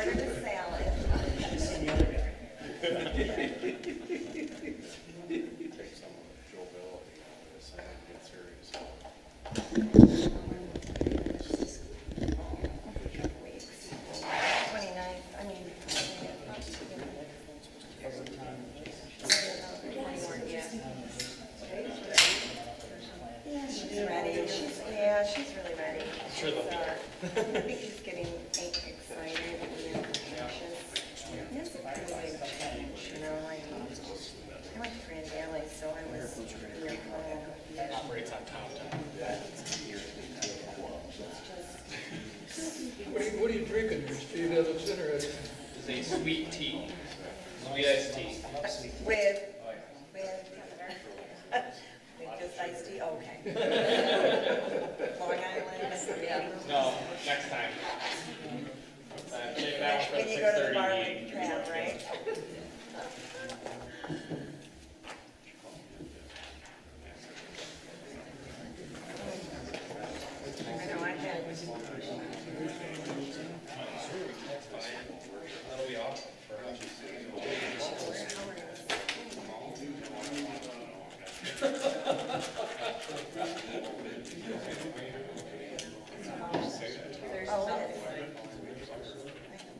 ordered a salad. She's really ready. Sure, I think she's getting excited and anxious. It's a pretty big change, you know. I went to Grand Valley, so I was here home. Operates on Compton. What are you drinking there, Steve? That looks interesting. It's a sweet tea. Sweet iced tea. With just iced tea? Okay. Long Island? Yeah. No, next time. Take that one for When the you go to the 6:30 bar meeting. with Trav, right? I know, I had. That'll be awesome for us.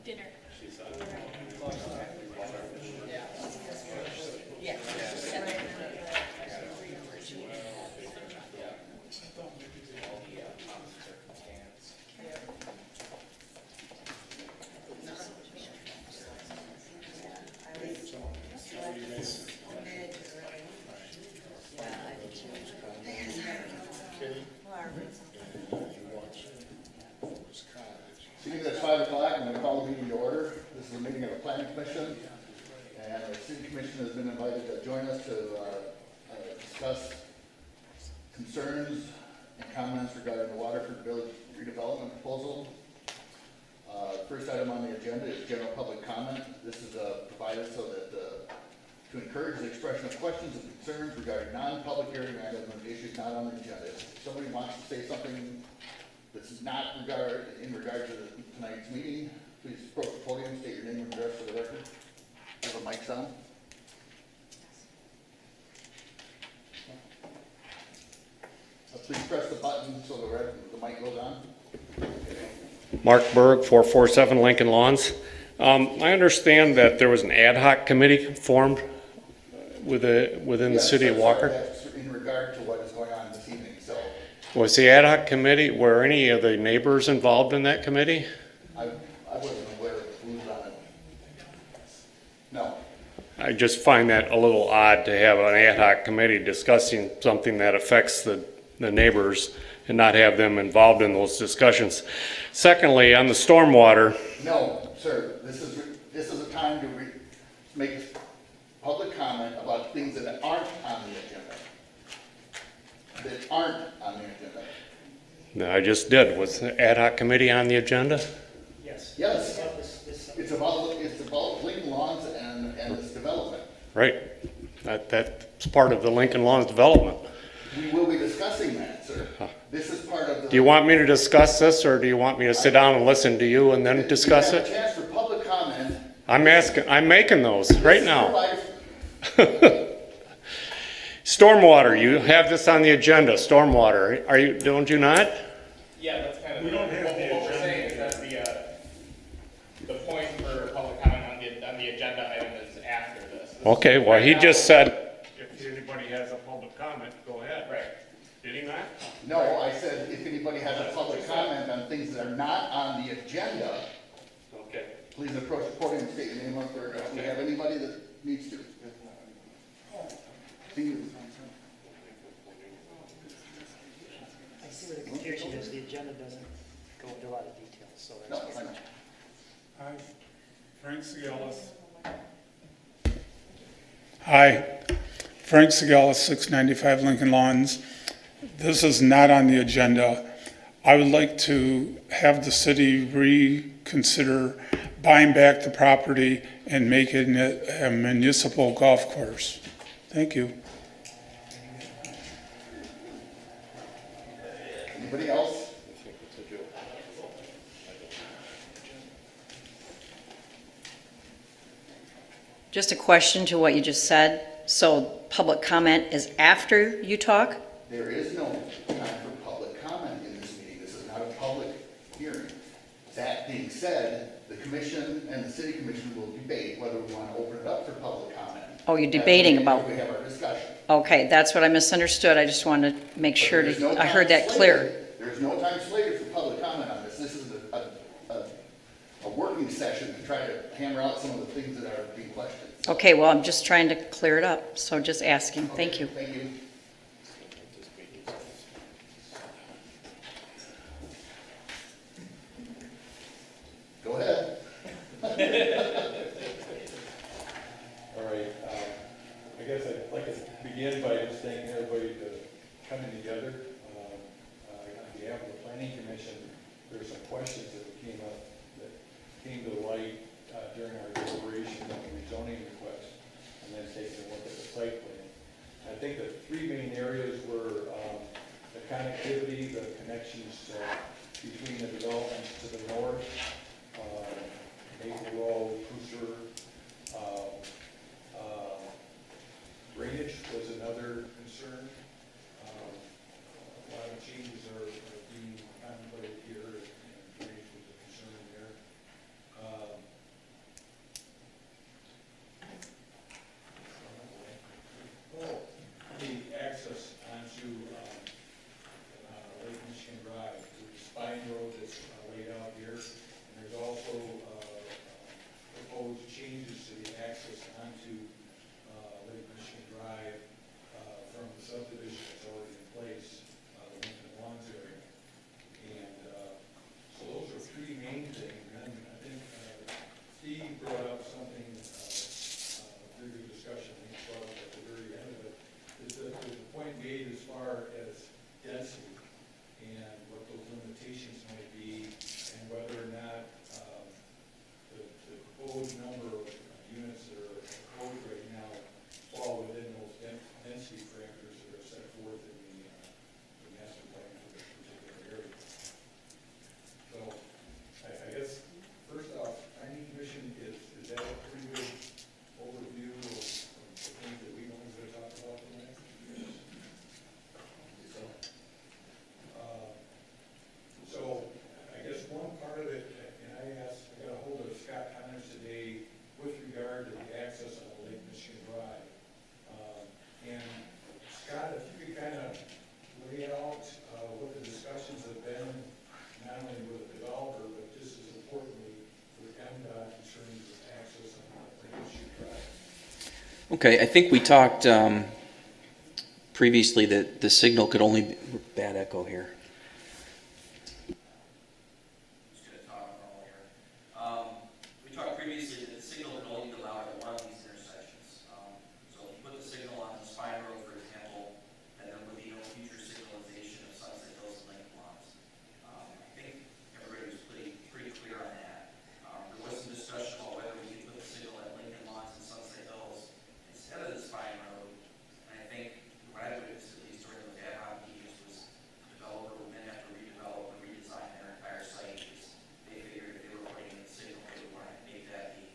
Dinner. Yeah. Seeing that it's 5 o'clock, I'm going to call the meeting to order. This is a meeting of the Planning Commission, and the City Commission has been invited to join us to discuss concerns and comments regarding the Waterford Village redevelopment proposal. First item on the agenda is general public comment. This is provided so that to encourage the expression of questions and concerns regarding non-public hearing items and issues not on the agenda. If somebody wants to say something that's not in regard to tonight's meeting, please approach the podium, state your name and address for the record. Have a mic sound. Please press the button so the mic goes on. Mark Burke, 447 Lincoln Lawns. I understand that there was an ad hoc committee formed within the city of Walker. That's in regard to what is going on this evening. So, Was the ad hoc committee, were any of the neighbors involved in that committee? I wasn't aware of who's on it. No. I just find that a little odd to have an ad hoc committee discussing something that affects the neighbors and not have them involved in those discussions. Secondly, on the stormwater. No, sir. This is a time to make public comment about things that aren't on the agenda. That aren't on the agenda. No, I just did. Was the ad hoc committee on the agenda? Yes. Yes. It's about Lincoln Lawns and this development. Right. That's part of the Lincoln Lawns development. We will be discussing that, sir. This is part of the... Do you want me to discuss this, or do you want me to sit down and listen to you and then discuss You have it? a chance for public comment. I'm making those right now. Stormwater, you have this on the agenda, stormwater. Don't you not? Yeah, that's kind of what we're saying is that the point for public comment on the agenda item is after this. Okay, well, he just said if anybody has a public comment, go ahead. Right. Did he not? No, I said if anybody has a public comment on things that are not on the agenda, Okay. please approach the podium and state your name up there. If we have anybody that needs to. See you. I see where the confusion is. The agenda doesn't go into a lot of details, so No, that's I know. Hi, Frank Segalis. Hi, Frank Segalis, 695 Lincoln Lawns. This is not on the agenda. I would like to have the city reconsider buying back the property and making it a municipal golf course. Thank you. Anybody else? Just a question to what you just said. So public comment is after you talk? There is no time for public comment in this meeting. This is not a public hearing. That being said, the commission and the city commission will debate whether we want to open it up for public comment. Oh, you're debating about, We have our discussion. okay, that's what I misunderstood. I just wanted to make But sure there's no I time heard that clear. slated. There's no time slated for public comment on this. This is a working session to try to hammer out some of the things that are being questioned. Okay, well, I'm just trying to clear it up, so just asking. Thank you. Thank you. Go ahead. All right, I guess I'd like to begin by just thanking everybody for coming together. On behalf of the Planning Commission, there's some questions that came to light during our deliberation of the rezoning request, and then taking a look at the site plan. I think the three main areas were the connectivity, the connections between the developments to the north, Maple Road, Cruiser, drainage was another concern. A lot of changes are being contemplated here, and drainage was a concern there. The access onto Lake Michigan Drive, the spine road that's laid out here, and there's also proposed changes to the access onto Lake Michigan Drive from the subdivision that's already in place, the Lincoln Lawns area. And so those are three main things. And then I think Steve brought up something, very good discussion, I think he brought up at the very end of it, is that there's a point made as far as density and what those limitations might be, and whether or not the proposed number of units that are proposed right now fall within those density parameters that are set forth in the master plan for this particular area. So I guess first off, planning commission is that a pretty good overview of the things that we want to talk about in the next few years? So I guess one part of it, and I got a hold of Scott Connors today with regard to the access on Lake Michigan Drive. And Scott, if you could kind of lay out what the discussions have been, not only with the developer, but just as importantly with MDOT concerning the access on Lake Michigan Drive. Okay, I think we talked previously that the signal could only be, bad echo here. We talked previously that the signal can only be allowed at one of these intersections. So if you put the signal on the spine road, for example, then there would be no future signalization of Sunset Hills and Lincoln Lawns. I think everybody was pretty clear on that. There was some discussion about whether we could put the signal at Lincoln Lawns and Sunset Hills instead of the spine road. And I think what I witnessed, at least during those ad hoc meetings, was the developer would then have to redevelop and redesign their entire site because they figured if they were putting in the signal, they would want to make that the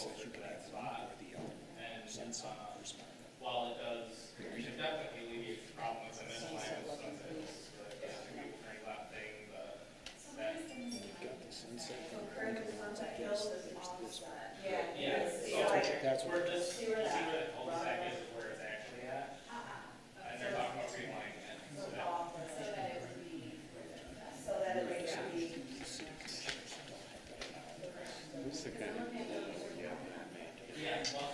closer to that spot. And, while it does, it definitely alleviates the problem with the misalignment of sunset, the turning left thing, that. Yeah, so we're just, see where the cul-de-sac is where it's actually at, and they're talking about realigning it. So that it would be. yeah, well.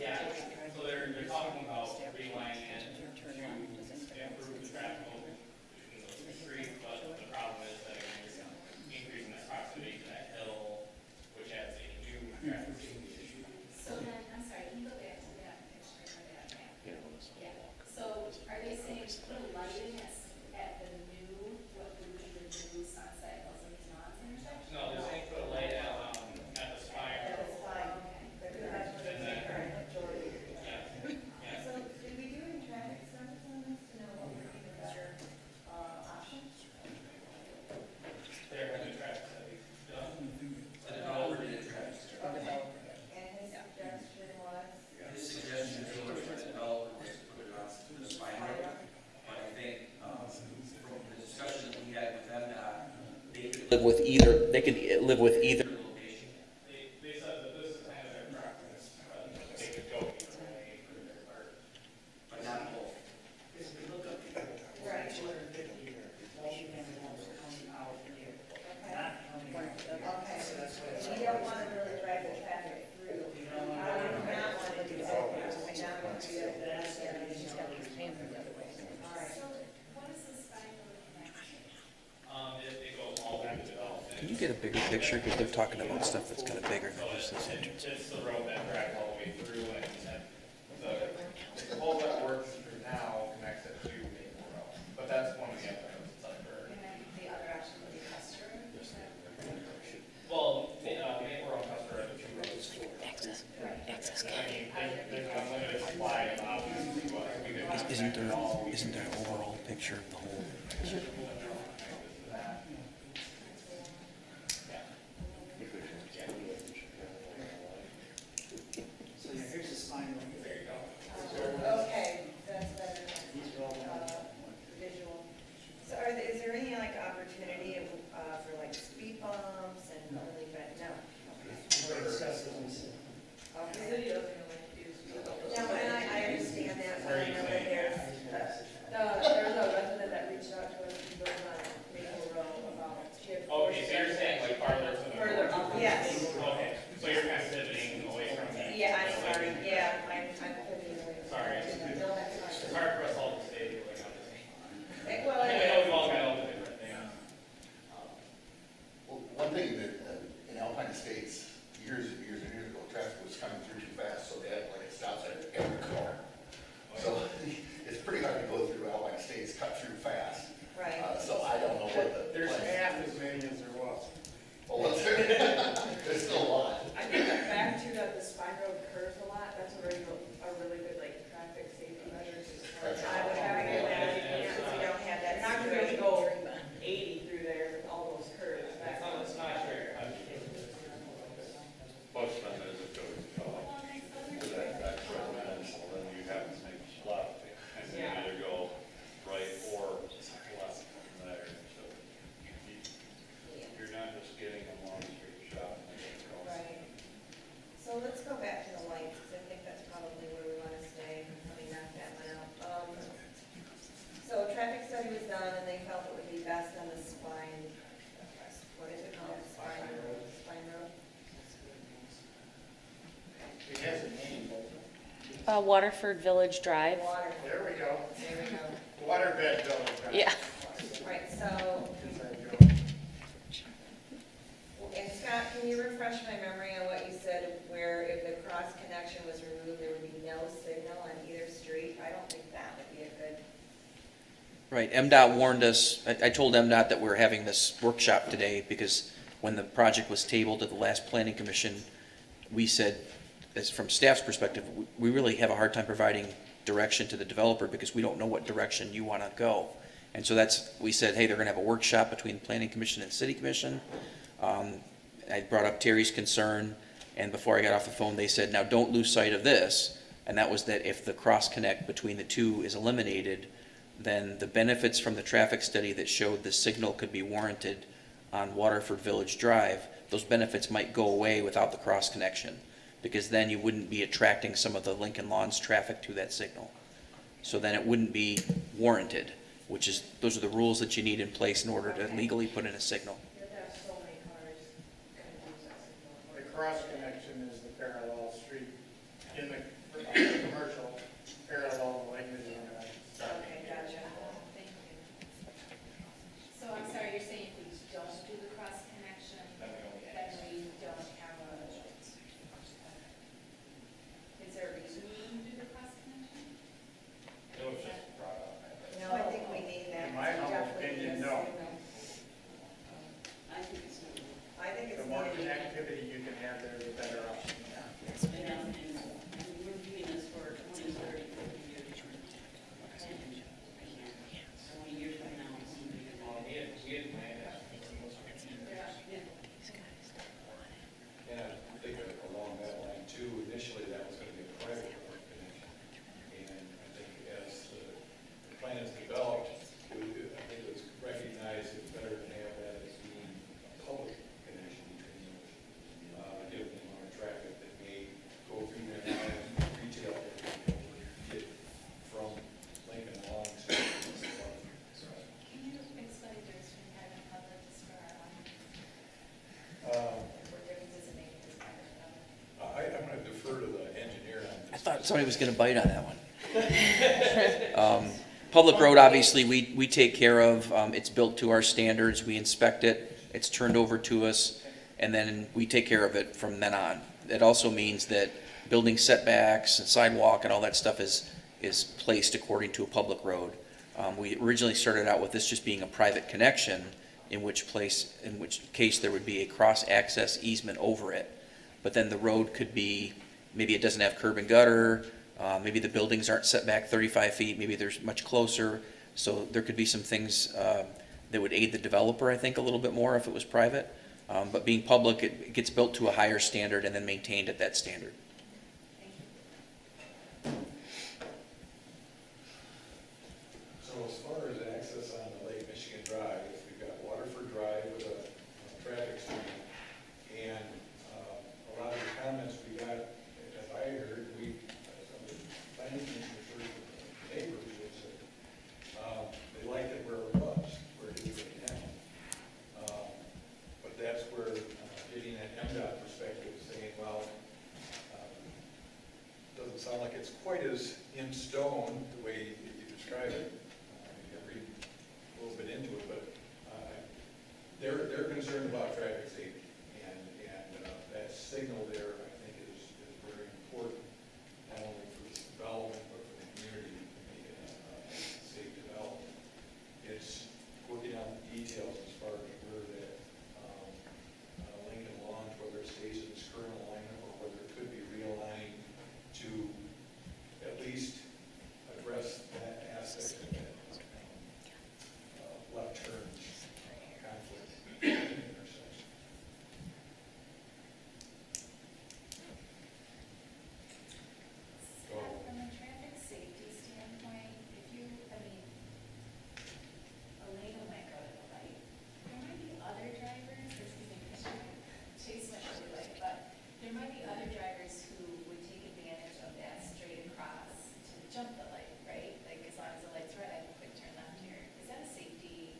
Yeah, so they're talking about realigning it to improve the traffic flow between those two streets, but the problem is that it's increasing the proximity to that hill, which adds a new traffic safety issue. So then, I'm sorry, can you go back to that picture or that map? Yeah. So are they saying put a lighting at the new, what would be the new Sunset Hills and Johns intersection? No, they're saying put a light at the spire. So did we do any traffic studies on this to know what would be the better option? They're having traffic study done. The developer did a traffic study. Okay. And his suggestion was? His suggestion for the developer was to put it on the spine road, but I think, from the discussion that we had with them, they could live with either, they could live with either location. They said that this is kind of their preference, but they could go either way for their part. But not both. Right. Okay. So you don't want to really drive the traffic through. I do not want to do that. I not want to do that. All right. So what is the spine road connection? It goes all back to development. Can you get a bigger picture? Because they're talking about stuff that's kind of bigger than just this entrance. It's the road that tracks all the way through, and the whole that works through now connects it to Maple Road. But that's one of the other roads that's under. And then the other option would be Custer? Well, Maple Road, Custer are the two roads. Access. I mean, there's a limited supply of options to what we could. Isn't there an overall picture of the whole? So yeah, here's the spine road. Okay, that's better. Visual. So is there any like opportunity for like speed bumps and really bad, no? We're discussing this. Okay. No, and I understand that, but I know that there's a resident that reached out to us who lives on Maple Road about. Okay, so you're saying like farther to the. Further up, yes. Okay, so you're kind of pivoting away from that. Yeah, I'm sorry, yeah, I'm pivoting away. Sorry. No, that's fine. It's hard for us all to stay like on this. Well, I know we've all got all the different things. Well, one thing that in Alpine Estates, years and years and years ago, traffic was coming through too fast, so they had like a stop sign at every corner. So it's pretty hard to go through Alpine Estates, cut through fast. Right. So I don't know what the. There's plan is. half as many as there was. Well, there's still a lot. I think the back to the spine road curves a lot, that's a really good like traffic safety measures. I would have to go back, because we don't have that. You're not gonna be able to go 80 through there with all those curves. It's not fair. Most of them is a good, to that residential, then you have to make a left, and you either go right or left from there, so you're not just getting a long straight shot. Right. So let's go back to the lights, because I think that's probably where we want to stay. Let me knock that one out. So traffic study was done, and they felt it would be best on the spine, what is it called? Spine road. Spine road? It has a name. Waterford Village Drive. Water. There we go. There we go. Waterbed building. Yeah. Right, so, and Scott, can you refresh my memory on what you said, where if the cross connection was removed, there would be no signal on either street? I don't think that would be a good. Right, MDOT warned us, I told MDOT that we were having this workshop today because when the project was tabled at the last planning commission, we said, as from staff's perspective, we really have a hard time providing direction to the developer because we don't know what direction you want to go. And so we said, hey, they're gonna have a workshop between the Planning Commission and City Commission. I brought up Terry's concern, and before I got off the phone, they said, now don't lose sight of this. And that was that if the cross-connect between the two is eliminated, then the benefits from the traffic study that showed the signal could be warranted on Waterford Village Drive, those benefits might go away without the cross-connection, because then you wouldn't be attracting some of the Lincoln Lawns traffic to that signal. So then it wouldn't be warranted, those are the rules that you need in place in order to legally put in a signal. The cross connection is the parallel street in the commercial, parallel to Lake Michigan Drive. Okay, gotcha. Thank you. So I'm sorry, you're saying if we don't do the cross connection, then we don't have is there a reason we wouldn't do the cross connection? It was just brought up. No, I think we need that. In my humble opinion, no. I think it's The more connectivity you can have there, the better off. And I think along that line too, initially that was going to be a private road connection. And I think as the plan is developed, I think it was recognized it's better to have that as being a public connection between those, given the amount of traffic that may go through there now and retail get from Lincoln along to. Can you explain yours from private and public just for our audience? What difference does it make if it's private and public? I'm going to defer to the engineer on this. I thought somebody was gonna bite on that one. Public road, obviously, we take care of, it's built to our standards, we inspect it, it's turned over to us, and then we take care of it from then on. It also means that building setbacks and sidewalk and all that stuff is placed according to a public road. We originally started out with this just being a private connection, in which case there would be a cross-access easement over it. But then the road could be, maybe it doesn't have curb and gutter, maybe the buildings aren't set back 35 feet, maybe they're much closer. So there could be some things that would aid the developer, I think, a little bit more if it was private. But being public, it gets built to a higher standard and then maintained at that standard. So as far as access on the Lake Michigan Drive, we've got Waterford Drive with a traffic stream. And a lot of the comments we got, as I heard, some of the planning commissioners heard from the neighbors, was that they liked it where it was, where it is right now. But that's where getting an MDOT perspective, saying, well, doesn't sound like it's quite as in stone the way you describe it. You can read a little bit into it, but they're concerned about traffic safety, and that signal there, I think, is very important, not only for this development, but for the community to make it a safe development. It's working out the details as far as where that Lincoln Lawn, whether it stays in its current alignment or whether it could be realigned to at least address that aspect of that left turn conflict intersection. From a traffic safety standpoint, a lane might go to the right. There might be other drivers, this is a Chase went to the right, but there might be other drivers who would take advantage of that straight across to jump the light, right? Like as long as the light's red, I can quick turn left here. Is that a safety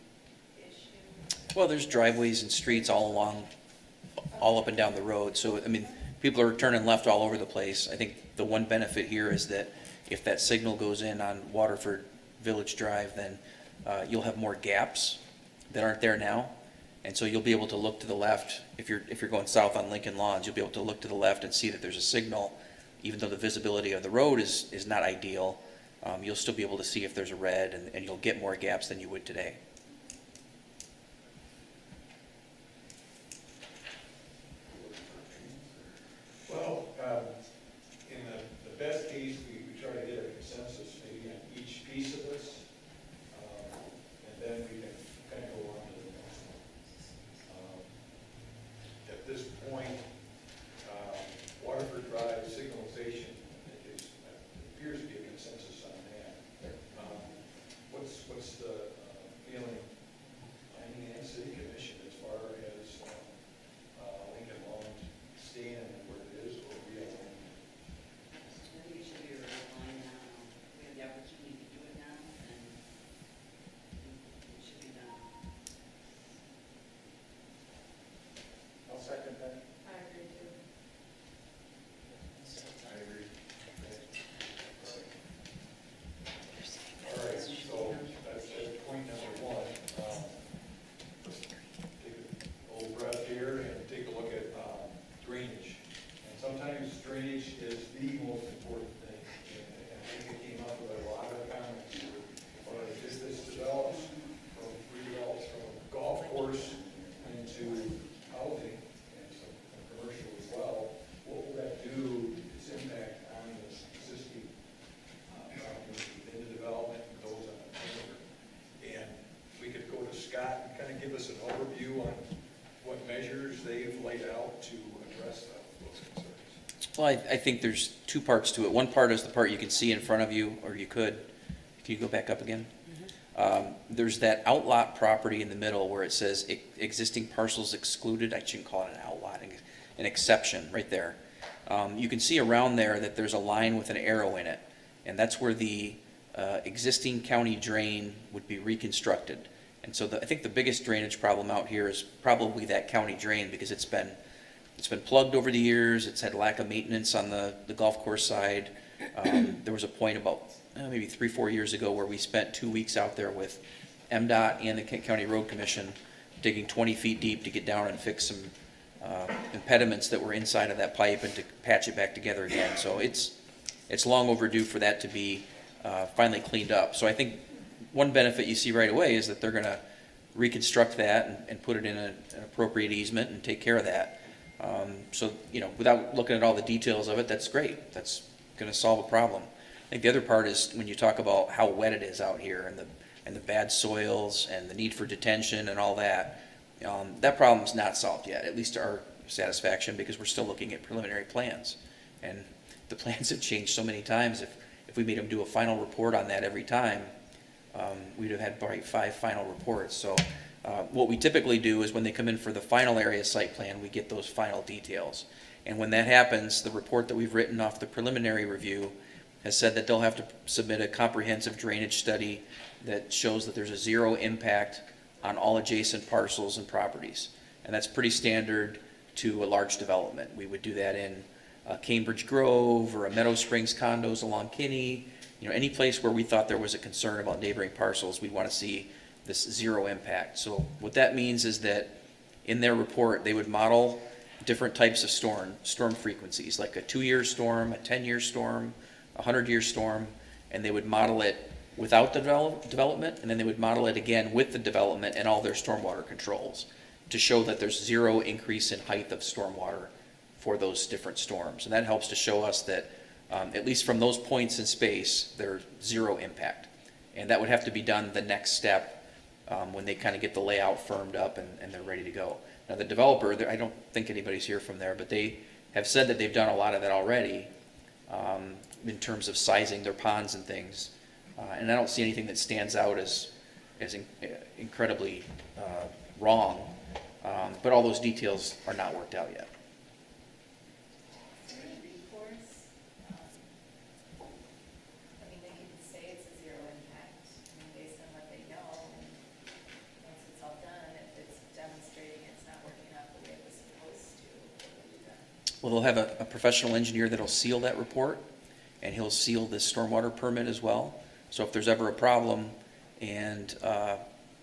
issue? Well, there's driveways and streets all up and down the road. So, I mean, people are turning left all over the place. I think the one benefit here is that if that signal goes in on Waterford Village Drive, then you'll have more gaps that aren't there now. And so you'll be able to look to the left. If you're going south on Lincoln Lawns, you'll be able to look to the left and see that there's a signal. Even though the visibility of the road is not ideal, you'll still be able to see if there's a red, and you'll get more gaps than you would today. Well, in the best case, we try to get a consensus maybe on each piece of this. And MDOT kind of give us an overview on what measures they've laid out to address those concerns? Well, I think there's two parts to it. One part is the part you can see in front of you, or you could. Can you go back up again? There's that outlot property in the middle where it says existing parcels excluded. I shouldn't call it an outlot, an exception right there. You can see around there that there's a line with an arrow in it, and that's where the existing county drain would be reconstructed. And so I think the biggest drainage problem out here is probably that county drain, because it's been plugged over the years. It's had lack of maintenance on the golf course side. There was a point about maybe 3-4 years ago where we spent 2 weeks out there with MDOT and the Kent County Road Commission digging 20 feet deep to get down and fix some impediments that were inside of that pipe and to patch it back together again. So it's long overdue for that to be finally cleaned up. So I think one benefit you see right away is that they're going to reconstruct that and put it in an appropriate easement and take care of that. So, without looking at all the details of it, that's great. That's going to solve a problem. I think the other part is when you talk about how wet it is out here and the bad soils and the need for detention and all that, that problem's not solved yet, at least to our satisfaction, because we're still looking at preliminary plans. And the plans have changed so many times. If we made them do a final report on that every time, we'd have had probably 5 final reports. So what we typically do is when they come in for the final area site plan, we get those final details. And when that happens, the report that we've written off the preliminary review has said that they'll have to submit a comprehensive drainage study that shows that there's a 0 impact on all adjacent parcels and properties. And that's pretty standard to a large development. We would do that in Cambridge Grove or a Meadow Springs condos along Kinney. Any place where we thought there was a concern about neighboring parcels, we'd want to see this 0 impact. So what that means is that in their report, they would model different types of storm frequencies, like a 2-year storm, a 10-year storm, a 100-year storm, and they would model it without the development, and then they would model it again with the development and all their stormwater controls to show that there's 0 increase in height of stormwater for those different storms. And that helps to show us that, at least from those points in space, there's 0 impact. And that would have to be done the next step when they kind of get the layout firmed up and they're ready to go. Now the developer, I don't think anybody's here from there, but they have said that they've done a lot of that already in terms of sizing their ponds and things. And I don't see anything that stands out as incredibly wrong, but all those details are not worked out yet. Well, they'll have a professional engineer that'll seal that report, and he'll seal this stormwater permit as well. So if there's ever a problem and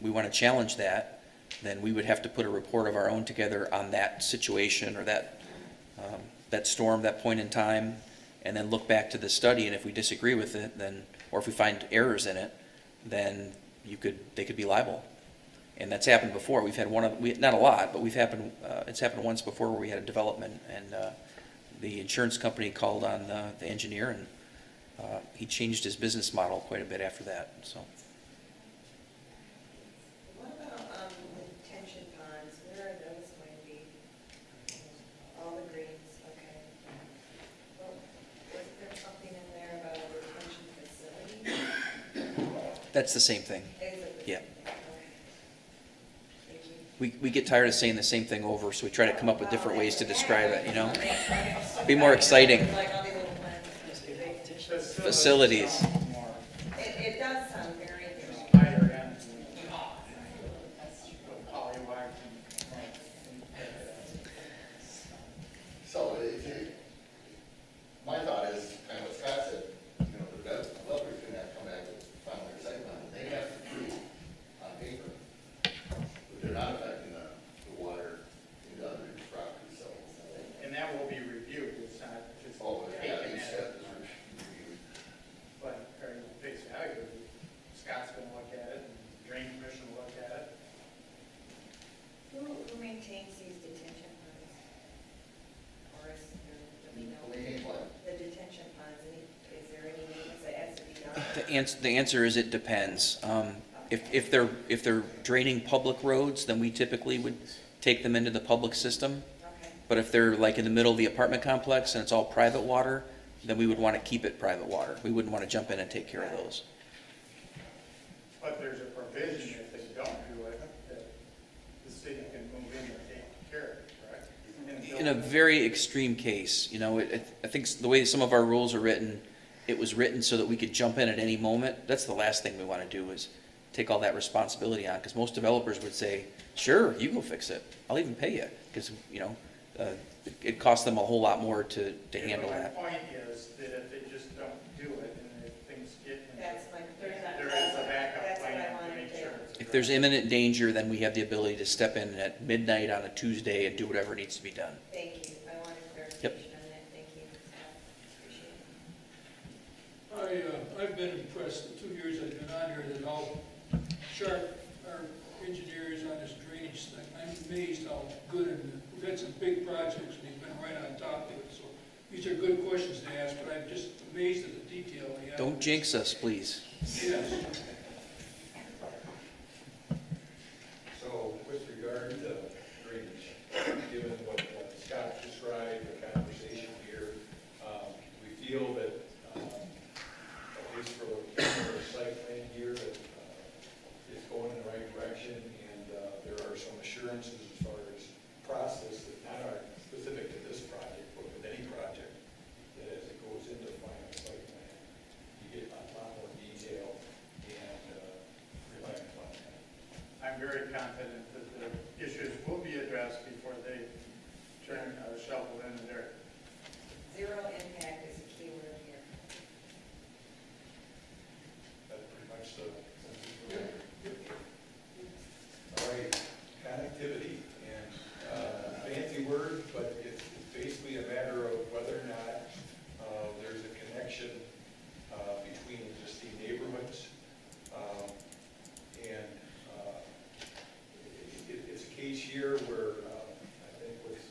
we want to challenge that, then we would have to put a report of our own together on that situation or that storm, that point in time, and then look back to the study. And if we disagree with it, then, or if we find errors in it, then they could be liable. And that's happened before. We've had not a lot, but it's happened once before where we had a development and the insurance company called on the engineer, and he changed his business model quite a bit after that. So. What about the detention ponds? Where are those going to be? All the greens, okay. Well, wasn't there something in there about a detention facility? That's the same thing. Is it? Yeah. Okay. We get tired of saying the same thing over, so we try to come up with different ways to describe it, Be more exciting. Facilities. It does sound very higher end. So, my thought is, kind of what Scott said, the developer's going to have to come back with final site plan. They have to prove on paper, but they're not affecting the water in the other properties, so. And that will be reviewed, it's not just. Each step is reviewed. But, face value, Scott's gonna look at it, and the Drain Commission will look at it. Who maintains these detention ponds? Or is there, do we know? The detention ponds, is there any maintenance that has to be done? The answer is it depends. If they're draining public roads, then we typically would take them into the public system. Okay. But if they're like in the middle of the apartment complex and it's all private water, then we would want to keep it private water. We wouldn't want to jump in and take care of those. But there's a provision if they don't do it, that the city can move in and take care of it, correct? In a very extreme case, I think the way some of our rules are written, it was written so that we could jump in at any moment. That's the last thing we want to do is take all that responsibility on, because most developers would say, sure, you go fix it. I'll even pay you, because, it costs them a whole lot more to handle that. My point is that if they just don't do it and if things get, That's my, there is a backup that's what I plan to wanted make to. sure. it's If there's imminent danger, then we have the ability to step in at midnight on a Tuesday and do whatever needs to be done. Thank you, I wanted clarification on that, thank you. Appreciate it. I've been impressed, the 2 years I've been on here, that how sharp our engineer is on this drainage thing. I'm amazed how good, and we've had some big projects, and he's been right on top of it, so these are good questions to ask, but I'm just amazed at the detail he has. Don't jinx us, please. Yes. So with regard to drainage, given what Scott described, the conversation here, we feel that, at least for the site plan here, that it's going in the right direction, and there are some assurances as far as process that not are specific to this project, but with any project, that as it goes into the final site plan, you get a lot more detail and relax on that. I'm very confident that the issues will be addressed before they turn shovel in the dirt. Zero impact is a key word here. That's pretty much the. All right, connectivity, and fancy word, but it's basically a matter of whether or not there's a connection between existing neighborhoods. And it's a case here where I think with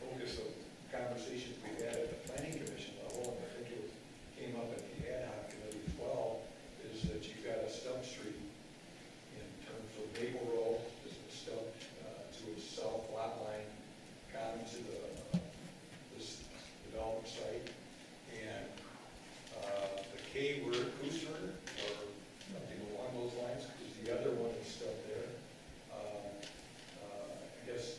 focus of conversations we've had at the planning commission level, and I think it came up at the ad hoc committee as well, is that you've got a stub street in terms of Maple Road, is a stub to a south lot line common to this development site, and the K word, Cooser, or something along those lines, because the other one is still there. I guess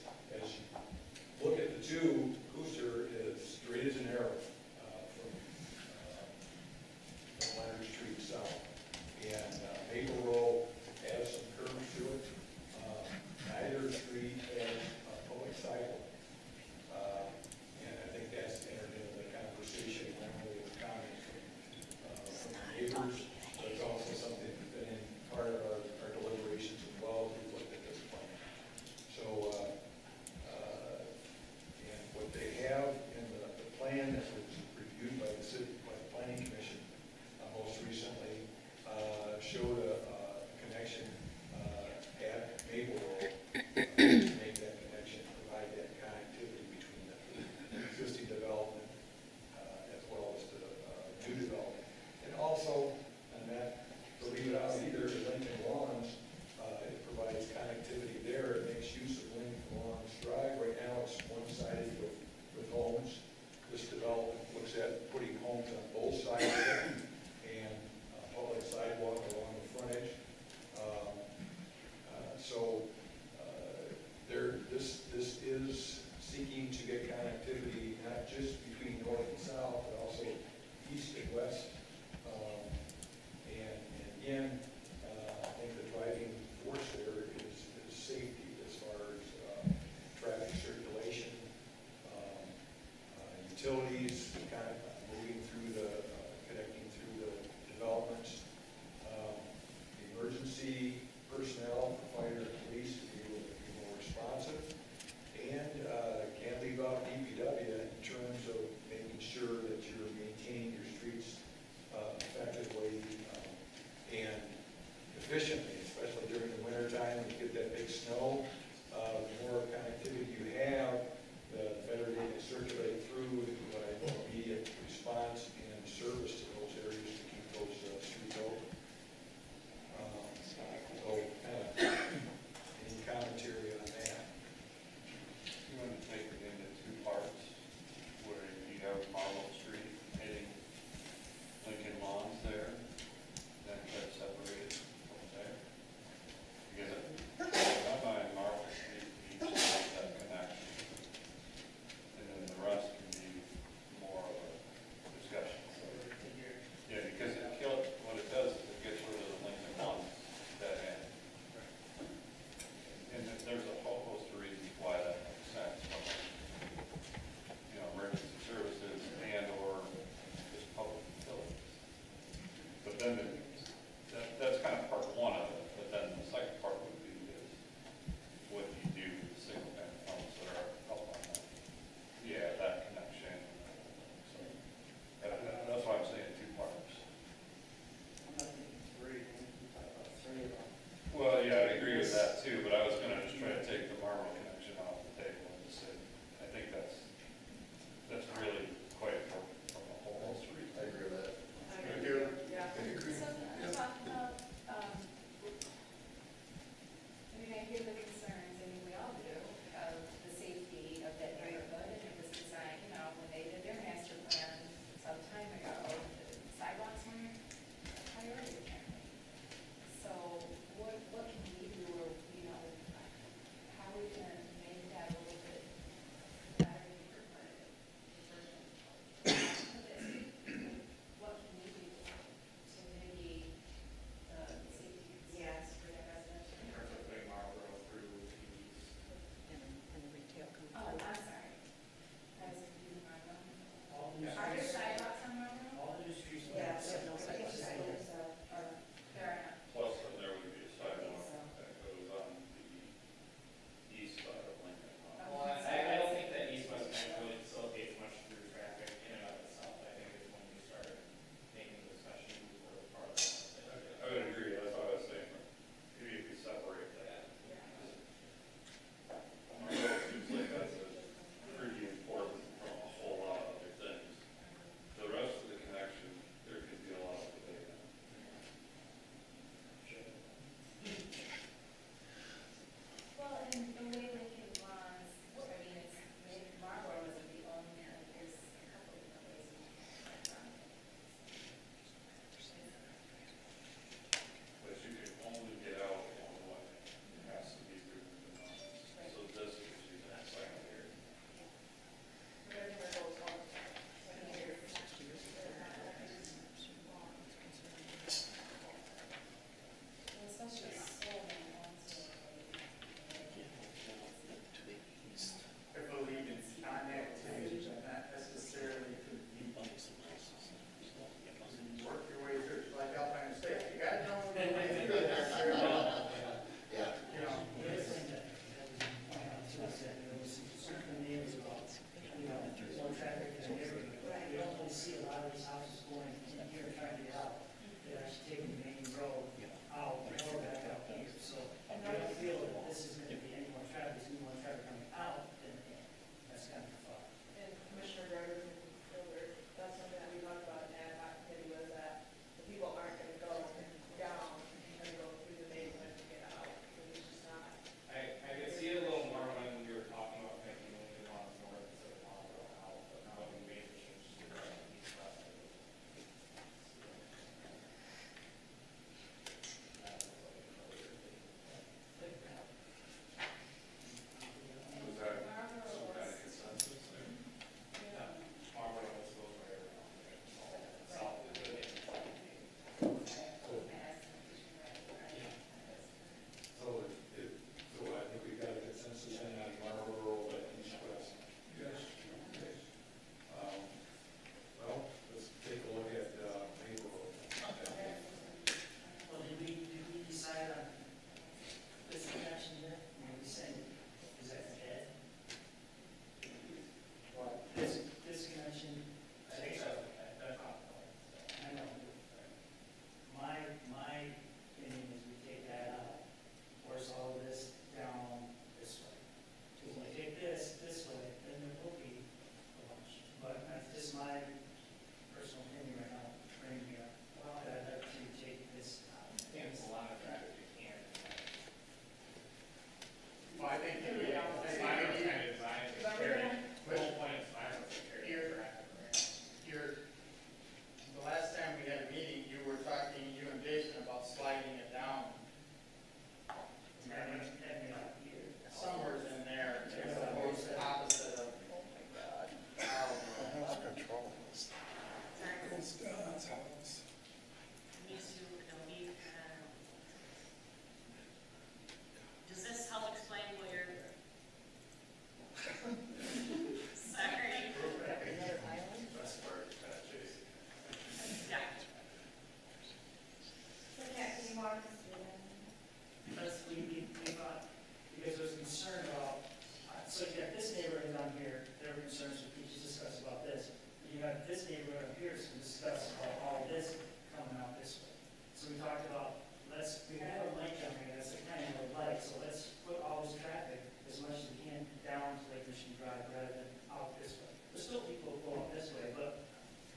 concerns that we just discussed about this. You have this neighborhood up here to discuss about all this coming out this way. So we talked about, we have a light down here, that's a kind of a light, so let's put all this traffic as much as we can down to Lake Michigan Drive rather than out this way. There's still people who go up this way, but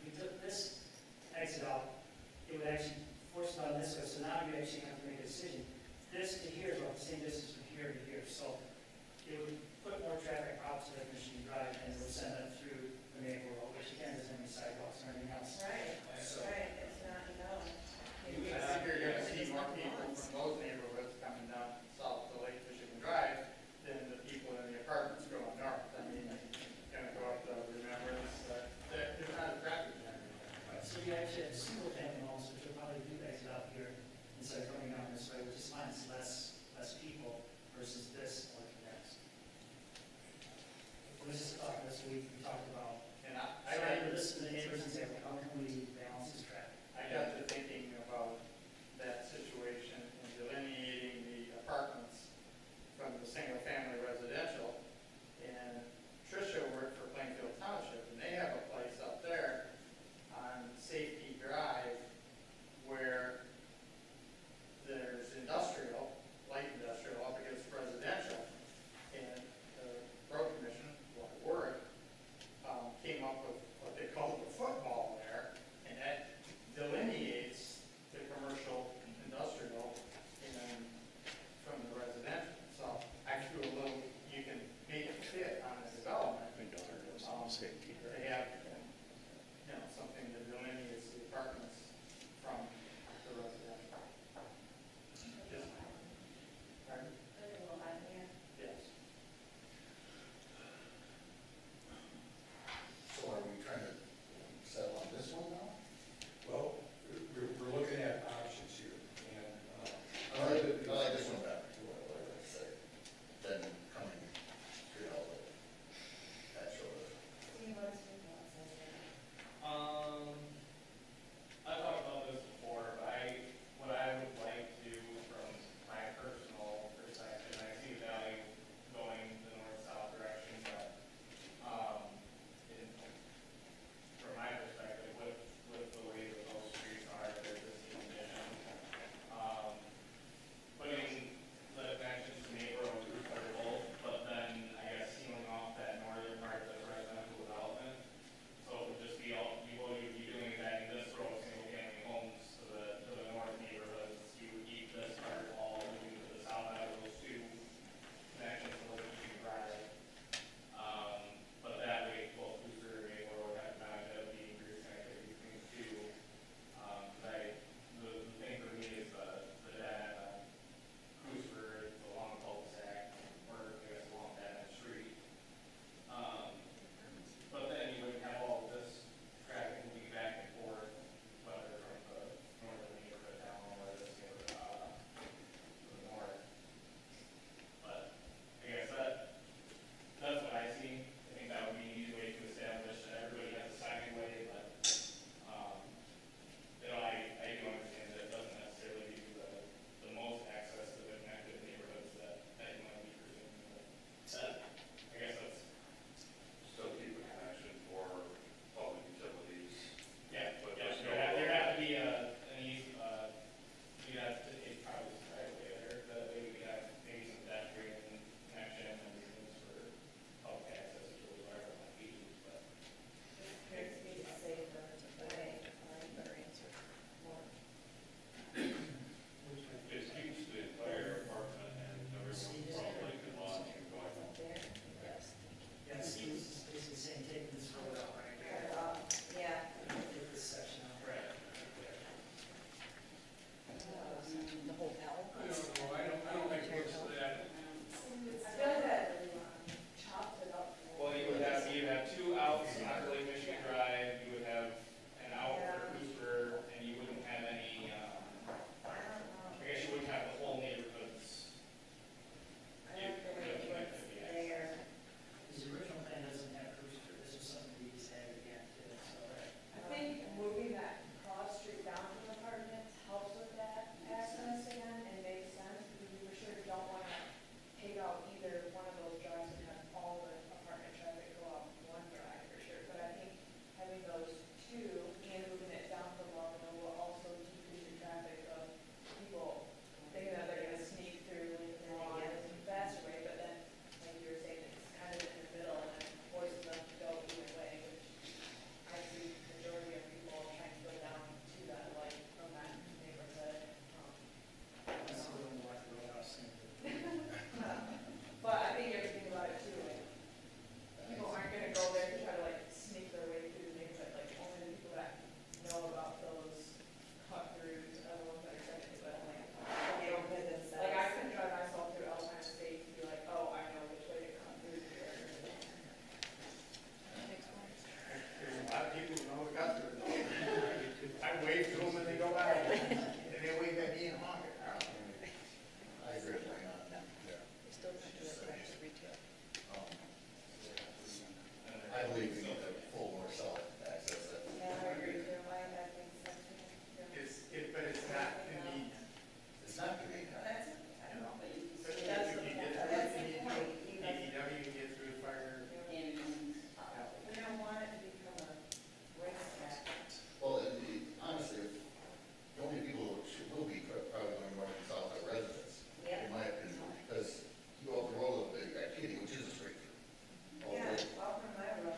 we took this exit out, it would actually force it on this way, so now you actually have to make a decision. This to here is about the same distance from here to here, so it would put more traffic out to Lake Michigan Drive and it would send them through the Mankel Road, which again doesn't have any sidewalks or anything else. Right, So, right, it's not, no. I think you're gonna believe we need the full north-south access. Yeah, I agree, Jeremiah, I think so. But it's not convenient. It's not convenient. That's, I don't know, but you can see But that's you the can point. get through, DPW, you can get through fire. We don't want it to become a racetrack. Well, honestly, the only people who will be probably going north and south are residents, Yeah. in my opinion, because you go up the road a little bit, you got Kitty, which is a straight through. All the Yeah, way. well, from my road.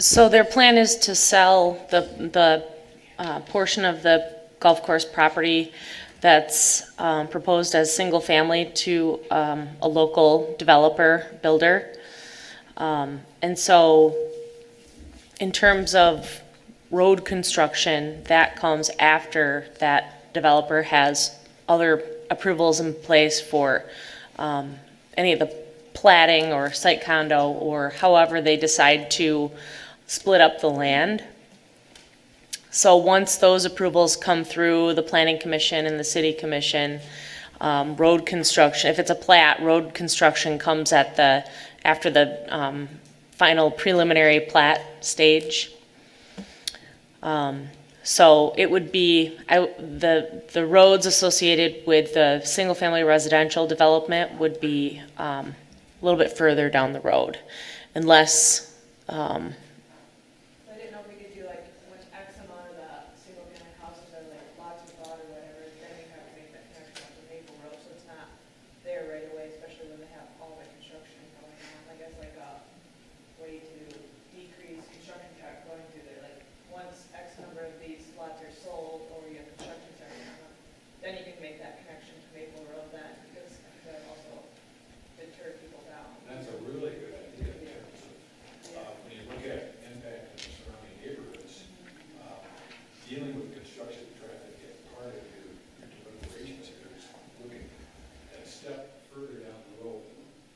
So their plan is to sell the portion of the golf course property that's proposed as single-family to a local developer, builder. And so in terms of road construction, that comes after that developer has other approvals in place for any of the platting or site condo or however they decide to split up the land. So once those approvals come through the planning commission and the city commission, road construction, if it's a plat, road construction comes at after the final preliminary plat stage. So it would be, the roads associated with the single-family residential development would be a little bit further down the road, unless, I didn't know if we could do like, when X amount of the single family houses are like lots of thought or whatever, then we have to make that connection up to Maple Road, so it's not there right away, especially when they have all the construction going on. I guess like a way to decrease construction traffic going through there, like once X number of these lots are sold or your construction starts on them, then you can make that connection to Maple Road then, because that also deter people down. That's a really good idea in terms of, when you look at impact on the surrounding neighborhoods, dealing with construction traffic as part of your deliberations here is looking at a step further down the road,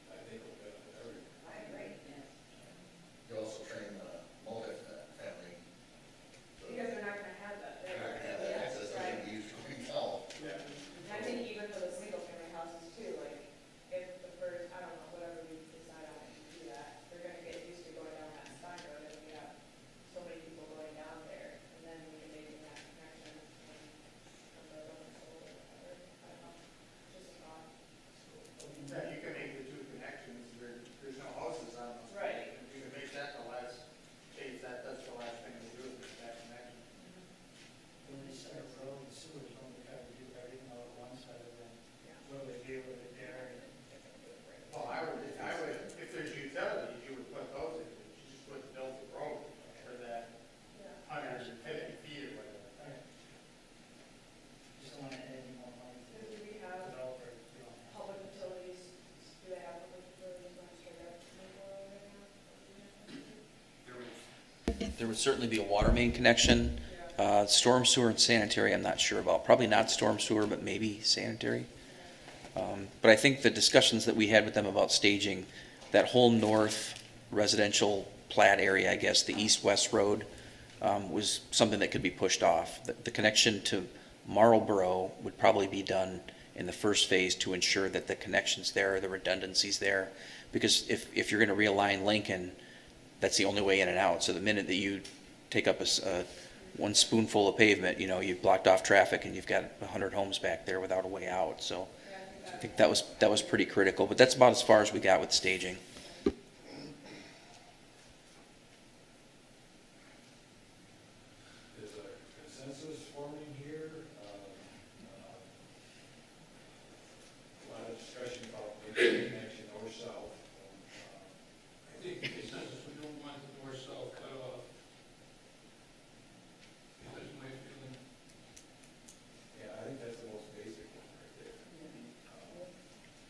I think will benefit everyone. I agree. You also train multi-family. Because they're not gonna have that. They're not gonna have that access to the use for retail. Yeah. And I think even for the single family houses too, like, if the first, I don't know, whatever we decide on to do that, they're gonna get used to going down that side road and we have so many people going down there, and then we can make that connection from the road or whatever, I don't know, just a thought. Yeah, you can make the two connections, there's no houses on those. Right. You can make that the last, case, that's the last thing to do, is make that connection. When they start road and sewer, don't they have to do everything all at once other than what they do with it there? Well, I would, if there's utilities, you would put those in, you just wouldn't build the road for that 150 feet or whatever. Just don't want to add any more money to Do the we have developer. public utilities, do they have public utilities going straight up to Maple Road right now? There would certainly be a water main connection. Storm sewer and sanitary, I'm not sure about. Probably not storm sewer, but maybe sanitary. But I think the discussions that we had with them about staging, that whole north residential plat area, I guess, the east-west road, was something that could be pushed off. The connection to Marlboro would probably be done in the first phase to ensure that the connections there, the redundancies there. Because if you're going to realign Lincoln, that's the only way in and out. So the minute that you take up one spoonful of pavement, you've blocked off traffic and you've got 100 homes back there without a way out. So I think that was pretty critical. But that's about as far as we got with staging. There's a consensus forming here. A lot of discussion about maybe connection north-south. I think the consensus, we don't want the north-south cut off. That's my feeling. Yeah, I think that's the most basic one right there.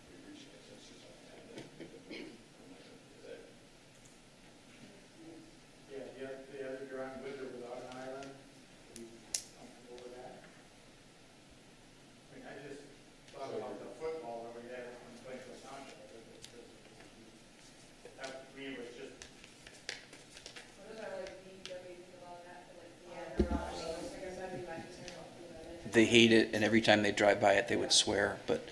We reached consensus on that. Is that Yeah, the other drawing with or without an island, are you comfortable with that? I mean, I just thought about the football that we had on Plainville Township. That to me was just, What does our like DPW think about that, like, the garage, I guess that'd be my concern about it. They hate it, and every time they drive by it, they would swear. But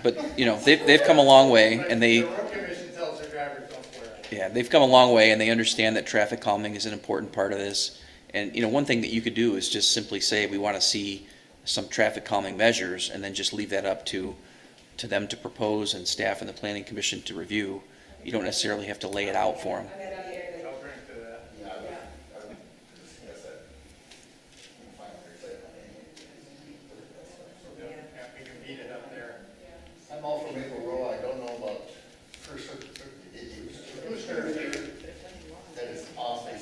they've come a long way, and the road commission tells their drivers don't swear. Yeah, they've come a long way, and they understand that traffic calming is an important part of this. And, one thing that you could do is just simply say, we want to see some traffic calming measures, and then just leave that up to them to propose and staff and the planning commission to review. You don't necessarily have to lay it out for them. I'll drink to that. Yeah, I would discuss that. Finally, say it. Yeah, we can beat it up there. I'm all for Maple Road. I don't know about First. That is awfully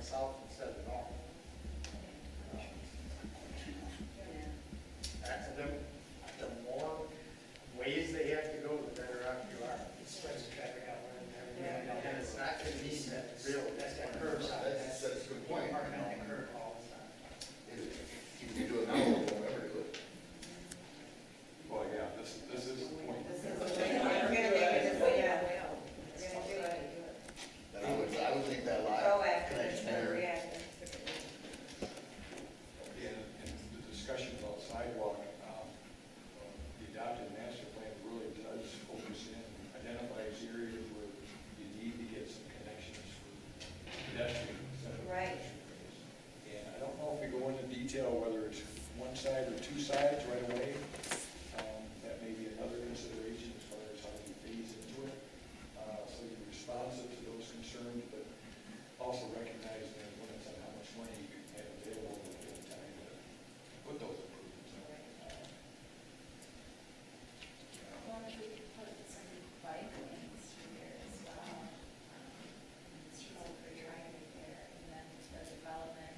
south instead of north. The more ways they have to go, the better off you are. It spreads the traffic out more than And everything. it's not gonna mean that really. That's that curb stop. That's a good point. Parking on the curb all the time. If you do it now, we'll never do it. Well, yeah, this is the point. I would think that live Proactive connection instead of there. reactive. And the discussion about sidewalk, the adopted master plan really does focus in, identifies areas where you need to get some connections for pedestrians. instead of Right. pedestrians. And I don't know if we go into detail whether it's one side or two sides right away. That may be another consideration as far as how you phase into it. So you're responsive to those concerns, but also recognize the limits on how much money you can have available at any time to put those improvements in. Well, if we could put some bike lanes here as well, so for driving there, and then the development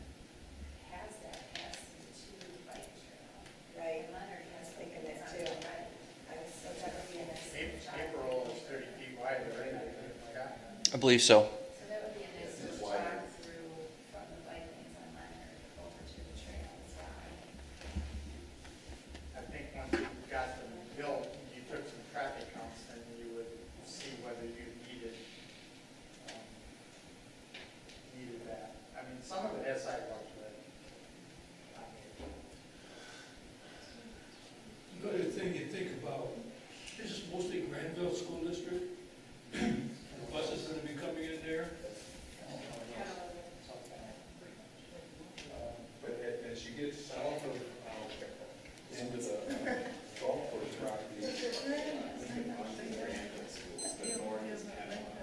has that passing to bike trail. Right. And Leonard has Thinking thinking that that too. too. Right. So that would be a nice. April is 30 feet wide already. I believe so. So that would be a nice little jog through from the bike lanes on Leonard over to the trail as well. I think once you got them built, you took some traffic counts, and you would see whether you needed that. I mean, some of it has sidewalks, but Another thing you think about, this is mostly Granville School District. The buses that will be coming in there. But as you get south of, into the golf course property,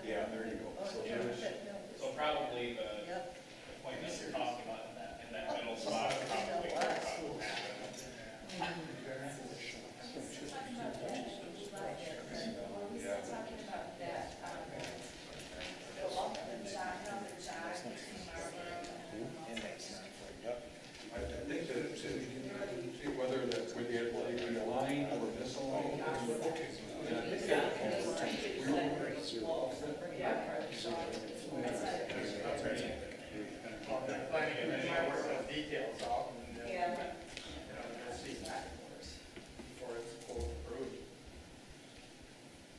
yeah, there you go. So there's, So probably the point that you're talking about in that middle spot is probably where it will happen. Talking about that, the jog, the jog between Marlboro and I think that, see whether they be aligned or misaligned. planning and then I work those details out, and then, Yeah. you'll see that before it's full approved.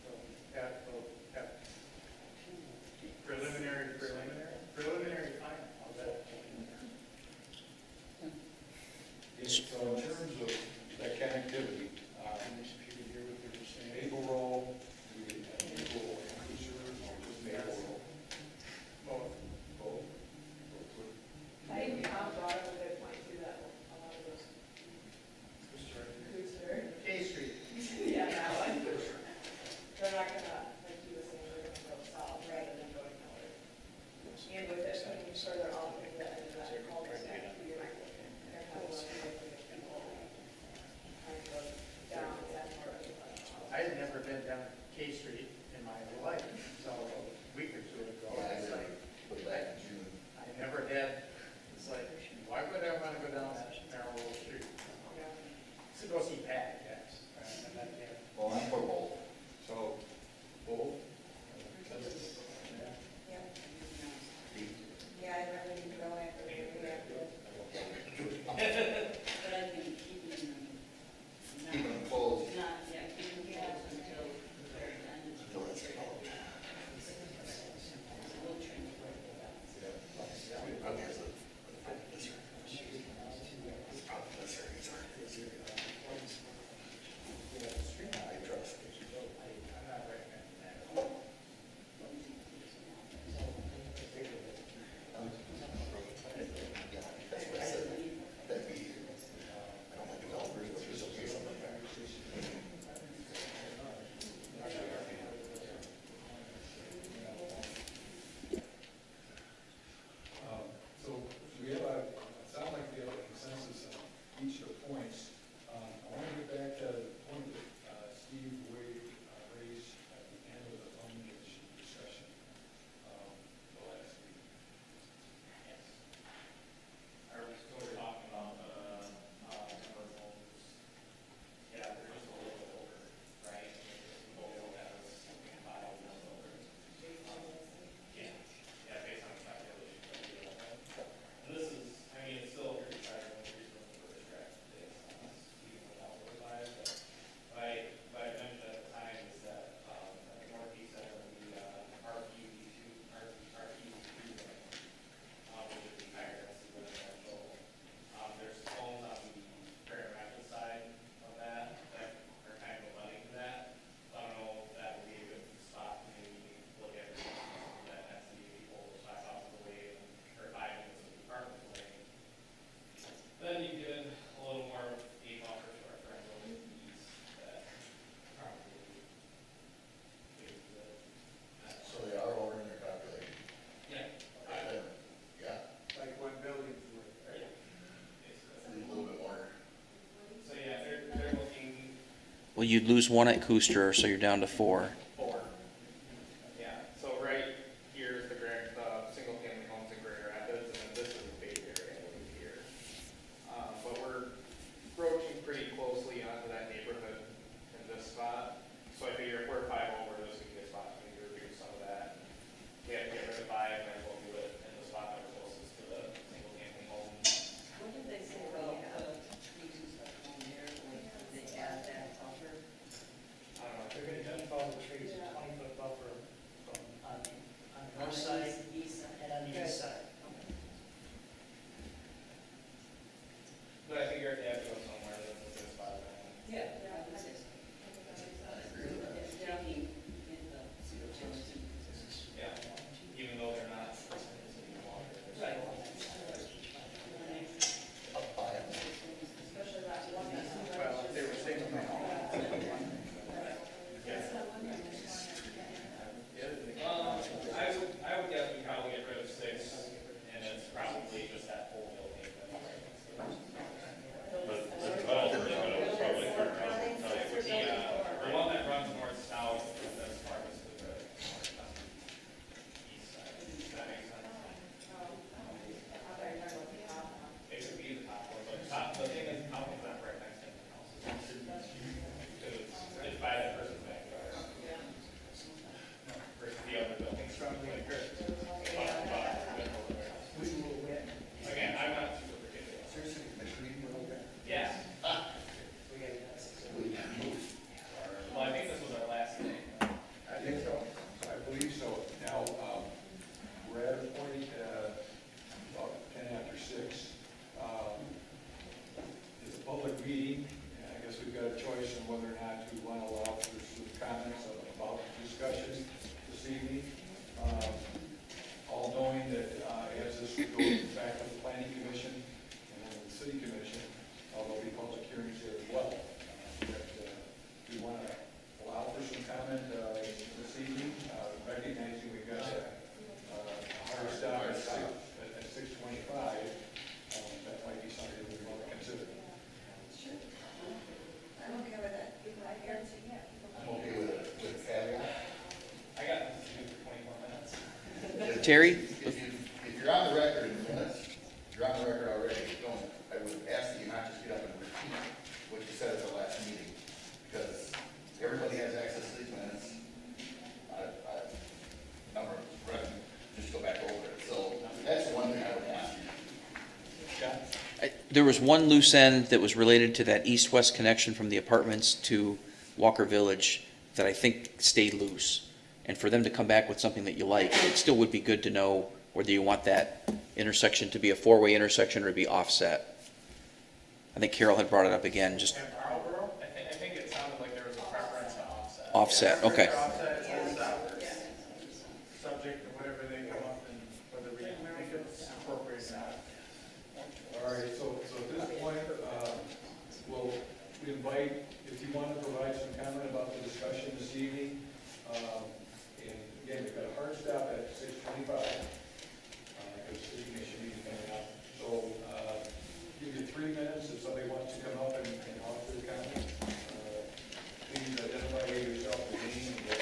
So, preliminary final, how's that? So in terms of that connectivity, Maple Road, Maple Cruiser, or just Maple Road? Both. I think Tom brought up a good point too, that a lot of those. Cruiser. K Street. Yeah, that one. They're not gonna, like you were saying, they're gonna go south rather than going north. And with it, making sure they're all at the end of that cul-de-sac, you're not looking, they're not looking at people trying to go down that north. I had never been down K Street in my life until a week or two ago. It's like, Put it back in June. I never had, it's like, why would I want to go down that narrow little street? To go see Pat, yes. And then, yeah. Well, I'm for both. So, both? Yeah. Yeah, I'd rather be proactive than reactive. But I think keeping them. Keeping them closed. Not, yeah, keeping them closed until they're done. Until it's closed. We'll train for it. Okay, so, this right. It's probably this right, it's already this right. I trust it. I'm not recommending that. this is, I mean, it's still a pretty sizable increase from the first draft today, even without those five, but what I mentioned at the time is that, at the northeast side of the, RPU2, which is the higher density residential. There's homes on the Grand Rapids side of that are kind of abutting that. So I don't know if that would be a good spot to maybe look at that density, people will pass out the way, or 5 minutes of the apartment way. Then you get a little more of a buffer to our friends over to the east that probably is good. So they are over in their calculation. Yeah. Yeah, Like one building's worth. Yeah. a little bit more. So yeah, they're looking Well, you'd lose one at Cooster, so you're down to 4. 4. Yeah, so right here is the single family homes in Grand Rapids, and then this is the base area over here. But we're approaching pretty closely onto that neighborhood in this spot. So I figure if we're 5 over, this would be a spot to maybe reduce some of that. We have to get rid of 5, and we'll do it in the spot that we're closest to the single family home. What did they say about the trees and stuff on there, like, did they add that buffer? I don't know. They're gonna keep all the trees, 20-foot buffer from, on the north side East side. and on the east side. But I figure if they have to go somewhere, that's a good spot. Yeah. I would say so. Taking in the single family. Yeah, even though they're not. Right. Well, if they were single family. I would guess we probably get rid of 6, and it's probably just that whole building. The one that runs north-south, that's farthest to the east side. Does that make sense? It could be the top one, but the thing is, the top one's not right next to the house. It's by that person's backyard. Versus the other buildings. Again, I'm not super particular. Yeah. Well, I think this was our last thing. I think so. I believe so. Now, we're at a point, about 10 after 6. It's a public meeting, and I guess we've got a choice on whether or not we want to allow for some comments about discussion this evening. All knowing that as this would go back to the planning commission and then the city commission, there'll be public hearings there as well. We want to allow for some comment this evening, recognizing we've got a hard stop at 6:25. That might be something we want to consider. I'm okay with that. I'm okay with it, with the caveat. I got this to do for 24 minutes. Terry? If you're on the record in minutes, you're on the record already, I would ask that you not just get up and repeat what you said at the last meeting, because everybody has access to these minutes. Just go back over it. So that's one thing I would ask you. There was one loose end that was related to that east-west connection from the apartments to Walker Village that I think stayed loose. And for them to come back with something that you like, it still would be good to know whether you want that intersection to be a 4-way intersection or be offset. I think Carol had brought it up again, just I think it sounded like there was a preference to offset. offset, okay. Offset is subject to whatever they come up and whether we think it's appropriate or not. All right, so at this point, we invite, if you want to provide some comment about the discussion this evening, and again, we've got a hard stop at 6:25, because the city commission meeting is coming up. So, give you 3 minutes if somebody wants to come up and offer their comment. Please identify yourself, your name, and your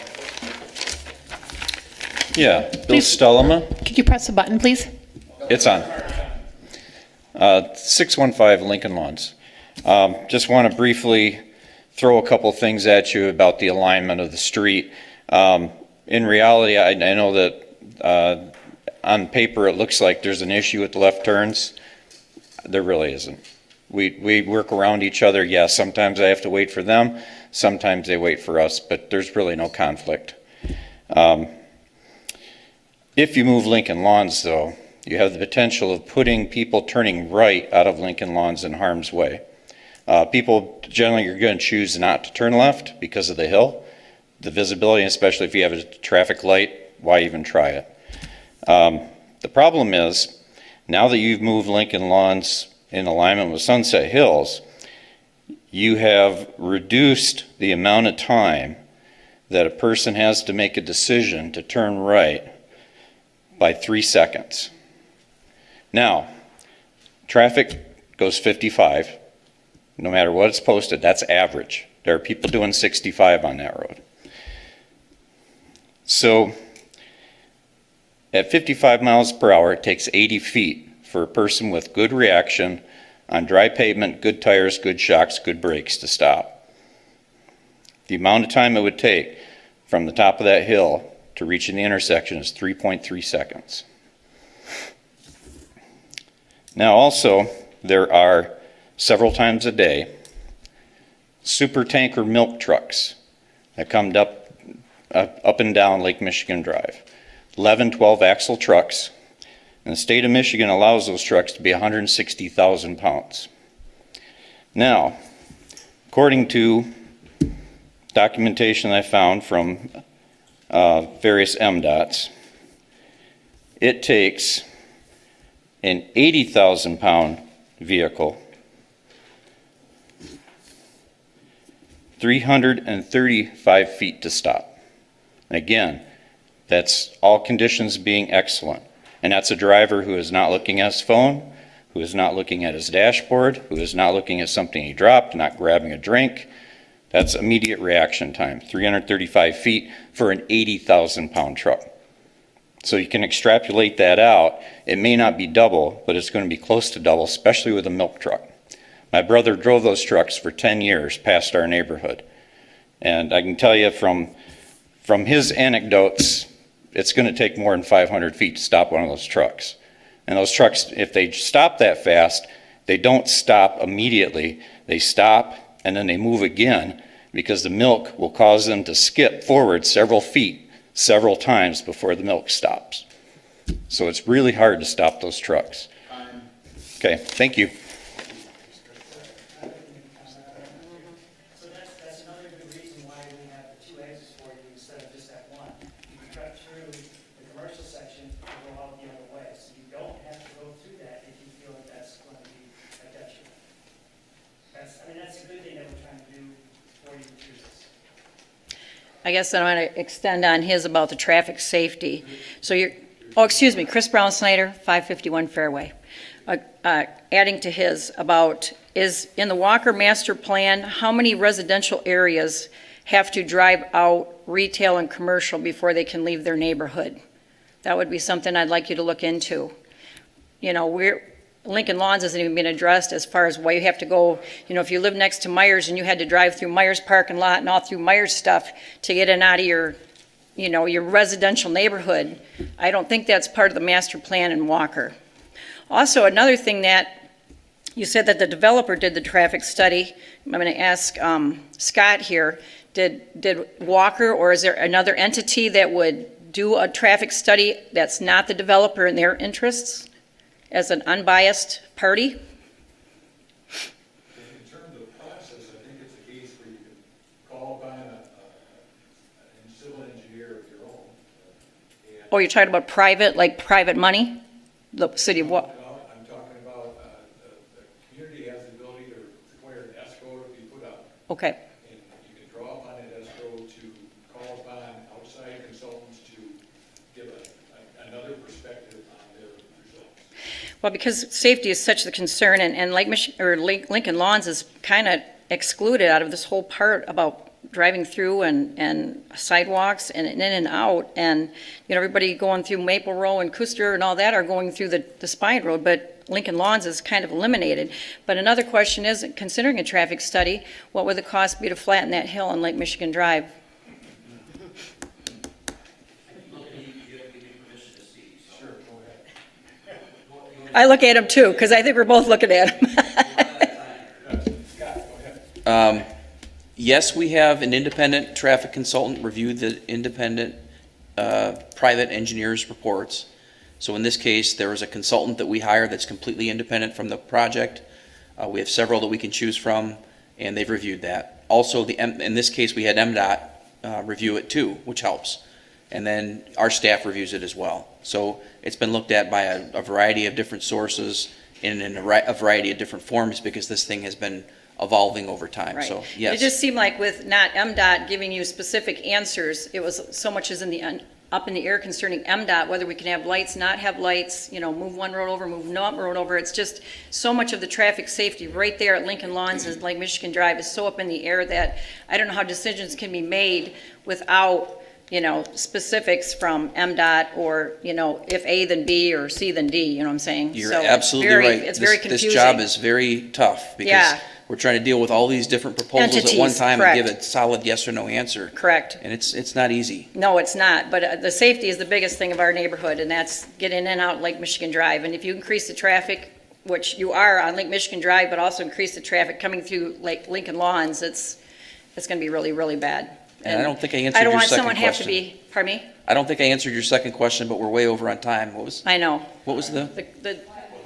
office. Yeah, Bill Stellema. Could you press the button, please? It's on. 615 Lincoln Lawns. Just want to briefly throw a couple things at you about the alignment of the street. In reality, I know that on paper it looks like there's an issue with the left turns, there really isn't. We work around each other. Yes, sometimes I have to wait for them, sometimes they wait for us, but there's really no conflict. If you move Lincoln Lawns, though, you have the potential of putting people turning right out of Lincoln Lawns in harm's way. People generally are going to choose not to turn left because of the hill, the visibility, especially if you have a traffic light. Why even try it? The problem is, now that you've moved Lincoln Lawns in alignment with Sunset Hills, you have reduced the amount of time that a person has to make a decision to turn right by 3 seconds. Now, traffic goes 55, no matter what it's posted, that's average. There are people doing 65 on that road. So, at 55 miles per hour, it takes 80 feet for a person with good reaction on dry pavement, good tires, good shocks, good brakes to stop. The amount of time it would take from the top of that hill to reaching the intersection is 3.3 seconds. Now also, there are several times a day super tanker milk trucks that come up and down Lake Michigan Drive. 11, 12 axle trucks. And the state of Michigan allows those trucks to be 160,000 pounds. Now, according to documentation I found from various MDOTs, it takes an 80,000 pound vehicle 335 feet to stop. And again, that's all conditions being excellent. And that's a driver who is not looking at his phone, who is not looking at his dashboard, who is not looking at something he dropped, not grabbing a drink. That's immediate reaction time, 335 feet for an 80,000 pound truck. So you can extrapolate that out. It may not be double, but it's going to be close to double, especially with a milk truck. My brother drove those trucks for 10 years past our neighborhood. And I can tell you from his anecdotes, it's going to take more than 500 feet to stop one of those trucks. And those trucks, if they stop that fast, they don't stop immediately. They stop and then they move again because the milk will cause them to skip forward several feet several times before the milk stops. So it's really hard to stop those trucks. Okay, thank you. So that's another good reason why we have the 2 exits for you instead of just that one. You can cut through the commercial section and go out the other way. So you don't have to go through that if you feel that that's going to be a detriment. That's a good thing that we're trying to do for you through this. I guess I'm going to extend on his about the traffic safety. So excuse me, Chris Brown Snyder, 551 Fairway. Adding to his about, is in the Walker Master Plan, how many residential areas have to drive out retail and commercial before they can leave their neighborhood? That would be something I'd like you to look into. You know, Lincoln Lawns hasn't even been addressed as far as why you have to go, you know, if you live next to Myers and you had to drive through Myers parking lot and all through Myers stuff to get in out of your, you know, your residential neighborhood, I don't think that's part of the master plan in Walker. Also, another thing that you said that the developer did the traffic study. I'm going to ask Scott here, did Walker or is there another entity that would do a traffic study that's not the developer in their interests? As an unbiased party? In terms of process, I think it's a case where you can call upon a civil engineer of your own. Oh, you're talking about private, like private money? The city of what? I'm talking about the community has the ability to require an escrow to be put up. Okay. And you can draw upon that escrow to call upon outside consultants to give another perspective on their results. Well, because safety is such the concern, and Lincoln Lawns is kind of excluded out of this whole part about driving through and sidewalks and in and out, and you know everybody going through Maple Row and Custer and all that are going through the Spine Road, but Lincoln Lawns is kind of eliminated. But another question is, considering a traffic study, what would the cost be to flatten that hill on Lake Michigan Drive? Sure. I look at them too, because I think we're both looking at them. Yes, we have an independent traffic consultant review the independent private engineers' reports. So in this case, there is a consultant that we hire that's completely independent from the project. We have several that we can choose from, and they've reviewed that. Also, in this case, we had MDOT review it too, which helps. And then our staff reviews it as well. So it's been looked at by a variety of different sources in a variety of different forms because this thing has been evolving over time. Right. So yes. It just seemed like with not MDOT giving you specific answers, it was so much is up in the air concerning MDOT, whether we can have lights, not have lights, move one road over, move no road over. It's just so much of the traffic safety right there at Lincoln Lawns and Lake Michigan Drive is so up in the air that I don't know how decisions can be made without specifics from MDOT or, if A then B or C then D, you know what I'm saying? You're So absolutely right. It's very confusing. This job is very tough because Yeah. we're trying to deal with all these different proposals at one Entities, time correct. and give a solid yes or no answer. Correct. And it's not easy. No, it's not, but the safety is the biggest thing of our neighborhood, and that's getting in and out Lake Michigan Drive. And if you increase the traffic, which you are on Lake Michigan Drive, but also increase the traffic coming through Lincoln Lawns, it's going to be really, really bad. And I don't think I answered I don't your want second someone have to question. be, pardon me? I don't think I answered your second question, but we're way over on time. I know. What was the?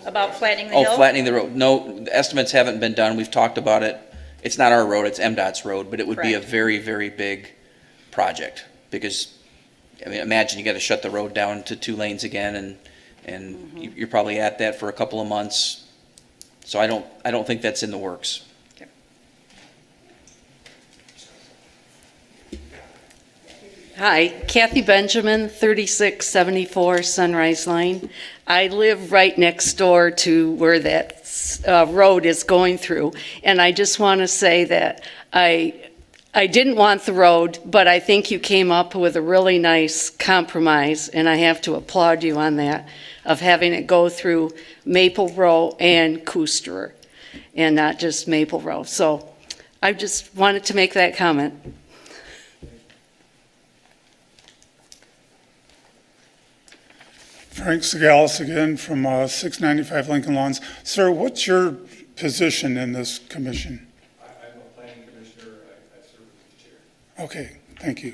About flattening the hill? Oh, flattening the road. No, the estimates haven't been done. We've talked about it. It's not our road, it's MDOT's road, but it would be a Correct. very, very big project because, imagine you got to shut the road down to 2 lanes again and you're probably at that for a couple of months. So I don't think that's in the works. Hi, Kathy Benjamin, 3674 Sunrise Lane. I live right next door to where that road is going through, and I just want to say that I didn't want the road, but I think you came up with a really nice compromise, and I have to applaud you on that, of having it go through Maple Row and Coosterer, and not just Maple Row. So I just wanted to make that comment. Frank Segalis again from 695 Lincoln Lawns. Sir, what's your position in this commission? I'm a planning commissioner. I serve as the chair. Okay, thank you.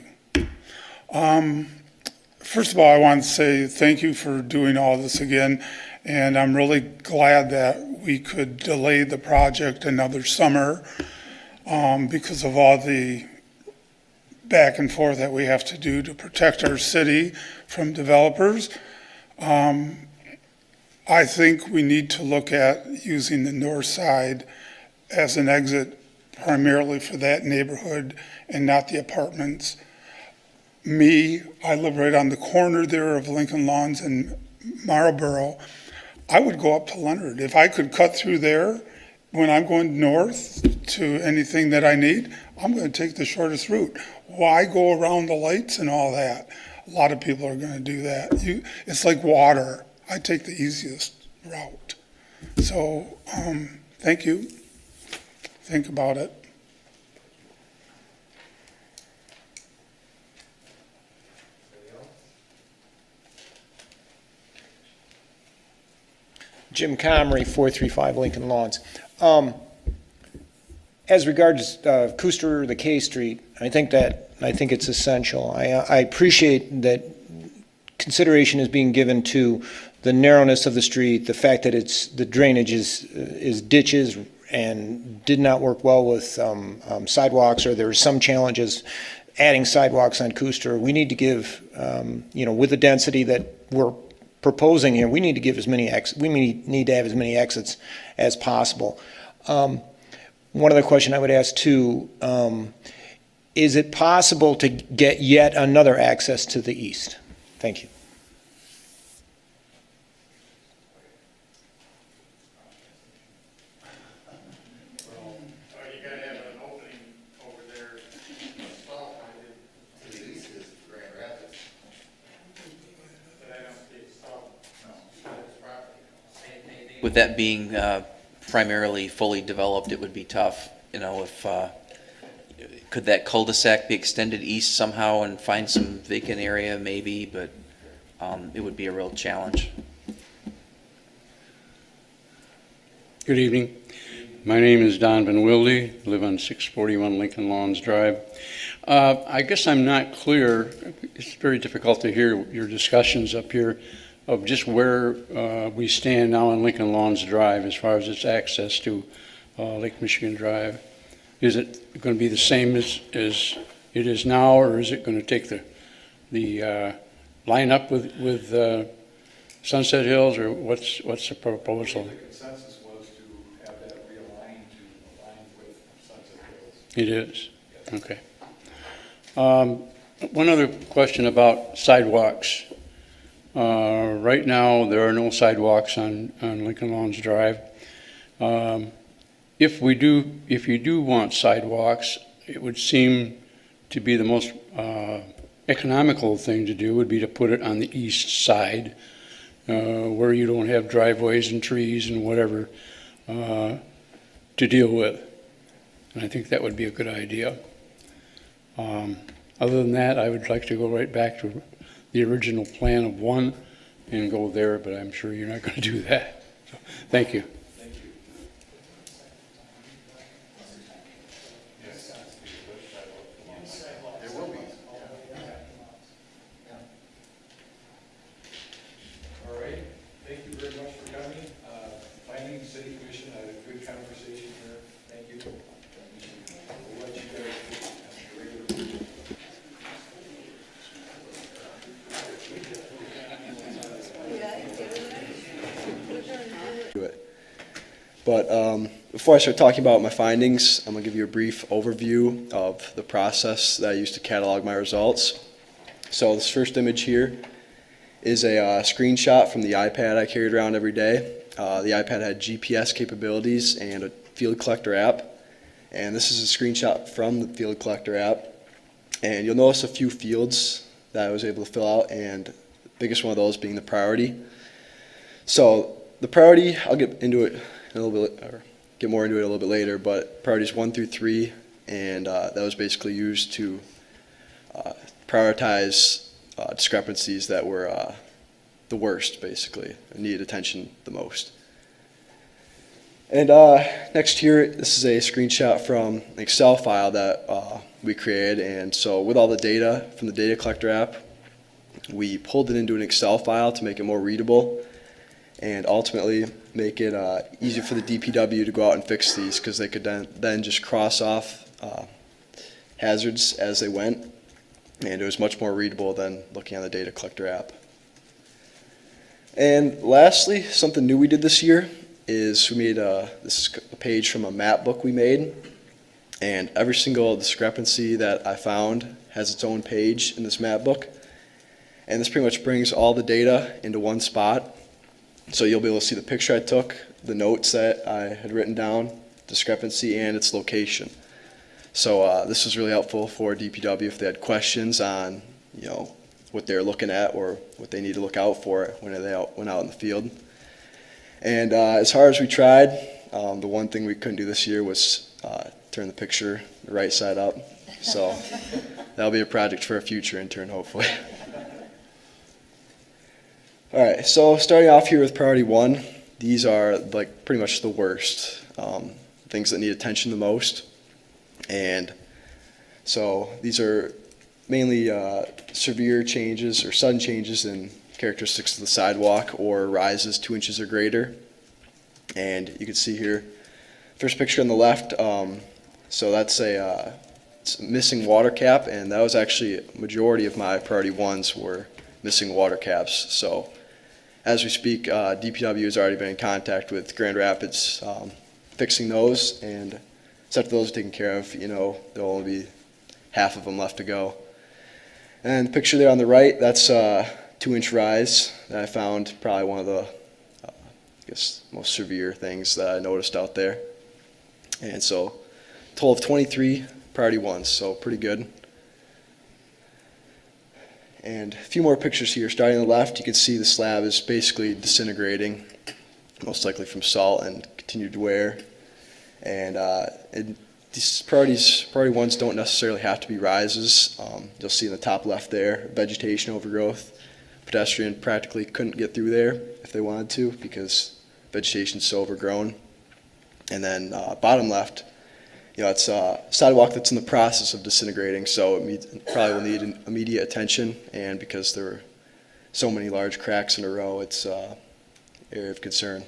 First of all, I want to say thank you for doing all this again, and I'm really glad that we could delay the project another summer because of all the back and forth that we have to do to protect our city from developers. I think we need to look at using the north side as an exit primarily for that neighborhood and not the apartments. I live right on the corner there of Lincoln Lawns and Marlboro. I would go up to Leonard. If I could cut through there when I'm going north to anything that I need, I'm going to take the shortest route. Why go around the lights and all that? A lot of people are going to do that. It's like water. I take the easiest route. So, thank you. Think about it. Jim Comrie, 435 Lincoln Lawns. As regards Cooster, the K Street, I think it's essential. I appreciate that consideration is being given to the narrowness of the street, the fact that the drainage is ditches and did not work well with sidewalks, or there are some challenges adding sidewalks on Cooster. We need to give, with the density that we're proposing here, we need to give as many we need to have as many exits as possible. One other question I would ask too, is it possible to get yet another access to the east? Thank you. You gotta have an opening over there, To the east is Grand Rapids. but I don't see it south. No, it's property. With that being primarily fully developed, it would be tough. If could that cul-de-sac be extended east somehow and find some vacant area, maybe, but it would be a real challenge. Good evening. My name is Don Van Wilde, live on 641 Lincoln Lawns Drive. I guess I'm not clear, it's very difficult to hear your discussions up here of just where we stand now on Lincoln Lawns Drive as far as its access to Lake Michigan Drive. Is it going to be the same as it is now, or is it going to take the line up with Sunset Hills, or what's the proposal? The consensus was to have that realigned to align with Sunset Hills. It is? Okay. One other question about sidewalks. Right now, there are no sidewalks on Lincoln Lawns Drive. If you do want sidewalks, it would seem to be the most economical thing to do would be to put it on the east side, where you don't have driveways and trees and whatever to deal with. And I think that would be a good idea. Other than that, I would like to go right back to the original plan of one and go there, but I'm sure you're not going to do that. So, thank you. Thank you. There will be. All right. Thank you very much for coming. Finding City Commission had a good conversation here. Thank you. We'll let you guys do your regular. But before I start talking about my findings, I'm going to give you a brief overview of the process that I used to catalog my results. So this first image here is a screenshot from the iPad I carried around every day. The iPad had GPS capabilities and a field collector app. And this is a screenshot from the field collector app. And you'll notice a few fields that I was able to fill out, and the biggest one of those being the priority. So the priority, I'll get into it a little bit, or get more into it a little bit later, but priorities 1 through 3, and that was basically used to prioritize discrepancies that were the worst, basically, and needed attention the most. And next here, this is a screenshot from an Excel file that we created, and so with all the data from the data collector app, we pulled it into an Excel file to make it more readable, and ultimately make it easier for the DPW to go out and fix these, because they could then just cross off hazards as they went, and it was much more readable than looking on the data collector app. And lastly, something new we did this year is we made this is a page from a map book we made, and every single discrepancy that I found has its own page in this map book, and this pretty much brings all the data into one spot. So you'll be able to see the picture I took, the notes that I had written down, discrepancy, and its location. So this was really helpful for DPW if they had questions on, what they're looking at or what they need to look out for when they went out in the field. And as hard as we tried, the one thing we couldn't do this year was turn the picture the right side up. So that'll be a project for a future intern, hopefully. All right, so starting off here with priority 1, these are like pretty much the worst, things that need attention the most. And so these are mainly severe changes or sudden changes in characteristics of the sidewalk or rises 2 inches or greater. And you can see here, first picture on the left, so that's it's a missing water cap, and that was actually a majority of my priority 1s were missing water caps. So as we speak, DPW has already been in contact with Grand Rapids fixing those, and after those are taken care of, there'll only be half of them left to go. And the picture there on the right, that's a 2-inch rise that I found, probably one of the most severe things that I noticed out there. And so a total of 23 priority 1s, so pretty good. And a few more pictures here. Starting on the left, you can see the slab is basically disintegrating, most likely from salt and continued wear. And these priority 1s don't necessarily have to be rises. You'll see in the top left there, vegetation overgrowth. Pedestrian practically couldn't get through there if they wanted to because vegetation's so overgrown. And then bottom left, it's a sidewalk that's in the process of disintegrating, so it probably will need immediate attention, and because there were so many large cracks in a row, it's an area of concern.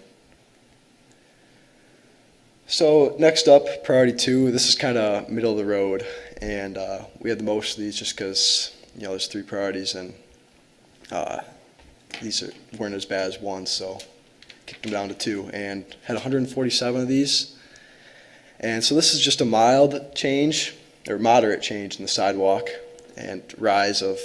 So next up, priority 2, this is kind of middle of the road, and we had the most of these just because, there's 3 priorities, and these weren't as bad as 1, so kicked them down to 2, and had 147 of these. And so this is just a mild change, or moderate change in the sidewalk, and rise of,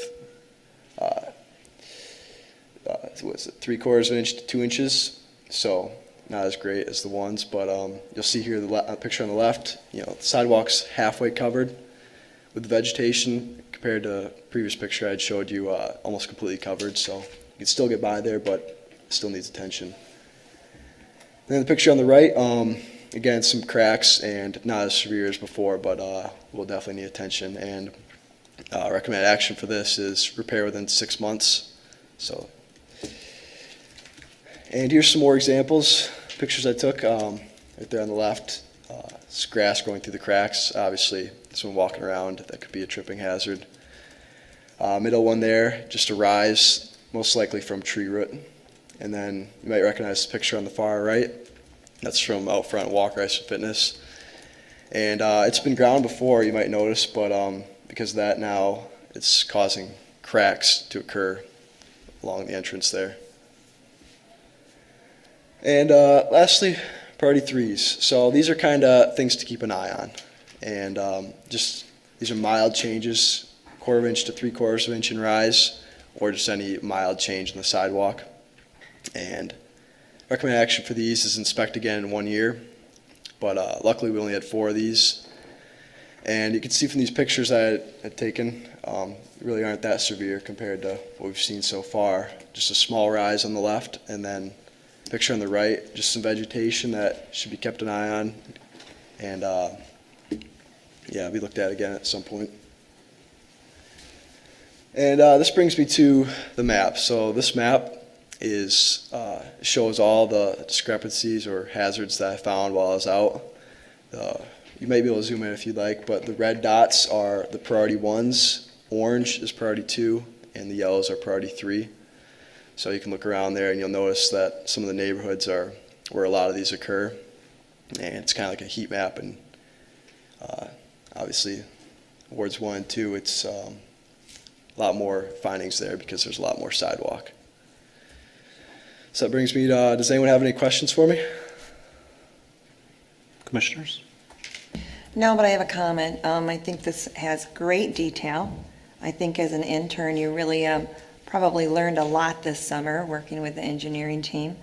3/4 inch to 2 inches. So not as great as the ones, but you'll see here the picture on the left, the sidewalk's halfway covered with the vegetation compared to the previous picture I had showed you, almost completely covered. So you can still get by there, but it still needs attention. And then the picture on the right, again, some cracks and not as severe as before, but will definitely need attention. And recommended action for this is repair within 6 months. So, and here's some more examples, pictures I took. Right there on the left, it's grass growing through the cracks. Obviously, someone walking around, that could be a tripping hazard. Middle one there, just a rise, most likely from tree root. And then you might recognize the picture on the far right. That's from out front Walker Ice and Fitness. And it's been ground before, you might notice, but because of that now, it's causing cracks to occur along the entrance there. And lastly, priority 3s. So these are kind of things to keep an eye on. And just, these are mild changes, 1/4 inch to 3/4 inch in rise, or just any mild change in the sidewalk. And recommended action for these is inspect again in 1 year, but luckily we only had 4 of these. And you can see from these pictures I had taken, really aren't that severe compared to what we've seen so far. Just a small rise on the left, and then picture on the right, just some vegetation that should be kept an eye on, and yeah, be looked at again at some point. And this brings me to the map. So this map is shows all the discrepancies or hazards that I found while I was out. You may be able to zoom in if you'd like, but the red dots are the priority 1s, orange is priority 2, and the yellows are priority 3. So you can look around there and you'll notice that some of the neighborhoods are where a lot of these occur. And it's kind of like a heat map, and obviously wards 1 and 2, it's a lot more findings there because there's a lot more sidewalk. So that brings me to, does anyone have any questions for me? Commissioners? No, but I have a comment. I think this has great detail. I think as an intern, you really probably learned a lot this summer working with the engineering team.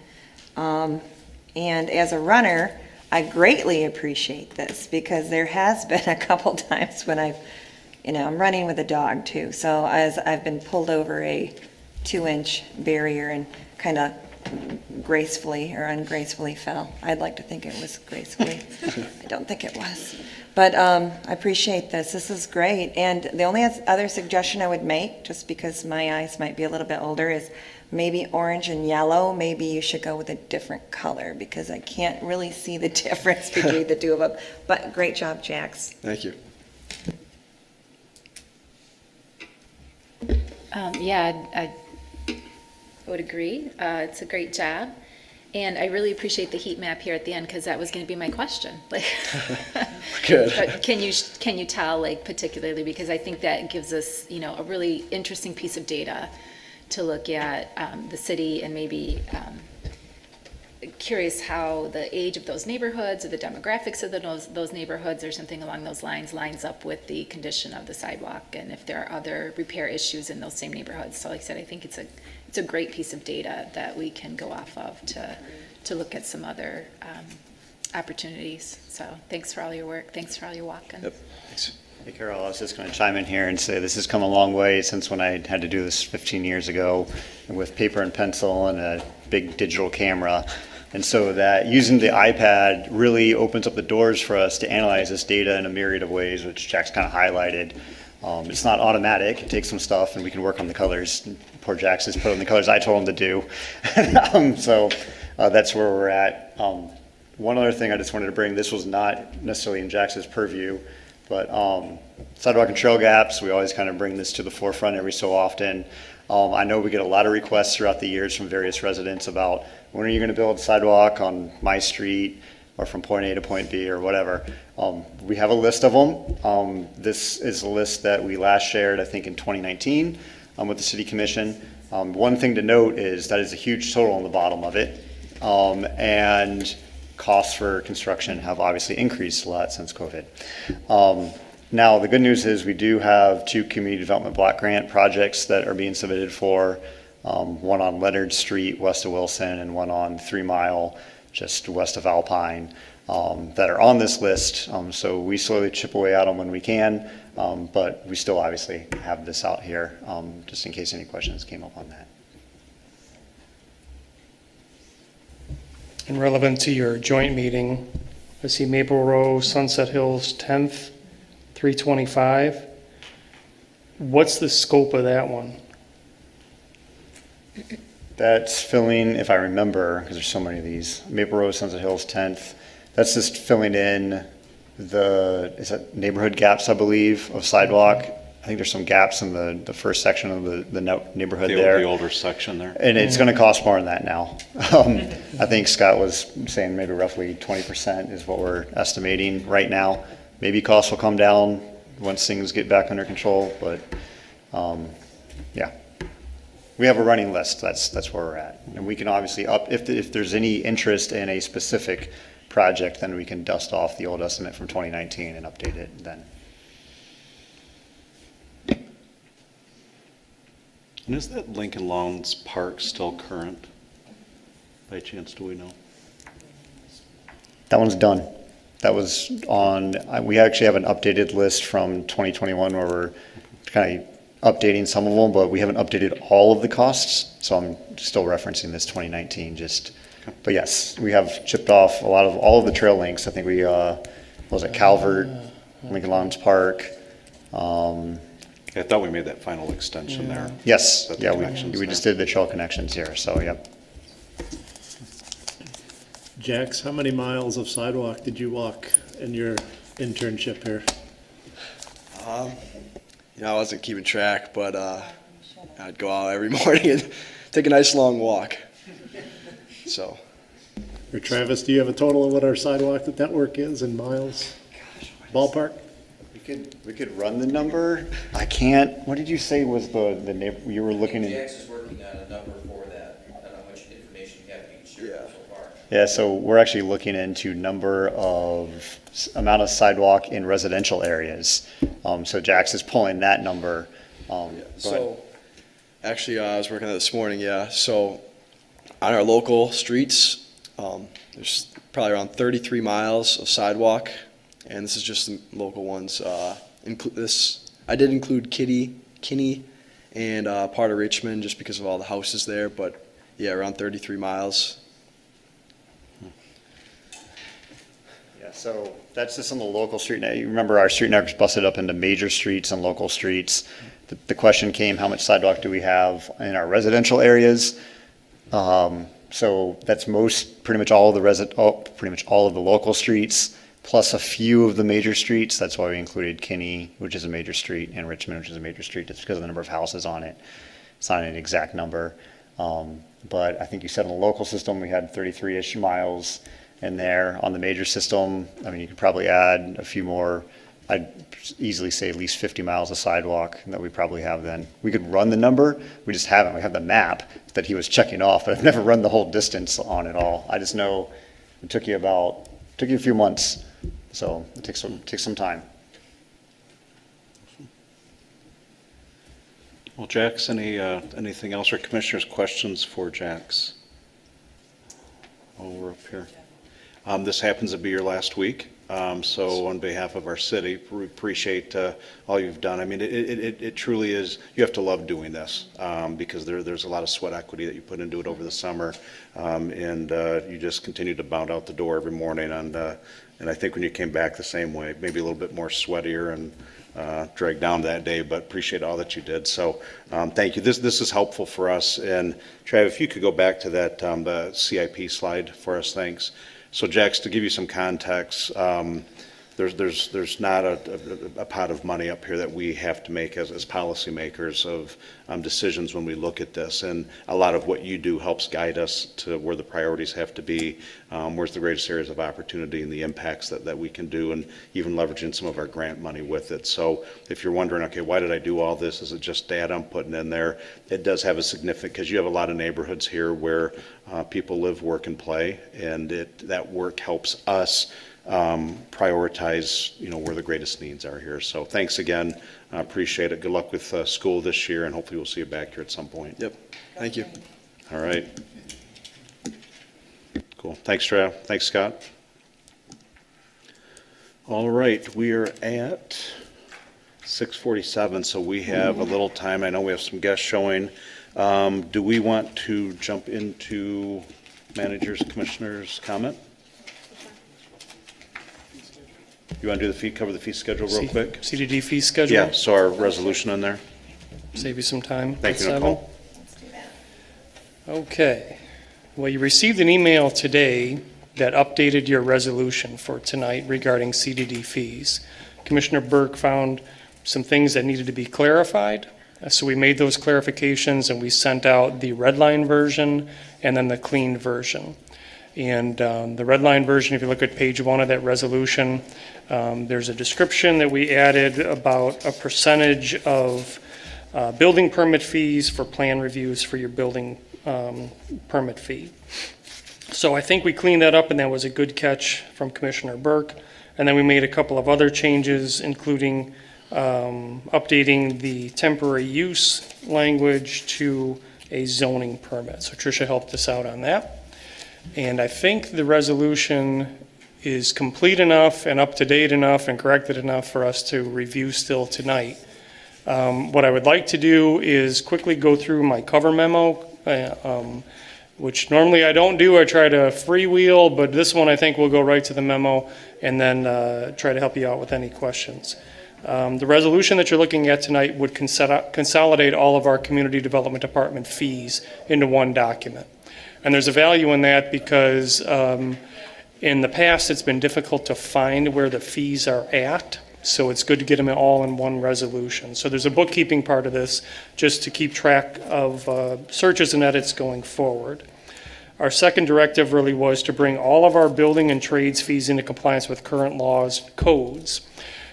And as a runner, I greatly appreciate this because there has been a couple times when I'm running with a dog too. So as I've been pulled over a 2-inch barrier and kind of gracefully or ungracefully fell. I'd like to think it was gracefully. I don't think it was. But I appreciate this. This is great. And the only other suggestion I would make, just because my eyes might be a little bit older, is maybe orange and yellow. Maybe you should go with a different color because I can't really see the difference between the two of them. But great job, Jax. Thank you. Yeah, I would agree. It's a great job. And I really appreciate the heat map here at the end because that was going to be my question. Good. But can you tell, particularly, because I think that gives us, a really interesting piece of data to look at the city, and maybe curious how the age of those neighborhoods or the demographics of those neighborhoods or something along those lines lines up with the condition of the sidewalk, and if there are other repair issues in those same neighborhoods. So like I said, I think it's a great piece of data that we can go off of to look at some other opportunities. So thanks for all your work. Thanks for all your walking. Yep. Thanks. Hey, Carol, I was just going to chime in here and say this has come a long way since when I had to do this 15 years ago with paper and pencil and a big digital camera. And so that using the iPad really opens up the doors for us to analyze this data in a myriad of ways, which Jack's kind of highlighted. It's not automatic. It takes some stuff, and we can work on the colors. Poor Jack's has put on the colors I told him to do. So that's where we're at. one other thing I just wanted to bring, this was not necessarily in Jax's purview, but sidewalk and trail gaps, we always kind of bring this to the forefront every so often. I know we get a lot of requests throughout the years from various residents about when are you going to build a sidewalk on my street or from point A to point B or whatever. We have a list of them. This is a list that we last shared, I think, in 2019 with the City Commission. One thing to note is that is a huge total on the bottom of it. And costs for construction have obviously increased a lot since COVID. Now, the good news is we do have 2 community development block grant projects that are being submitted for, one on Leonard Street west of Wilson and one on 3 Mile just west of Alpine, that are on this list. So we slowly chip away at them when we can, but we still obviously have this out here just in case any questions came up on that. And relevant to your joint meeting, I see Maple Row, Sunset Hills, 10th, 325. What's the scope of that one? That's filling, if I remember, because there's so many of these, Maple Row, Sunset Hills, 10th. That's just filling in is that neighborhood gaps, I believe, of sidewalk. I think there's some gaps in the first section of the neighborhood there. The older section there. And it's going to cost more than that now. I think Scott was saying maybe roughly 20% is what we're estimating right now. Maybe costs will come down once things get back under control, but yeah. We have a running list, that's where we're at. And we can obviously if there's any interest in a specific project, then we can dust off the old estimate from 2019 and update it then. And is that Lincoln Lawns Park still current? By chance, do we know? That one's done. That was on, we actually have an updated list from 2021 where we're kind of updating some of them, but we haven't updated all of the costs. So I'm still referencing this 2019 just, but yes, we have chipped off all of the trail links. I think we, was it Calvert, Lincoln Lawns Park, I thought we made that final extension there. Yes, yeah, we just did the trail connections here, so yep. Jax, how many miles of sidewalk did you walk in your internship here? I wasn't keeping track, but I'd go out every morning and take a nice long walk. So. Or Travis, do you have a total of what our sidewalk network is in miles? Ballpark? We could run the number. I can't. What did you say was the neighbor you were looking at? Jax is working on a number for that. I don't know how much information you have you can share so far. Yeah, so we're actually looking into amount of sidewalk in residential areas. So Jax is pulling that number. So actually, I was working on it this morning. Yeah. So on our local streets, there's probably around 33 miles of sidewalk. And this is just the local ones. I did include Kinney, and part of Richmond just because of all the houses there. But yeah, around 33 miles. Yeah, so that's just on the local street. Now, you remember our street network's busted up into major streets and local streets. The question came, how much sidewalk do we have in our residential areas? So that's pretty much all of the local streets, plus a few of the major streets. That's why we included Kinney, which is a major street, and Richmond, which is a major street. It's because of the number of houses on it. It's not an exact number. But I think you said on the local system, we had 33-ish miles in there. On the major system, I mean, you could probably add a few more. I'd easily say at least 50 miles of sidewalk that we probably have then. We could run the number. We just haven't. We have the map that he was checking off, but I've never run the whole distance on it all. I just know it took you a few months. So it takes some time. Well, Jax, anything else, or commissioners' questions for Jax? Oh, we're up here. This happens to be your last week, so on behalf of our city, we appreciate all you've done. I mean, it truly is. You have to love doing this because there's a lot of sweat equity that you put into it over the summer, and you just continue to bound out the door every morning And I think when you came back the same way, maybe a little bit more sweatier and dragged down that day, but appreciate all that you did. So thank you. This is helpful for us. And Trav, if you could go back to that the CIP slide for us, thanks. So Jax, to give you some context, there's not a pot of money up here that we have to make as policymakers of decisions when we look at this. And a lot of what you do helps guide us to where the priorities have to be, where's the greatest areas of opportunity and the impacts that we can do, and even leveraging some of our grant money with it. So if you're wondering, okay, why did I do all this? Is it just data I'm putting in there? It does have a significant, because you have a lot of neighborhoods here where people live, work, and play, and that work helps us prioritize, where the greatest needs are here. So thanks again. I appreciate it. Good luck with school this year, and hopefully we'll see you back here at some point. Yep. Thank you. All right. Cool. Thanks, Trav. Thanks, Scott. All right. We are at 6:47, so we have a little time. I know we have some guests showing. Do we want to jump into managers, commissioners' comment? You want to do cover the fee schedule real quick? CDD fee schedule? Yeah, so our resolution on there. Save you some time. Thank you, Nicole. Okay. Well, you received an email today that updated your resolution for tonight regarding CDD fees. Commissioner Burke found some things that needed to be clarified. So we made those clarifications and we sent out the red line version and then the clean version. And the red line version, if you look at page 1 of that resolution, there's a description that we added about a percentage of building permit fees for plan reviews for your building permit fee. So I think we cleaned that up, and that was a good catch from Commissioner Burke. And then we made a couple of other changes, including updating the temporary use language to a zoning permit. So Tricia helped us out on that. And I think the resolution is complete enough and up to date enough and corrected enough for us to review still tonight. What I would like to do is quickly go through my cover memo, which normally I don't do. I try to freewheel, but this one I think will go right to the memo and then try to help you out with any questions. The resolution that you're looking at tonight would consolidate all of our community development department fees into one document. And there's a value in that because in the past it's been difficult to find where the fees are at. So it's good to get them all in one resolution. So there's a bookkeeping part of this just to keep track of searches and edits going forward. Our second directive really was to bring all of our building and trades fees into compliance with current laws, codes.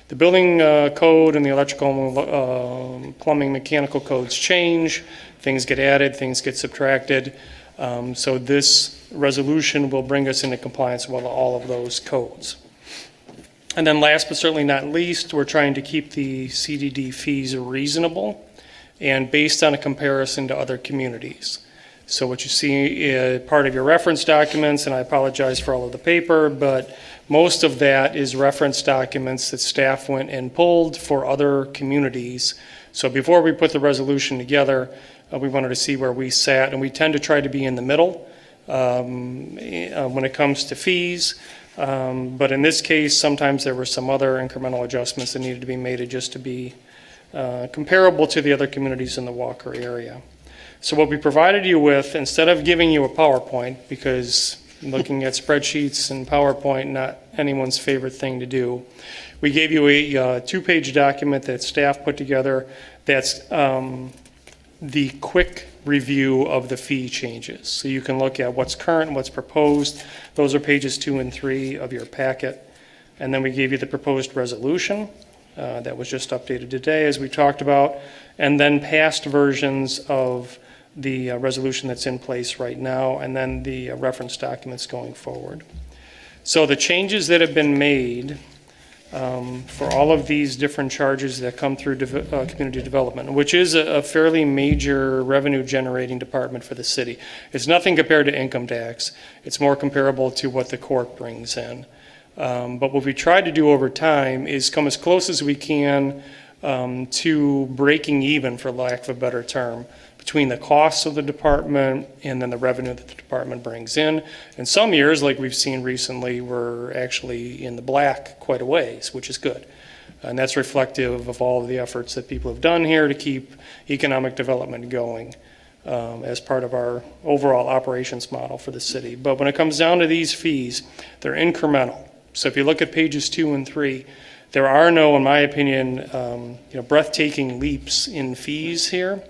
The building code and the electrical, plumbing, mechanical codes change. Things get added, things get subtracted. So this resolution will bring us into compliance with all of those codes. And then last but certainly not least, we're trying to keep the CDD fees reasonable and based on a comparison to other communities. So what you see part of your reference documents, and I apologize for all of the paper, but most of that is reference documents that staff went and pulled for other communities. So before we put the resolution together, we wanted to see where we sat, and we tend to try to be in the middle when it comes to fees. But in this case, sometimes there were some other incremental adjustments that needed to be made just to be comparable to the other communities in the Walker area. So what we provided you with, instead of giving you a PowerPoint, because looking at spreadsheets and PowerPoint, not anyone's favorite thing to do, we gave you a two-page document that staff put together that's the quick review of the fee changes. So you can look at what's current and what's proposed. Those are pages 2 and 3 of your packet. And then we gave you the proposed resolution that was just updated today, as we talked about, and then past versions of the resolution that's in place right now, and then the reference documents going forward. So the changes that have been made for all of these different charges that come through community development, which is a fairly major revenue generating department for the city. It's nothing compared to income tax. It's more comparable to what the court brings in. But what we tried to do over time is come as close as we can to breaking even, for lack of a better term, between the costs of the department and then the revenue that the department brings in. In some years, like we've seen recently, we're actually in the black quite a ways, which is good. And that's reflective of all of the efforts that people have done here to keep economic development going as part of our overall operations model for the city. But when it comes down to these fees, they're incremental. So if you look at pages 2 and 3, there are no, in my opinion, breathtaking leaps in fees here.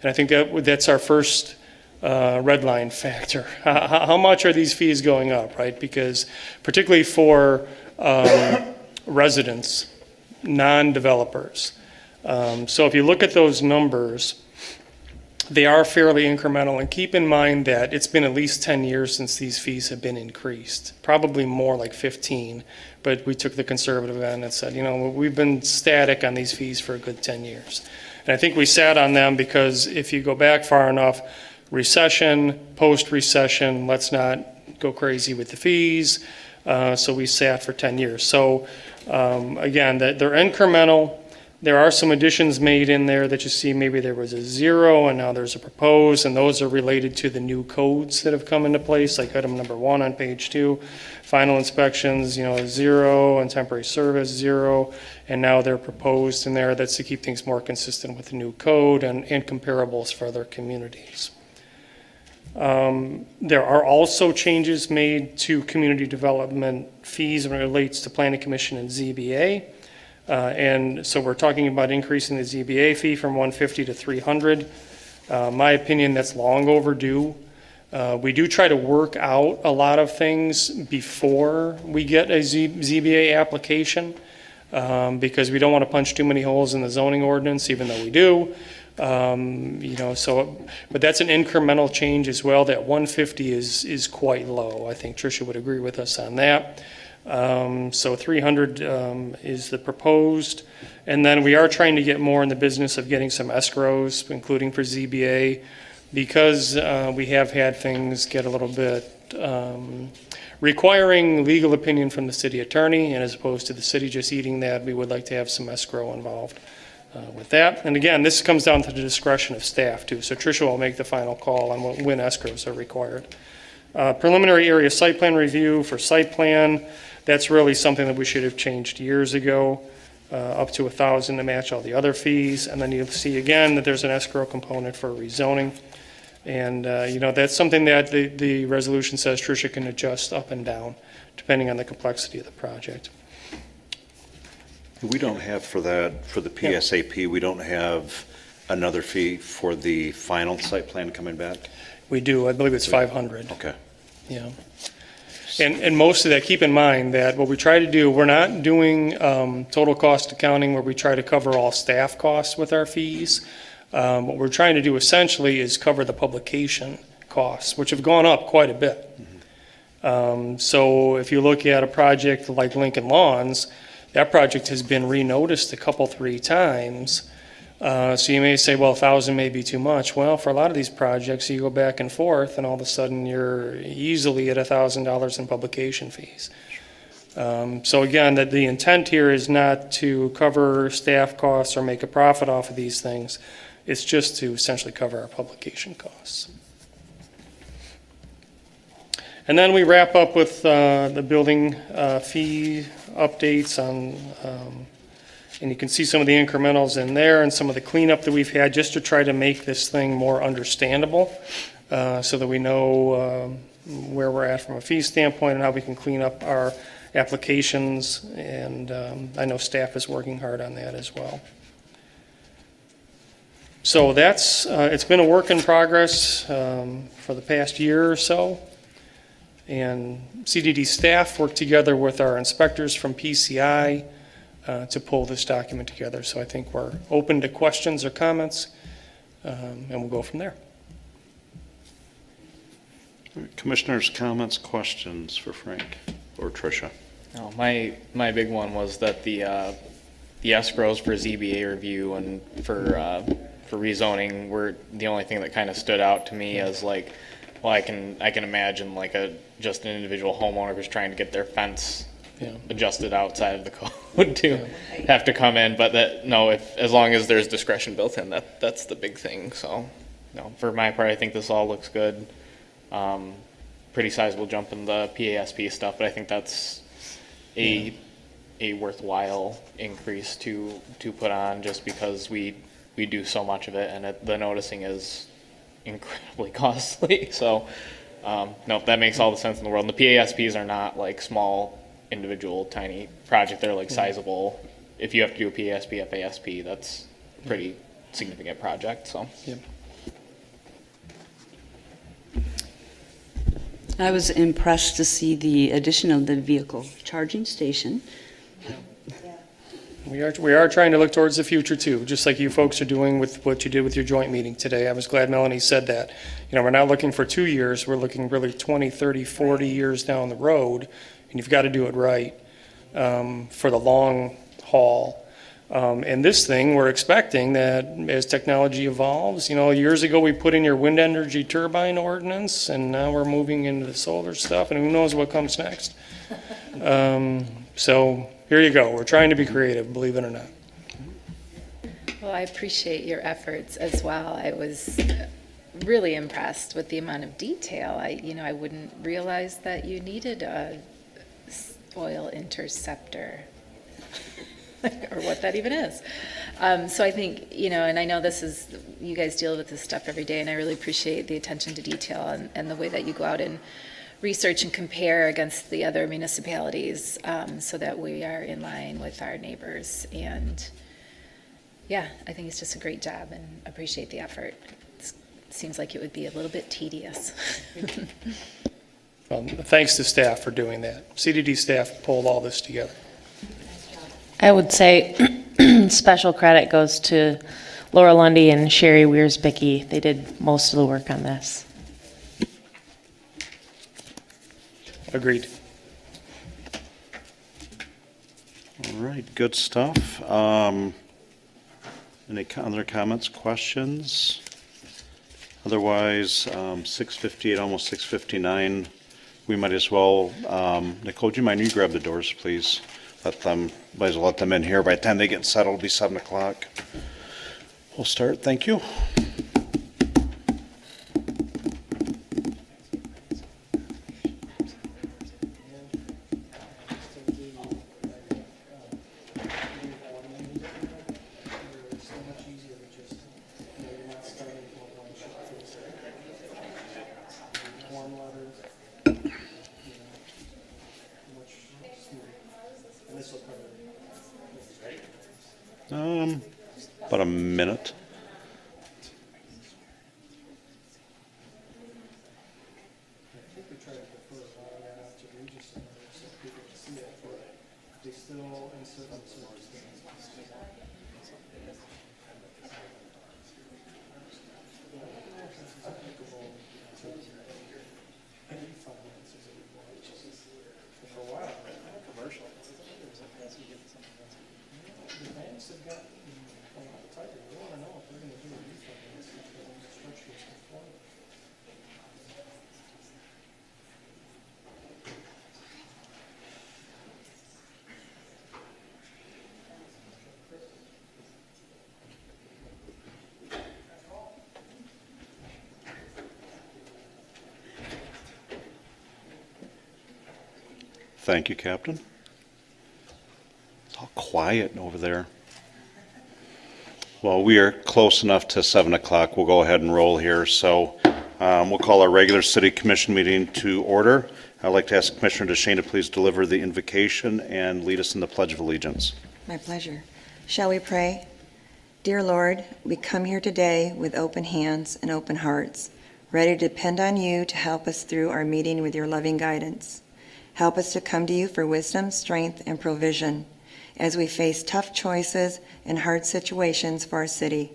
And I think that's our first red line factor. How much are these fees going up, right? Because particularly for residents, non-developers. So if you look at those numbers, they are fairly incremental, and keep in mind that it's been at least 10 years since these fees have been increased, probably more like 15, but we took the conservative end and said, we've been static on these fees for a good 10 years. And I think we sat on them because if you go back far enough, recession, post-recession, let's not go crazy with the fees, so we sat for 10 years. So again, they're incremental. There are some additions made in there that you see. Maybe there was a 0 and now there's a proposed, and those are related to the new codes that have come into place, like item number 1 on page 2. Final inspections, 0, and temporary service 0, and now they're proposed in there. That's to keep things more consistent with the new code and comparables for other communities. There are also changes made to community development fees when it relates to Planning Commission and ZBA. And so we're talking about increasing the ZBA fee from $150 to $300. My opinion, that's long overdue. We do try to work out a lot of things before we get a ZBA application because we don't want to punch too many holes in the zoning ordinance, even though we do. But that's an incremental change as well. That 150 is quite low. I think Tricia would agree with us on that. So 300 is the proposed. And then we are trying to get more in the business of getting some escrows, including for ZBA, because we have had things get a little bit requiring legal opinion from the city attorney, and as opposed to the city just eating that, we would like to have some escrow involved with that. And again, this comes down to the discretion of staff too. So Tricia will make the final call on when escrows are required. Preliminary area site plan review for site plan. That's really something that we should have changed years ago, up to $1,000 to match all the other fees. And then you'll see again that there's an escrow component for rezoning. And, that's something that the resolution says Tricia can adjust up and down, depending on the complexity of the project. We don't have for the PSAP, we don't have another fee for the final site plan coming back? We do. I believe it's 500. Okay. Yeah. And most of that, keep in mind that what we try to do, we're not doing total cost accounting where we try to cover all staff costs with our fees. What we're trying to do essentially is cover the publication costs, which have gone up quite a bit. So if you look at a project like Lincoln Lawns, that project has been renoticed a couple, 3 times. So you may say, well, 1,000 may be too much. Well, for a lot of these projects, you go back and forth, and all of a sudden you're easily at $1,000 in publication fees. So again, that the intent here is not to cover staff costs or make a profit off of these things. It's just to essentially cover our publication costs. And then we wrap up with the building fee updates on and you can see some of the incrementals in there and some of the cleanup that we've had just to try to make this thing more understandable so that we know where we're at from a fee standpoint and how we can clean up our applications. And I know staff is working hard on that as well. So that's, it's been a work in progress for the past year or so. And CDD staff worked together with our inspectors from PCI to pull this document together. So I think we're open to questions or comments, and we'll go from there. Commissioners, comments, questions for Frank or Tricia? Oh, my big one was that the escrows for ZBA review and for rezoning were the only thing that kind of stood out to me as like, well, I can imagine like just an individual homeowner who's trying to get their fence adjusted outside of the code to have to come in, but as long as there's discretion built in, that's the big thing. So no, for my part, I think this all looks good. Pretty sizable jump in the PASP stuff, but I think that's a worthwhile increase to put on just because we do so much of it, and the noticing is incredibly costly. So, no, that makes all the sense in the world. And the PASPs are not like small, individual, tiny project. They're like sizable. If you have to do a PASP, FASP, that's a pretty significant project. So. Yep. I was impressed to see the addition of the vehicle charging station. We are trying to look towards the future too, just like you folks are doing with what you did with your joint meeting today. I was glad Melanie said that. You know, we're not looking for 2 years, we're looking really 20, 30, 40 years down the road, and you've got to do it right for the long haul. And this thing, we're expecting that as technology evolves, you know, years ago we put in your wind energy turbine ordinance, and now we're moving into the solar stuff, and who knows what comes next. So here you go. We're trying to be creative, believe it or not. Well, I appreciate your efforts as well. I was really impressed with the amount of detail. I wouldn't realize that you needed a oil interceptor. Or what that even is. So I think, and I know you guys deal with this stuff every day, and I really appreciate the attention to detail and the way that you go out and research and compare against the other municipalities so that we are in line with our neighbors. And yeah, I think it's just a great job and appreciate the effort. It seems like it would be a little bit tedious. Well, thanks to staff for doing that. CDD staff pulled all this together. I would say special credit goes to Laura Lundy and Sherry Weirsbicky. They did most of the work on this. Agreed. All right, good stuff. Any other comments, questions? Otherwise, 6:58, almost 6:59. We might as well, Nicole, do you mind, you grab the doors, please? Might as well let them in here. By the time they get settled, it'll be 7 o'clock. We'll start. Thank you. About a minute. Thank you, Captain. It's all quiet over there. Well, we are close enough to 7 o'clock. We'll go ahead and roll here. So we'll call our regular City Commission meeting to order. I'd like to ask Commissioner DeShane to please deliver the invocation and lead us in the Pledge of Allegiance. My pleasure. Shall we pray? Dear Lord, we come here today with open hands and open hearts, ready to depend on you to help us through our meeting with your loving guidance. Help us to come to you for wisdom, strength, and provision as we face tough choices and hard situations for our city.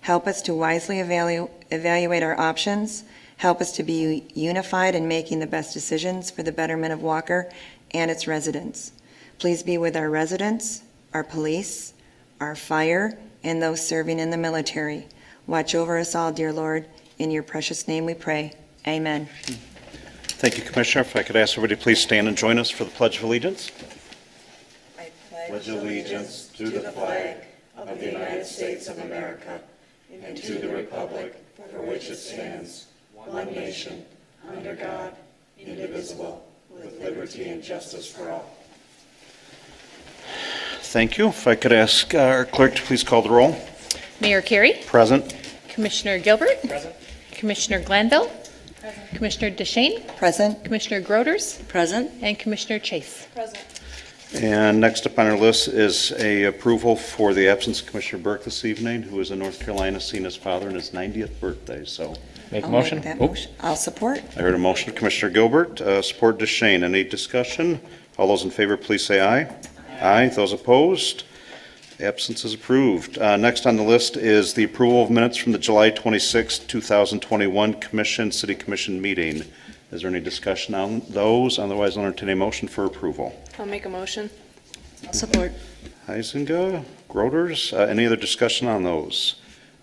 Help us to wisely evaluate our options. Help us to be unified in making the best decisions for the betterment of Walker and its residents. Please be with our residents, our police, our fire, and those serving in the military. Watch over us all, dear Lord. In your precious name we pray. Amen. Thank you, Commissioner. If I could ask everybody to please stand and join us for the Pledge of Allegiance. I pledge allegiance to the flag of the United States of America and to the republic for which it stands, one nation, under God, indivisible, with liberty and justice for all. Thank you. If I could ask our clerk to please call the roll. Mayor Carey, Present. Commissioner Gilbert, Commissioner Glanville, Commissioner DeShane, Present. Commissioner Groders, Present. and Commissioner Chase. And next up on our list is a approval for the absence of Commissioner Burke this evening, who is in North Carolina seeing his father on his 90th birthday, so. Make a I'll motion? make that Oh. motion. I'll support. I heard a motion, Commissioner Gilbert, support DeShane. Any discussion? All those in favor, please say aye. Aye. Those opposed? Absence is approved. Next on the list is the approval of minutes from the July 26, 2021 City Commission meeting. Is there any discussion on those? Otherwise, I'll entertain a motion for approval. I'll make a motion. I'll support. Huizinga, Groders, any other discussion on those?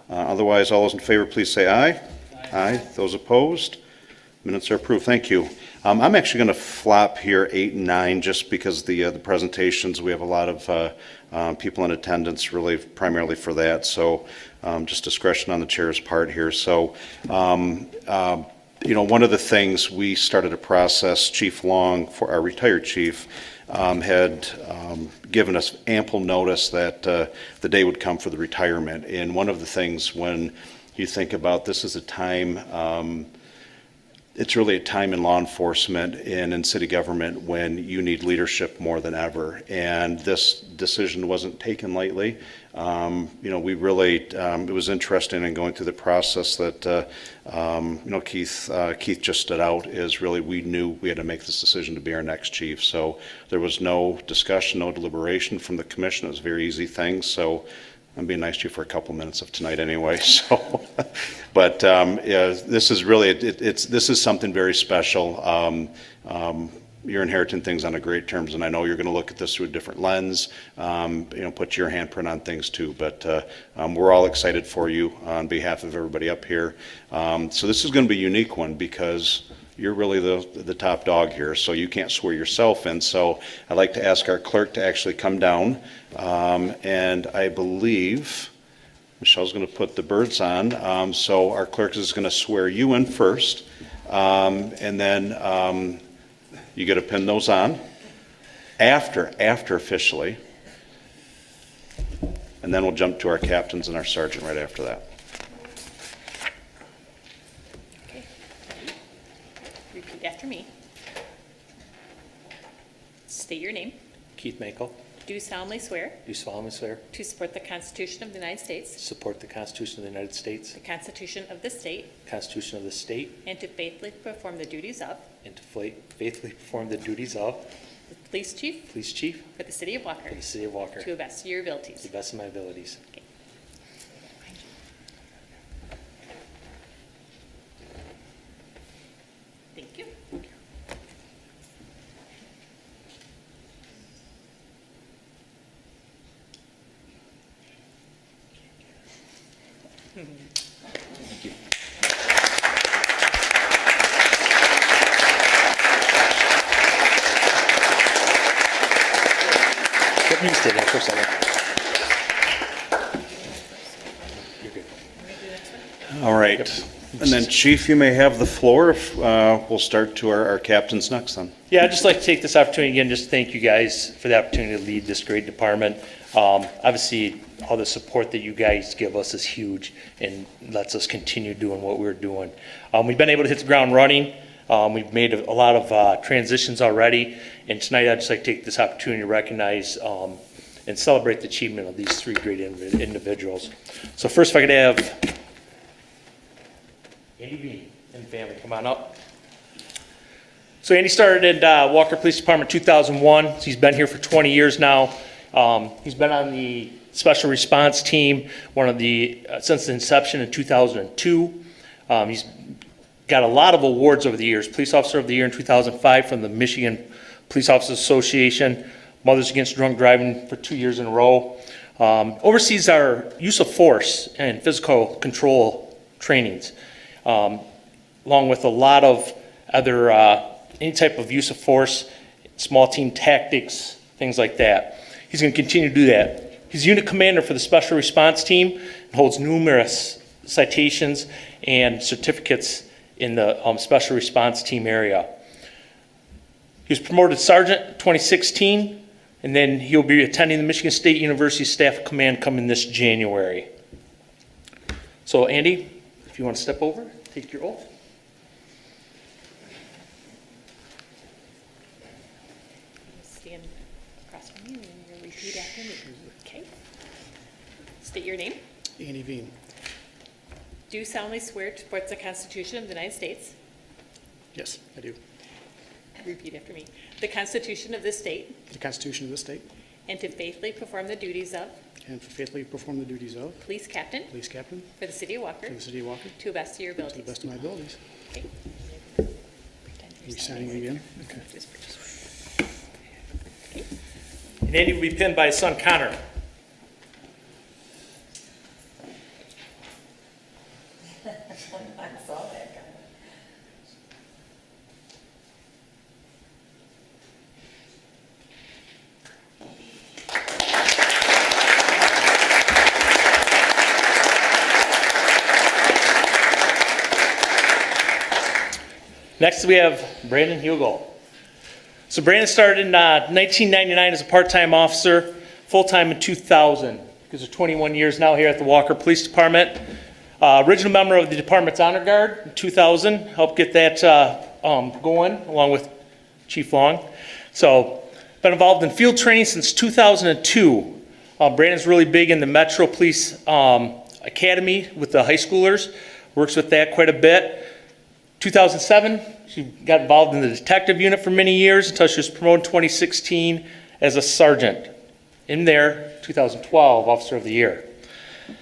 Otherwise, all those in favor, please say aye. Aye. Those opposed? Minutes are approved. Thank you. I'm actually going to flop here 8 and 9 just because the presentations, we have a lot of people in attendance really primarily for that. So just discretion on the chair's part here. So, one of the things we started a process, Chief Long, for our retired chief, had given us ample notice that the day would come for the retirement. And one of the things when you think about this is a time, it's really a time in law enforcement and in city government when you need leadership more than ever. And this decision wasn't taken lightly. We really, it was interesting in going through the process that, Keith just stood out is really, we knew we had to make this decision to be our next chief. So there was no discussion, no deliberation from the commission. It was a very easy thing. So I'm being nice to you for a couple minutes of tonight anyway. So, but this is really, this is something very special. You're inheriting things on a great terms, and I know you're going to look at this through a different lens, put your handprint on things too, but we're all excited for you on behalf of everybody up here. So this is going to be a unique one because you're really the top dog here, so you can't swear yourself in. So I'd like to ask our clerk to actually come down, and I believe Michelle's going to put the birds on, so our clerk is going to swear you in first, and then you get to pin those on after officially. And then we'll jump to our captains and our sergeant right after that. Okay. Repeat after me. State your name. Keith Mankel, Do solemnly swear do solemnly swear to support the Constitution of the United to States, support the Constitution of the United States, the Constitution of this state, the Constitution of the state, and to faithfully perform the duties of and to faithfully perform the duties of the police chief police chief for the city of Walker for the city of Walker to the best of your to abilities. the best of my abilities. Thank you. Let me stay there for a second. You're good. All right. And then Chief, you may have the floor. We'll start to our captains next then. Yeah, I'd just like to take this opportunity again, just to thank you guys for the opportunity to lead this great department. Obviously, all the support that you guys give us is huge and lets us continue doing what we're doing. We've been able to hit the ground running. We've made a lot of transitions already, and tonight I'd just like to take this opportunity to recognize and celebrate the achievement of these 3 great individuals. So first, if I could have Andy B. and family come on up. So Andy started at Walker Police Department 2001. He's been here for 20 years now. He's been on the special response team, since the inception in 2002. He's got a lot of awards over the years. Police Officer of the Year in 2005 from the Michigan Police Officers Association. Mothers Against Drunk Driving for 2 years in a row. Oversees our use of force and physical control trainings, along with a lot of other, any type of use of force, small team tactics, things like that. He's going to continue to do that. He's unit commander for the special response team and holds numerous citations and certificates in the special response team area. He was promoted sergeant 2016, and then he'll be attending the Michigan State University Staff Command coming this January. So Andy, if you want to step over, take your oath. Stand across from you and you'll repeat after me. Okay. State your name. Andy Veen. Do solemnly swear to support the Constitution of the United States. Yes, I do. Repeat after me. The Constitution of this state. The Constitution of this state. And to faithfully perform the duties of And to faithfully perform the duties of Police Captain Police Captain for the City of Walker for the City of Walker to the best of your to the abilities. best of my abilities. Okay. Are you signing again? Okay. And Andy will be pinned by his son Connor. Next, we have Brandon Hugo. So Brandon started in 1999 as a part-time officer, full-time in 2000. Because of 21 years now here at the Walker Police Department. Original member of the department's honor guard in 2000, helped get that going along with Chief Long. So been involved in field training since 2002. Brandon's really big in the Metro Police Academy with the high schoolers. Works with that quite a bit. 2007, she got involved in the detective unit for many years until she was promoted in 2016 as a sergeant. In there, 2012, Officer of the Year.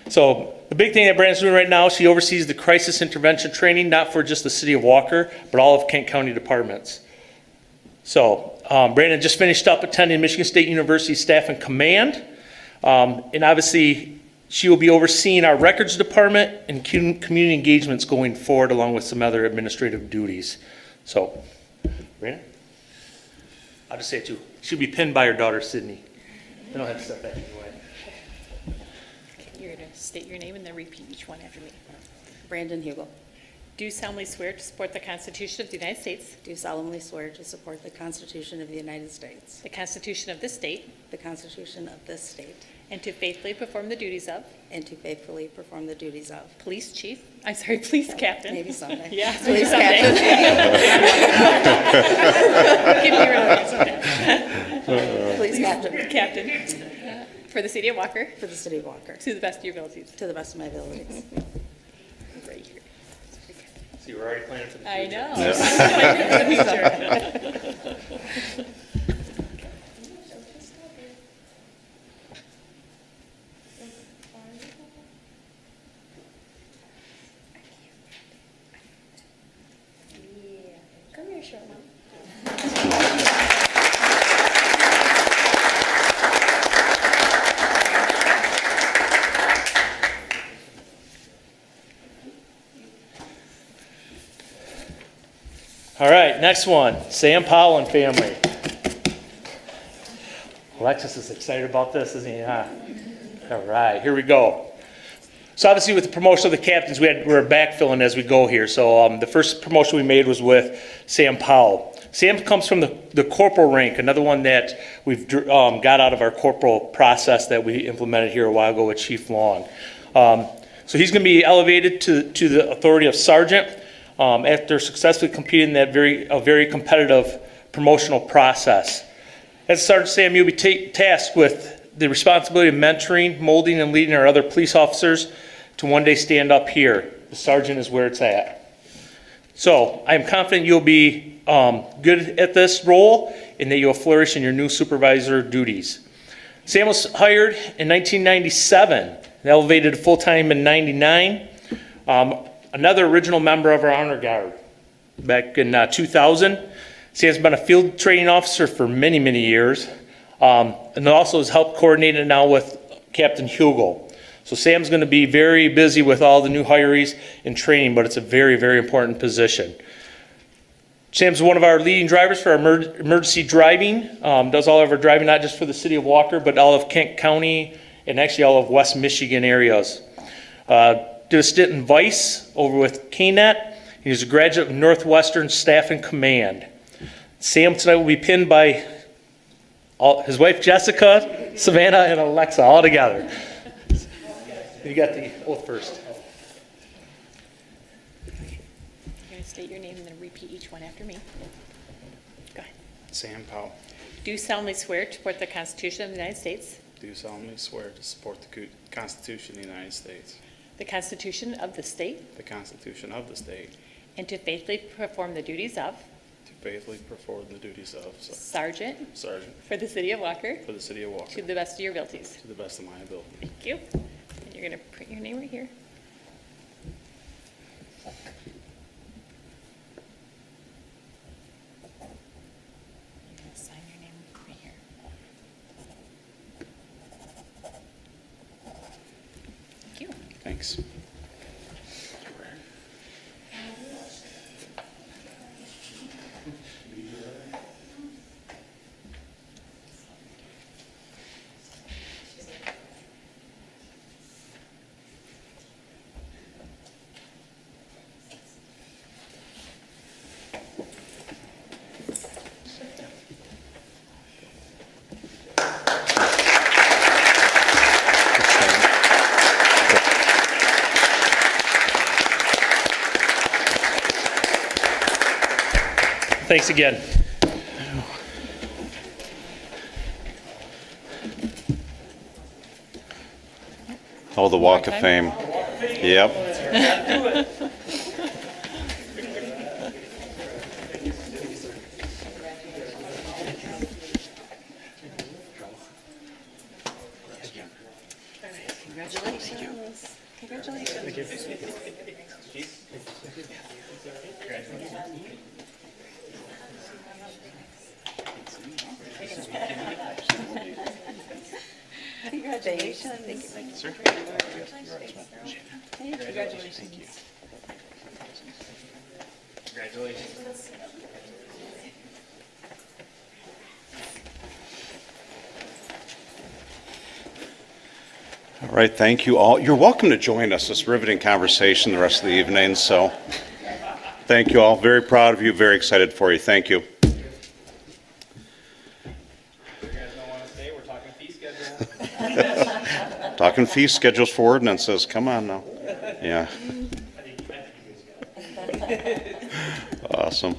So the big thing that Brandon's doing right now, she oversees the crisis intervention training, not for just the City of Walker, but all of Kent County departments. So Brandon just finished up attending Michigan State University Staff and Command. And obviously, she will be overseeing our records department and community engagements going forward, along with some other administrative duties. So, Brandon? I'll just say it too. She'll be pinned by her daughter, Sydney. I don't have to step back anyway. You're going to state your name and then repeat each one after me. Brandon Hugo. Do solemnly swear to support the Constitution of the United States. Do solemnly swear to support the Constitution of the United States. The Constitution of this state. The Constitution of this state. And to faithfully perform the duties of. And to faithfully perform the duties of. Police Captain. Maybe someday. Yeah, Police someday. Give me your name. Police Captain. Captain. For the City of Walker. For the City of Walker. To the best of your abilities. To the best of my abilities. Right here. See, we're already planning for the I future. know. Come here, short one. All right, next one, Sam Powell and family. Alexis is excited about this, isn't he? Huh? All right, here we go. So obviously with the promotion of the captains, we're backfilling as we go here. So the first promotion we made was with Sam Powell. Sam comes from the corporal rank, another one that we've got out of our corporal process that we implemented here a while ago with Chief Long. So he's going to be elevated to the authority of sergeant after successfully completing that very competitive promotional process. As Sergeant Sam, you'll be tasked with the responsibility of mentoring, molding, and leading our other police officers to one day stand up here. The sergeant is where it's at. So I am confident you'll be good at this role and that you'll flourish in your new supervisor duties. Sam was hired in 1997 and elevated to full-time in 99. Another original member of our honor guard back in 2000. Sam's been a field training officer for many, many years. And also has helped coordinate it now with Captain Hugo. So Sam's going to be very busy with all the new hirees and training, but it's a very, very important position. Sam's one of our leading drivers for our emergency driving. Does all of our driving, not just for the City of Walker, but all of Kent County and actually all of West Michigan areas. Did did a stint in Vice over with KNET. He was a graduate of Northwestern Staff and Command. Sam tonight will be pinned by his wife Jessica, Savannah, and Alexa all together. You got the oath first. You're going to state your name and then repeat each one after me. Go ahead. Sam Powell. Do solemnly swear to support the Constitution of the United States, Do solemnly swear to support the Constitution of the United States, the Constitution of the state, the Constitution of the state, and to faithfully perform the duties of to faithfully perform the duties of Sergeant Sergeant for the City of Walker for the City of Walker to the best of your abilities. to the best of my ability. Thank you. And you're going to print your name right here. You're going to sign your name right here. Thank you. Thanks. Thanks again. Oh, the Walk of Fame. Yep. Congratulations. Congratulations. Congratulations. Congratulations. Congratulations. All right, thank you all. You're welcome to join us. This riveting conversation the rest of the evening. So thank you all. Very proud of you. Very excited for you. Thank you. Talking fee schedules for ordinances. Come on now. Yeah. Awesome.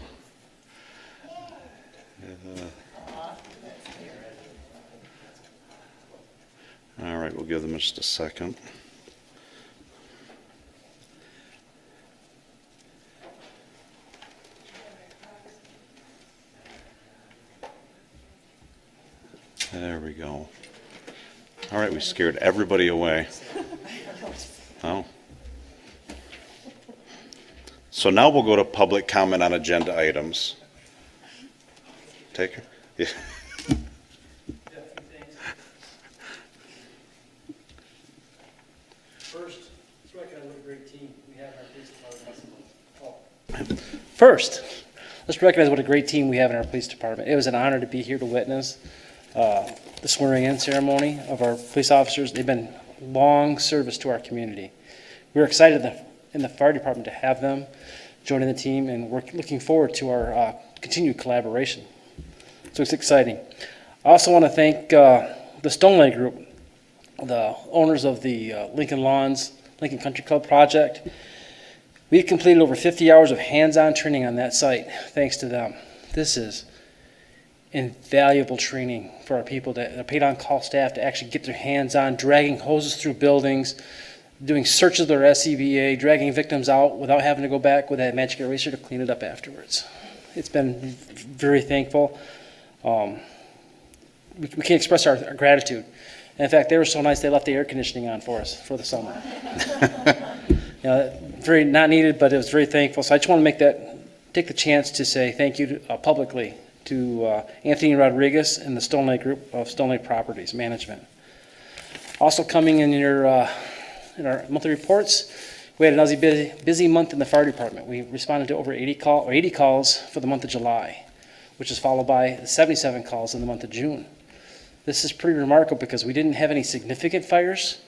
All right, we'll give them just a second. There we go. All right, we scared everybody away. Oh. So now we'll go to public comment on agenda items. Take her. Yeah. First, let's recognize what a great team we have in our police department. First, let's recognize what a great team we have in our police department. It was an honor to be here to witness the swearing-in ceremony of our police officers. They've been long service to our community. We're excited in the fire department to have them joining the team, and we're looking forward to our continued collaboration. So it's exciting. I also want to thank the Stoneley Group, the owners of the Lincoln Lawns, Lincoln Country Club project. We've completed over 50 hours of hands-on training on that site, thanks to them. This is invaluable training for our people that are paid on-call staff to actually get their hands on, dragging hoses through buildings, doing searches of their SCBA, dragging victims out without having to go back with that magic eraser to clean it up afterwards. It's been very thankful. We can't express our gratitude. And in fact, they were so nice they left the air conditioning on for us for the summer. Very not needed, but it was very thankful. So I just want to take the chance to say thank you publicly to Anthony Rodriguez and the Stoneley Group of Stoneley Properties Management. Also coming in our monthly reports, we had another busy month in the fire department. We responded to over 80 calls for the month of July, which is followed by 77 calls in the month of June. This is pretty remarkable because we didn't have any significant fires,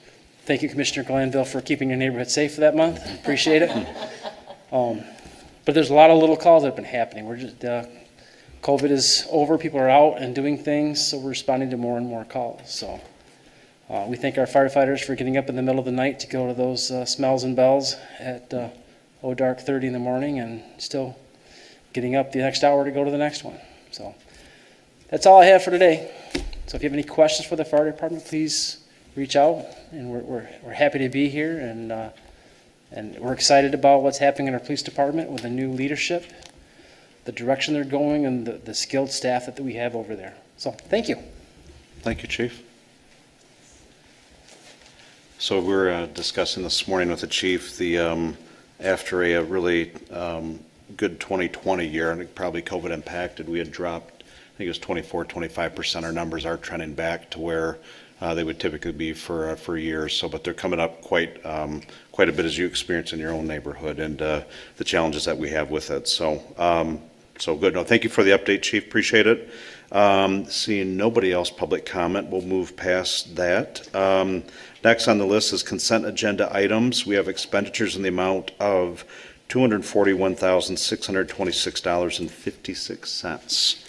Thank you, Commissioner Glanville, for keeping your neighborhood safe for that month. Appreciate it. But there's a lot of little calls that have been happening. We're just, COVID is over, people are out and doing things, so we're responding to more and more calls. So we thank our firefighters for getting up in the middle of the night to go to those smells and bells at dark 30 in the morning and still getting up the next hour to go to the next one. So that's all I have for today. So if you have any questions for the fire department, please reach out, and we're happy to be here, and we're excited about what's happening in our police department with the new leadership, the direction they're going, and the skilled staff that we have over there. So thank you. Thank you, Chief. So we're discussing this morning with the chief, after a really good 2020 year, and probably COVID impacted, we had dropped, I think it was 24-25%. Our numbers are trending back to where they would typically be for years. So, but they're coming up quite a bit, as you experience in your own neighborhood, and the challenges that we have with it. So, so good. No, thank you for the update, Chief. Appreciate it. Seeing nobody else public comment, we'll move past that. Next on the list is consent agenda items. We have expenditures in the amount of $241,626.56.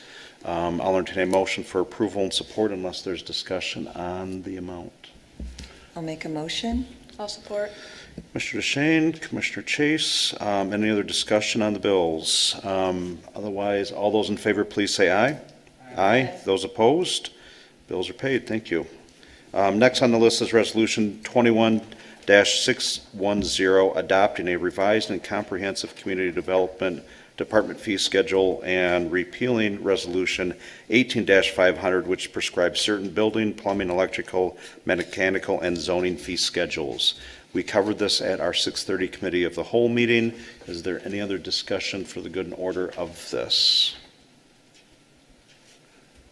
I'll entertain a motion for approval and support unless there's discussion on the amount. I'll make a motion. I'll support. Commissioner DeShane, Commissioner Chase, any other discussion on the bills? Otherwise, all those in favor, please say aye. Aye. Those opposed? Bills are paid. Thank you. Next on the list is Resolution 21-610, adopting a revised and comprehensive community development department fee schedule and repealing Resolution 18-500, which prescribes certain building, plumbing, electrical, mechanical, and zoning fee schedules. We covered this at our 6:30 Committee of the Whole meeting. Is there any other discussion for the good and order of this?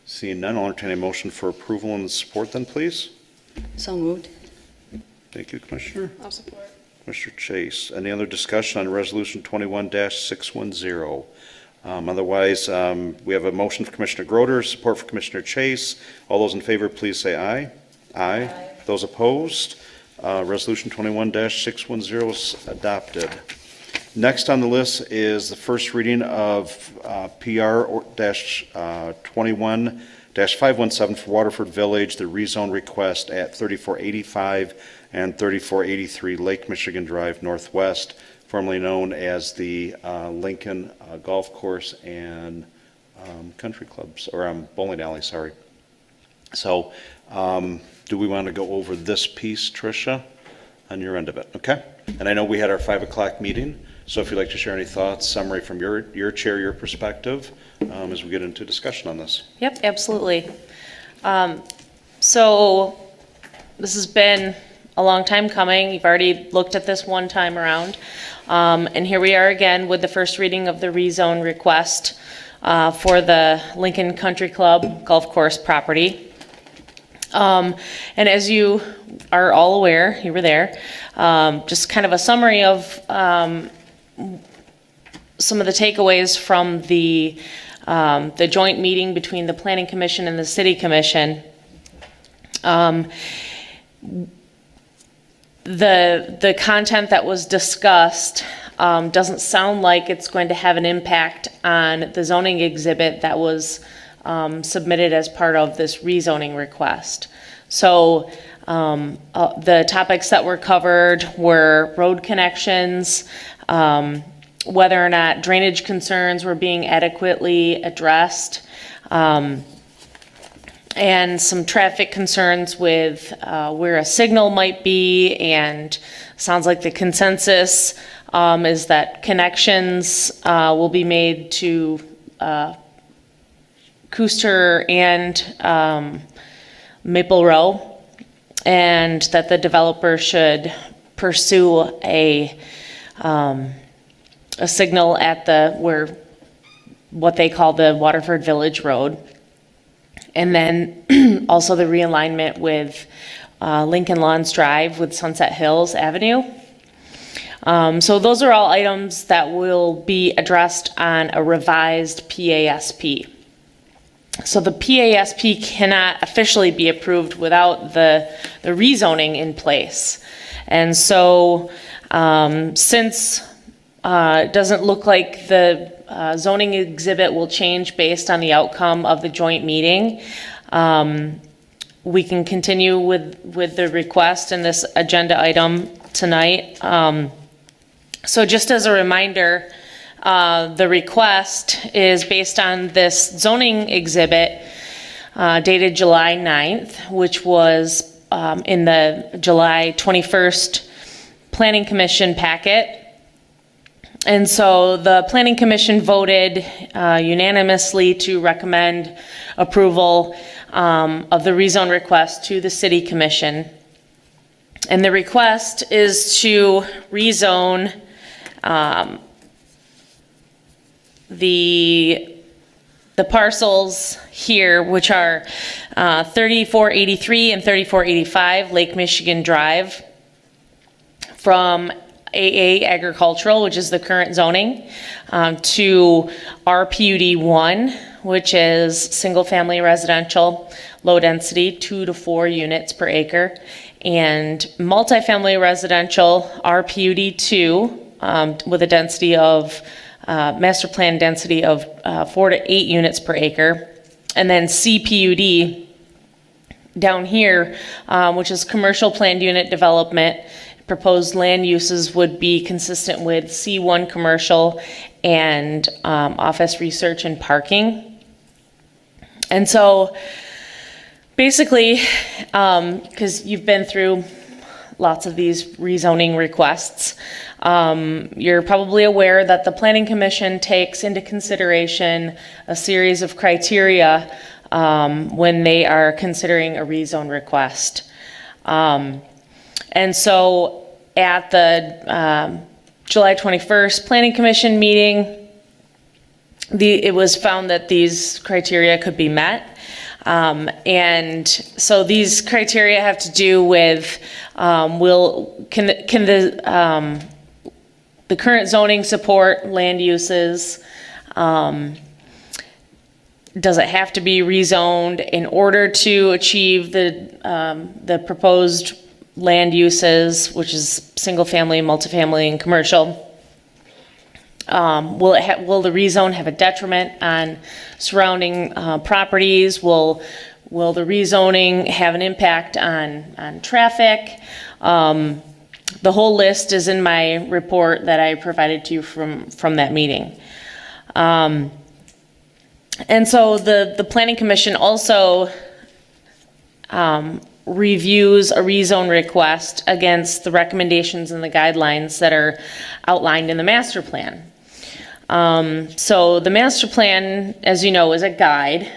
Seeing none, I'll entertain a motion for approval and support then, please. So moved. Thank you, Commissioner. I'll support. Commissioner Chase. Any other discussion on Resolution 21-610? Otherwise, we have a motion for Commissioner Groder, support for Commissioner Chase. All those in favor, please say aye. Aye. Those opposed? Resolution 21-610 is adopted. Next on the list is the first reading of PR-21-517 for Waterford Village, the rezone request at 3485 and 3483 Lake Michigan Drive Northwest, formerly known as the Lincoln Golf Course and Country Clubs, or bowling alley, sorry. So do we want to go over this piece, Tricia, on your end of it? Okay. And I know we had our 5 o'clock meeting, so if you'd like to share any thoughts, summary from your chair, your perspective, as we get into discussion on this. Yep, absolutely. So this has been a long time coming. You've already looked at this one time around. And here we are again with the first reading of the rezone request for the Lincoln Country Club golf course property. And as you are all aware, you were there, just kind of a summary of some of the takeaways from the joint meeting between the Planning Commission and the City Commission. The content that was discussed doesn't sound like it's going to have an impact on the zoning exhibit that was submitted as part of this rezoning request. So the topics that were covered were road connections, whether or not drainage concerns were being adequately addressed, and some traffic concerns with where a signal might be, and sounds like the consensus is that connections will be made to Cooster and Maple Row, and that the developer should pursue a signal at what they call the Waterford Village Road. And then also the realignment with Lincoln Lawns Drive with Sunset Hills Avenue. So those are all items that will be addressed on a revised PASP. So the PASP cannot officially be approved without the rezoning in place. And so since it doesn't look like the zoning exhibit will change based on the outcome of the joint meeting, we can continue with the request and this agenda item tonight. So just as a reminder, the request is based on this zoning exhibit dated July 9th, which was in the July 21st Planning Commission packet. And so the Planning Commission voted unanimously to recommend approval of the rezone request to the City Commission. And the request is to rezone the parcels here, which are 3483 and 3485 Lake Michigan Drive, from AA agricultural, which is the current zoning, to RPUD 1, which is single family residential, low density, 2 to 4 units per acre, and multifamily residential, RPUD 2, with a density of master plan density of 4 to 8 units per acre, and then CPUD down here, which is commercial planned unit development. Proposed land uses would be consistent with C1 commercial and office research and parking. And so basically, because you've been through lots of these rezoning requests, you're probably aware that the Planning Commission takes into consideration a series of criteria when they are considering a rezone request. And so at the July 21st Planning Commission meeting, it was found that these criteria could be met. And so these criteria have to do with can the current zoning support land uses? Does it have to be rezoned in order to achieve the proposed land uses, which is single family, multifamily, and commercial? Will the rezone have a detriment on surrounding properties? Will the rezoning have an impact on traffic? The whole list is in my report that I provided to you from that meeting. And so the Planning Commission also reviews a rezone request against the recommendations and the guidelines that are outlined in the master plan. So the master plan, as you know, is a guide.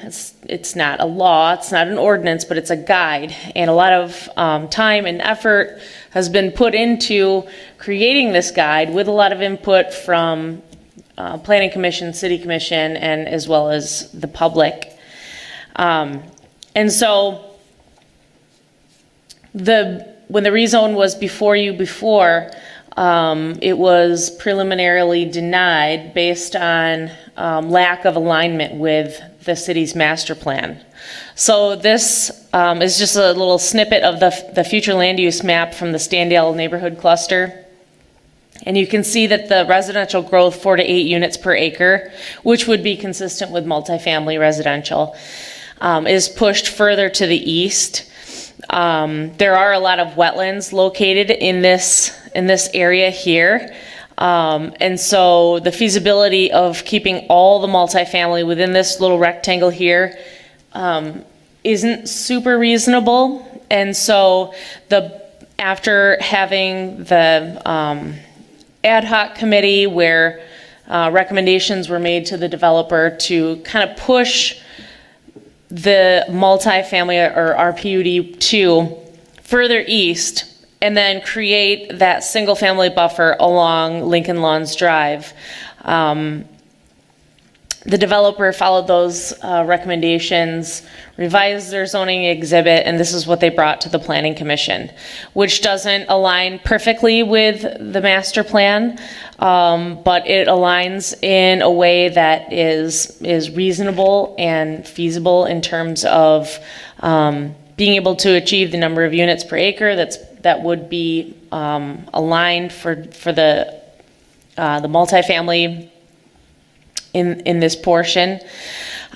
It's not a law, it's not an ordinance, but it's a guide. And a lot of time and effort has been put into creating this guide with a lot of input from Planning Commission, City Commission, and as well as the public. And so when the rezone was before you before, it was preliminarily denied based on lack of alignment with the city's master plan. So this is just a little snippet of the future land use map from the Standale neighborhood cluster. And you can see that the residential growth, 4 to 8 units per acre, which would be consistent with multifamily residential, is pushed further to the east. There are a lot of wetlands located in this area here. And so the feasibility of keeping all the multifamily within this little rectangle here isn't super reasonable. And so after having the ad hoc committee where recommendations were made to the developer to kind of push the multifamily or RPUD 2 further east and then create that single family buffer along Lincoln Lawns Drive. the developer followed those recommendations, revised their zoning exhibit, and this is what they brought to the Planning Commission, which doesn't align perfectly with the master plan, but it aligns in a way that is reasonable and feasible in terms of being able to achieve the number of units per acre that would be aligned for the multifamily in this portion,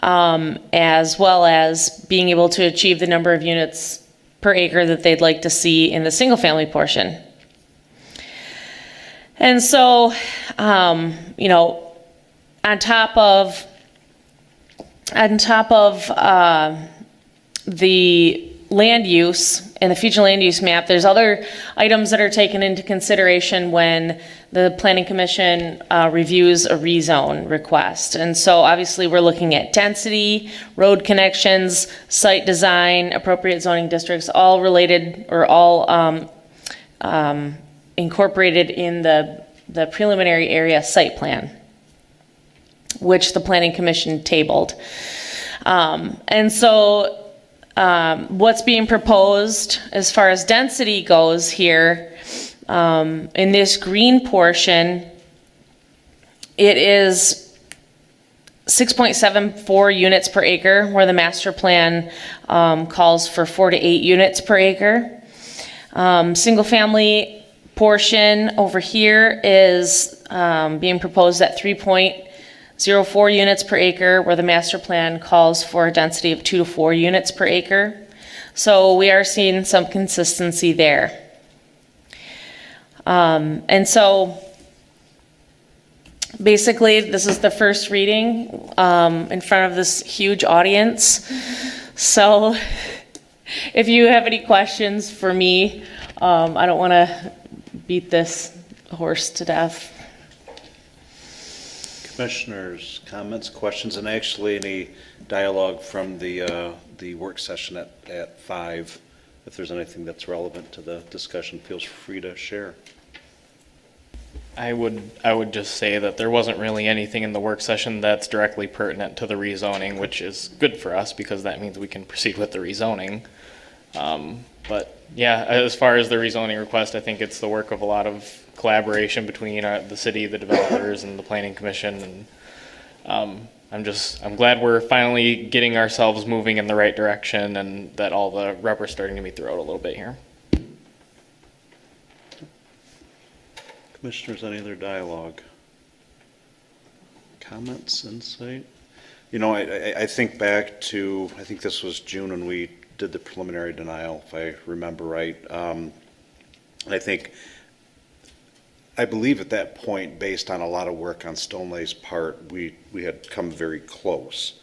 as well as being able to achieve the number of units per acre that they'd like to see in the single-family portion. And so, you know, on top of the land use and the future land use map, there's other items that are taken into consideration when the Planning Commission reviews a rezone request. And so obviously we're looking at density, road connections, site design, appropriate zoning districts, all related or all incorporated in the preliminary area site plan, which the Planning Commission tabled. And so what's being proposed as far as density goes here, in this green portion, it is 6.74 units per acre, where the master plan calls for 4 to 8 units per acre. Single family portion over here is being proposed at 3.04 units per acre, where the master plan calls for a density of 2 to 4 units per acre. So we are seeing some consistency there. And so basically this is the first reading in front of this huge audience. So if you have any questions for me, I don't want to beat this horse to death. Commissioners, comments, questions, and actually any dialogue from the work session at 5. If there's anything that's relevant to the discussion, feel free to share. I would just say that there wasn't really anything in the work session that's directly pertinent to the rezoning, which is good for us because that means we can proceed with the rezoning. But yeah, as far as the rezoning request, I think it's the work of a lot of collaboration between the city, the developers, and the Planning Commission. And I'm glad we're finally getting ourselves moving in the right direction, and that all the rubber's starting to meet the road a little bit here. Commissioners, any other dialogue? Comments, insight? You know, I think back to, I think this was June when we did the preliminary denial, if I remember right. I believe at that point, based on a lot of work on Stonelay's part, we had come very close,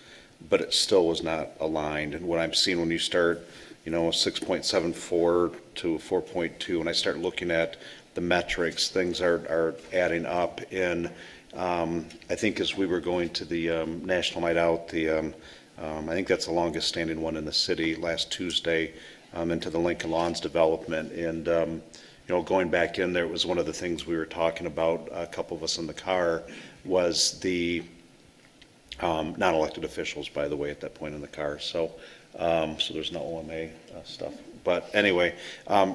but it still was not aligned. And what I'm seeing when you start, you know, 6.74 to 4.2, and I start looking at the metrics, things are adding up. And I think as we were going to the National Night Out, I think that's the longest standing one in the city last Tuesday, into the Lincoln Lawns development. And you know, going back in there, it was one of the things we were talking about, a couple of us in the car, was the non-elected officials, by the way, at that point in the car. So there's no OMA stuff. But anyway,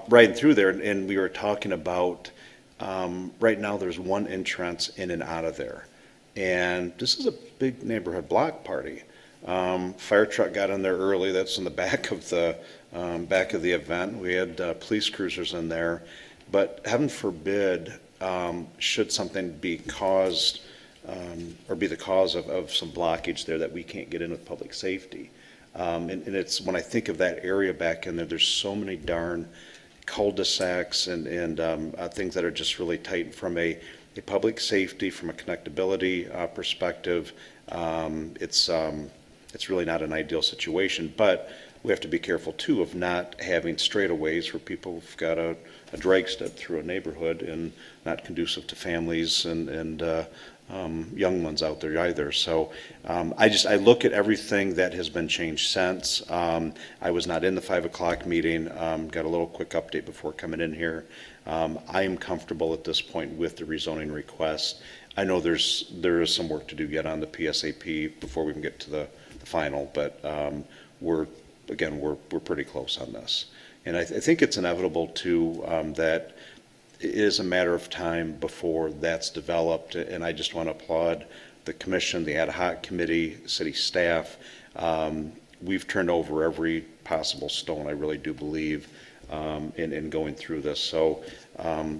right through there, and we were talking about, right now there's one entrance in and out of there. And this is a big neighborhood block party. Fire truck got in there early. That's in the back of the event. We had police cruisers in there. But heaven forbid, should something be caused or be the cause of some blockage there, that we can't get in with public safety. And it's, when I think of that area back in there, there's so many darn cul-de-sacs and things that are just really tight from a public safety, from a connectability perspective. It's really not an ideal situation, but we have to be careful too of not having straightaways where people have got a drag strip through a neighborhood, and not conducive to families and young ones out there either. So I look at everything that has been changed since. I was not in the 5 o'clock meeting. Got a little quick update before coming in here. I am comfortable at this point with the rezoning request. I know there is some work to do yet on the PSAP before we can get to the final, but we're pretty close on this. And I think it's inevitable too, that it is a matter of time before that's developed, and I just want to applaud the commission, the ad hoc committee, city staff. We've turned over every possible stone, I really do believe, in going through this. So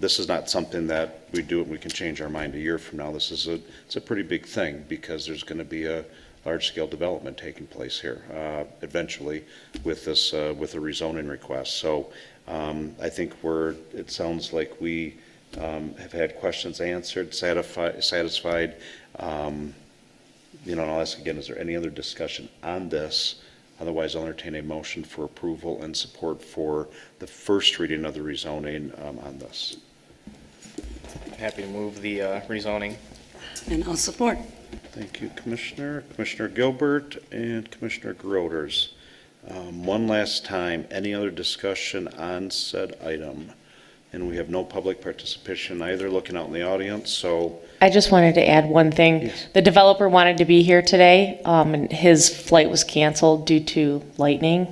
this is not something that we do and we can change our mind a year from now. It's a pretty big thing, because there's going to be a large-scale development taking place here eventually with this with a rezoning request. So I think it sounds like we have had questions answered, satisfied. And I'll ask again, is there any other discussion on this? Otherwise, I'll entertain a motion for approval and support for the first reading of the rezoning on this. Happy to move the rezoning. And I'll support. Thank you, Commissioner. Commissioner Gilbert and Commissioner Groders. One last time, any other discussion on said item? And we have no public participation either, looking out in the audience, so. I just wanted to add one thing. Yes. The developer wanted to be here today, and his flight was canceled due to lightning.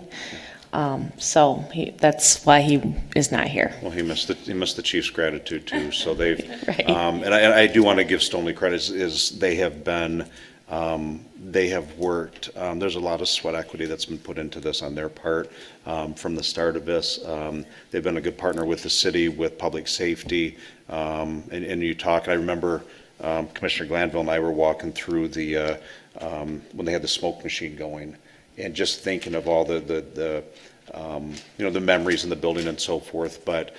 So that's why he is not here. Well, he missed the chief's gratitude too, so they've, Right. and I do want to give Stoneleigh credit, is they have worked, there's a lot of sweat equity that's been put into this on their part from the start of this. They've been a good partner with the city, with public safety, and you talk, I remember Commissioner Glanville and I were walking through when they had the smoke machine going, and just thinking of all the memories in the building and so forth, but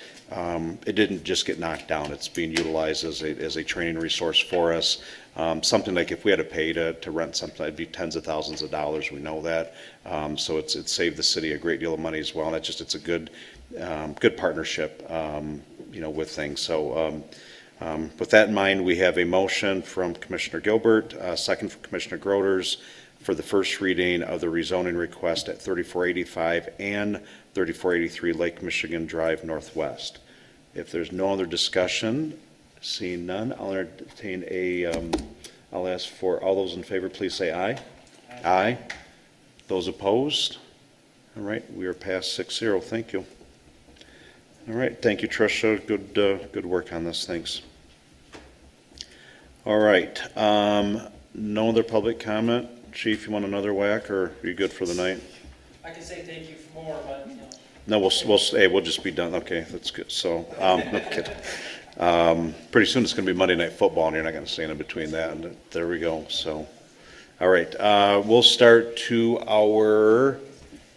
it didn't just get knocked down. It's being utilized as a training resource for us. Something like if we had to pay to rent something, it'd be tens of thousands of dollars. We know that. So it's saved the city a great deal of money as well. And it's a good partnership, with things. So with that in mind, we have a motion from Commissioner Gilbert, second from Commissioner Groders, for the first reading of the rezoning request at 3485 and 3483 Lake Michigan Drive Northwest. If there's no other discussion, seeing none, I'll ask for all those in favor, please say aye. Aye. Those opposed? All right, we are past 6-0. Thank you. All right, thank you, Tricia. Good work on this. Thanks. All right, no other public comment. Chief, you want another whack, or are you good for the night? I can say thank you for more, but No, we'll just be done. Okay, that's good. So, no kidding. Pretty soon it's going to be Monday Night Football, and you're not going to stand in between that. And there we go. So, all right, we'll start to our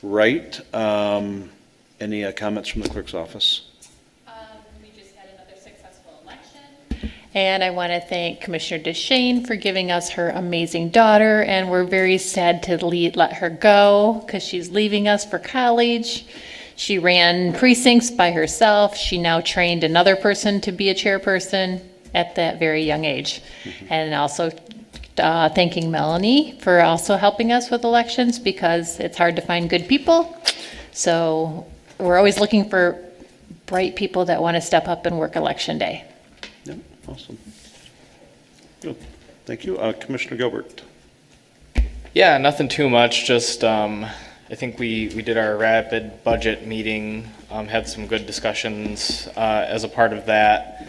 right. Any comments from the clerk's office? We just had another successful election. And I want to thank Commissioner DeShane for giving us her amazing daughter, and we're very sad to let her go because she's leaving us for college. She ran precincts by herself. She now trained another person to be a chairperson at that very young age. And also thanking Melanie for also helping us with elections, because it's hard to find good people. So we're always looking for bright people that want to step up and work election day. Yep, awesome. Good. Thank you. Commissioner Gilbert. Yeah, nothing too much, just I think we did our rapid budget meeting, had some good discussions as a part of that,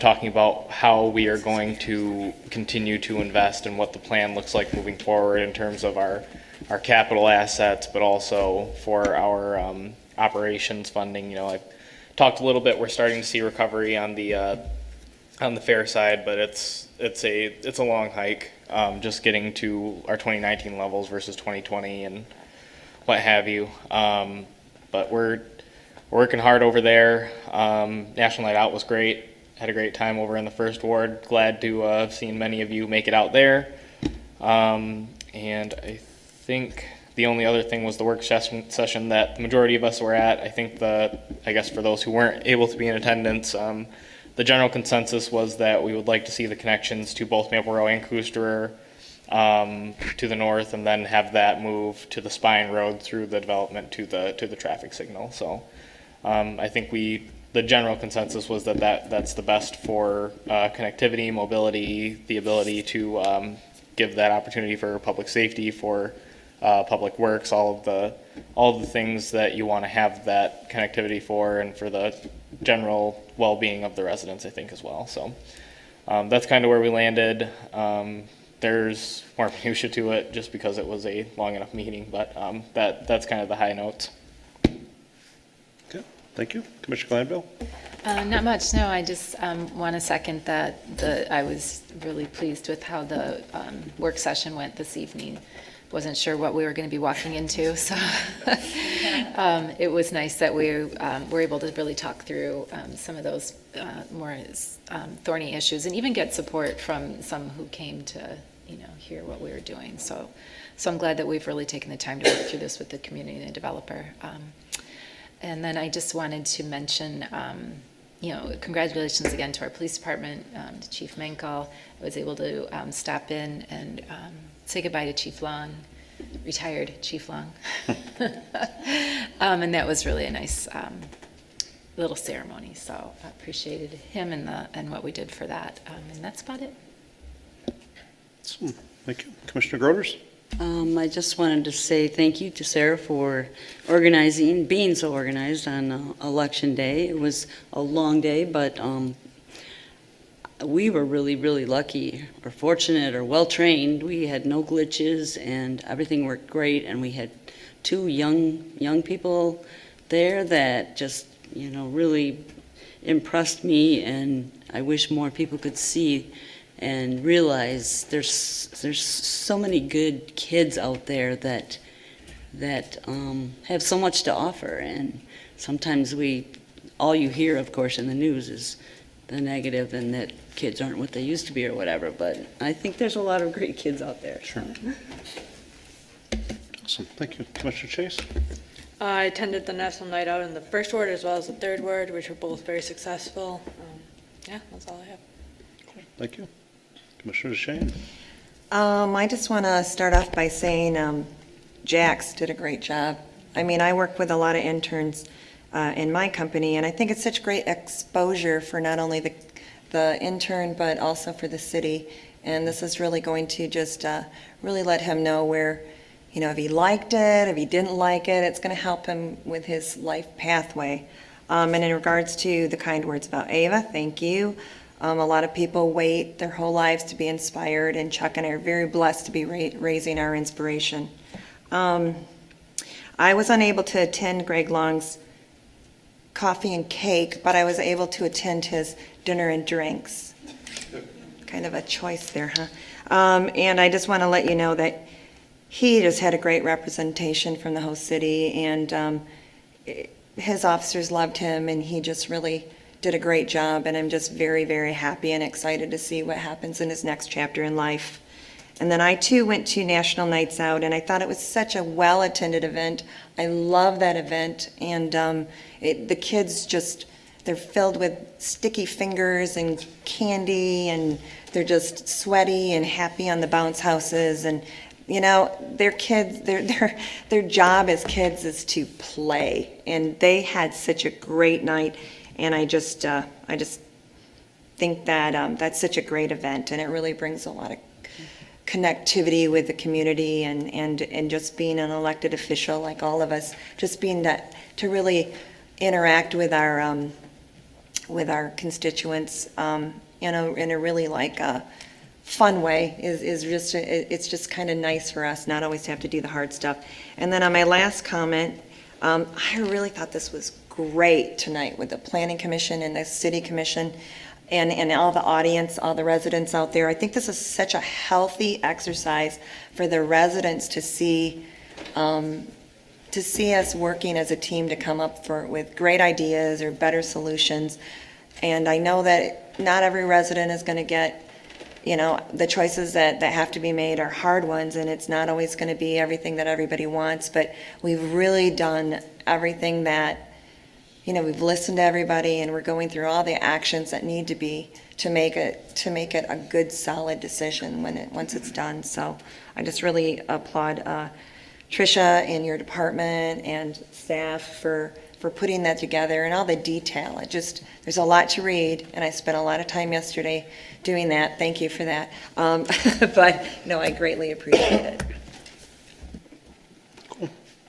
talking about how we are going to continue to invest and what the plan looks like moving forward in terms of our capital assets, but also for our operations funding. I talked a little bit, we're starting to see recovery on the fair side, but it's a long hike, just getting to our 2019 levels versus 2020 and what have you. But we're working hard over there. National Night Out was great. Had a great time over in the First Ward. Glad to have seen many of you make it out there. And I think the only other thing was the work session that the majority of us were at. I think I guess for those who weren't able to be in attendance, the general consensus was that we would like to see the connections to both Maple Row and Coosterer to the north, and then have that move to the Spine Road through the development to the traffic signal. So I think we the general consensus was that's the best for connectivity, mobility, the ability to give that opportunity for public safety, for public works, all of the things that you want to have that connectivity for, and for the general well-being of the residents, I think, as well. So that's kind of where we landed. There's more minutia to it just because it was a long enough meeting, but that's kind of the high notes. Okay, thank you. Commissioner Glanville? Not much, no. I just want to second that I was really pleased with how the work session went this evening. Wasn't sure what we were going to be walking into, so it was nice that we were able to really talk through some of those more thorny issues, and even get support from some who came to hear what we were doing. So I'm glad that we've really taken the time to work through this with the community and the developer. And then I just wanted to mention, congratulations again to our police department, to Chief Mankel. I was able to stop in and say goodbye to Chief Long, retired Chief Long. And that was really a nice little ceremony. So I appreciated him and what we did for that. And that's about it. Awesome. Thank you. Commissioner Groders? I just wanted to say thank you to Sarah for being so organized on Election Day. It was a long day, but we were really, really lucky or fortunate or well-trained. We had no glitches and everything worked great, and we had two young people there that just, really impressed me, and I wish more people could see and realize there's so many good kids out there that have so much to offer, and sometimes all you hear, of course, in the news is the negative and that kids aren't what they used to be or whatever, but I think there's a lot of great kids out there. Sure. Awesome. Thank you. Commissioner Chase? I attended the National Night Out in the First Ward as well as the Third Ward, which were both very successful. That's all I have. Thank you. Commissioner Shane? I just want to start off by saying Jax did a great job. I mean, I work with a lot of interns in my company, and I think it's such great exposure for not only the intern, but also for the city. And this is really going to just really let him know where, if he liked it, if he didn't like it, it's going to help him with his life pathway. And in regards to the kind words about Ava, thank you. A lot of people wait their whole lives to be inspired, and Chuck and I are very blessed to be raising our inspiration. I was unable to attend Greg Long's coffee and cake, but I was able to attend his dinner and drinks. Kind of a choice there, huh? And I just want to let you know that he just had a great representation from the host city, and his officers loved him, and he just really did a great job, and I'm just very, very happy and excited to see what happens in his next chapter in life. And then I too went to National Nights Out, and I thought it was such a well-attended event. I love that event, and the kids they're filled with sticky fingers and candy, and they're just sweaty and happy on the bounce houses, and their kids, their job as kids is to play, and they had such a great night. And I just think that that's such a great event, and it really brings a lot of connectivity with the community, and just being an elected official like all of us, just being to really interact with our constituents, in a really fun way is just it's just kind of nice for us not always to have to do the hard stuff. And then on my last comment, I really thought this was great tonight with the Planning Commission and the City Commission and all the audience, all the residents out there. I think this is such a healthy exercise for the residents to see us working as a team to come up with great ideas or better solutions. And I know that not every resident is going to get, the choices that have to be made are hard ones, and it's not always going to be everything that everybody wants, but we've really done everything that we've listened to everybody, and we're going through all the actions that need to be to make it a good, solid decision once it's done. So I just really applaud Tricia and your department and staff for putting that together and all the detail. There's a lot to read, and I spent a lot of time yesterday doing that. Thank you for that. But no, I greatly appreciate it.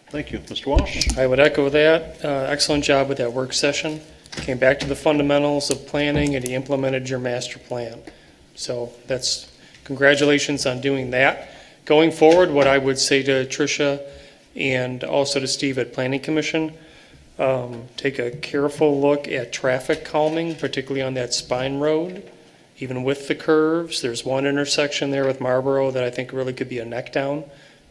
Thank you. Mr. Walsh? I would echo that. Excellent job with that work session. Came back to the fundamentals of planning, and you implemented your master plan. So congratulations on doing that. Going forward, what I would say to Tricia and also to Steve at Planning Commission, take a careful look at traffic calming, particularly on that spine road, even with the curves. There's one intersection there with Marlboro that I think really could be a neck down.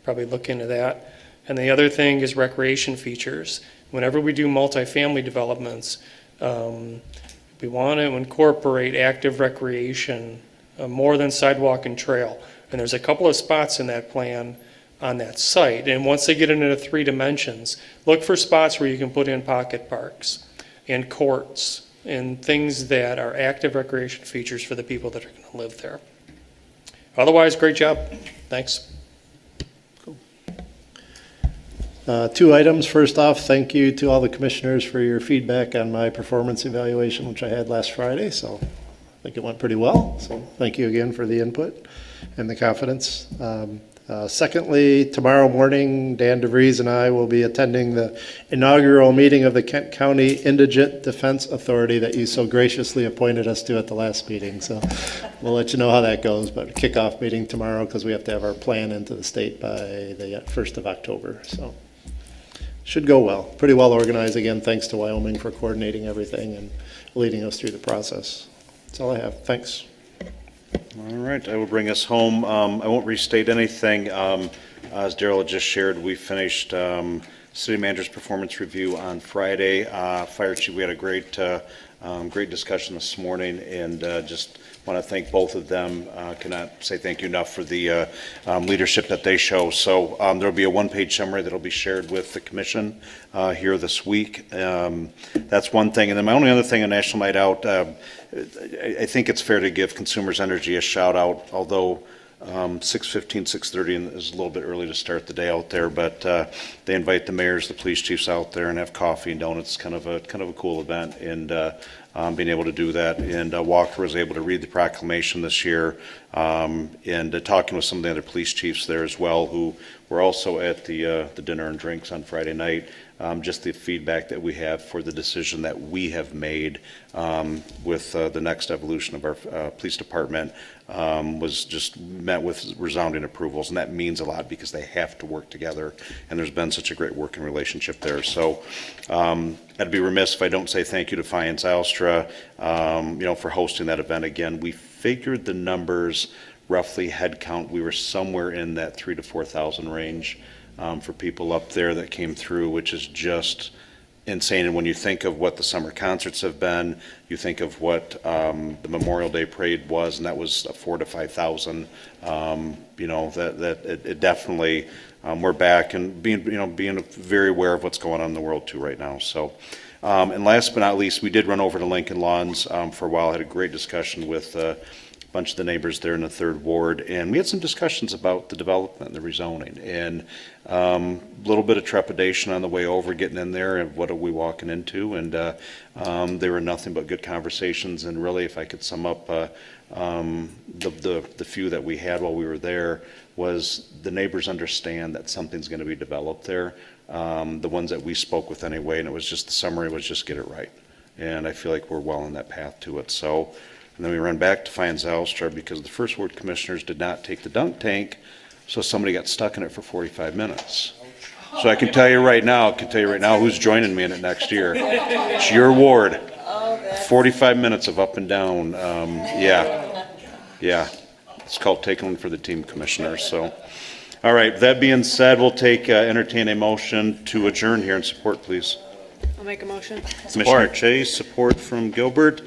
Probably look into that. And the other thing is recreation features. Whenever we do multifamily developments, we want to incorporate active recreation more than sidewalk and trail. And there's a couple of spots in that plan on that site. And once they get into 3 dimensions, look for spots where you can put in pocket parks and courts and things that are active recreation features for the people that are going to live there. Otherwise, great job. Thanks. 2 items. First off, thank you to all the commissioners for your feedback on my performance evaluation, which I had last Friday. So I think it went pretty well. So thank you again for the input and the confidence. Secondly, tomorrow morning, Dan DeVries and I will be attending the inaugural meeting of the Kent County Indigent Defense Authority that you so graciously appointed us to at the last meeting. So we'll let you know how that goes, but kickoff meeting tomorrow because we have to have our plan into the state by the 1st of October. So should go well. Pretty well organized. Again, thanks to Wyoming for coordinating everything and leading us through the process. That's all I have. Thanks. All right, I will bring us home. I won't restate anything. As Daryl had just shared, we finished city manager's performance review on Friday. Fire chief, we had a great discussion this morning, and just want to thank both of them. Cannot say thank you enough for the leadership that they show. So there will be a 1-page summary that will be shared with the commission here this week. That's one thing. And then my only other thing on National Night Out, I think it's fair to give Consumers Energy a shout out, although 6:15, 6:30 is a little bit early to start the day out there, but they invite the mayors, the police chiefs out there and have coffee and donuts. Kind of a cool event, and being able to do that. And Walker was able to read the proclamation this year, and talking with some of the other police chiefs there as well, who were also at the dinner and drinks on Friday night. Just the feedback that we have for the decision that we have made with the next evolution of our police department was just met with resounding approvals, and that means a lot because they have to work together, and there's been such a great working relationship there. So I'd be remiss if I don't say thank you to Fiance Alstra, for hosting that event again. We figured the numbers, roughly head count, we were somewhere in that 3,000 to 4,000 range. For people up there that came through, which is just insane. And when you think of what the summer concerts have been, you think of what the Memorial Day parade was, and that was 4,000 to 5,000. It definitely we're back and being very aware of what's going on in the world too right now. So, and last but not least, we did run over to Lincoln Lawns for a while. Had a great discussion with bunch of the neighbors there in the 3rd Ward, and we had some discussions about the development and the rezoning, and a little bit of trepidation on the way over getting in there and what are we walking into, and they were nothing but good conversations. And really, if I could sum up the few that we had while we were there, was the neighbors understand that something's going to be developed there, the ones that we spoke with anyway, and it was just, the summary was just get it right, and I feel like we're well on that path to it. So. And then we ran back to Fiance Alstra because the First Ward commissioners did not take the dunk tank, so somebody got stuck in it for 45 minutes. So I can tell you right now who's joining me in it next year. It's your ward. 45 minutes of up and down. Yeah. It's called taking one for the team commissioners. So, all right. That being said, we'll entertain a motion to adjourn here and support, please. I'll make a motion. Commissioner Chase, support from Gilbert.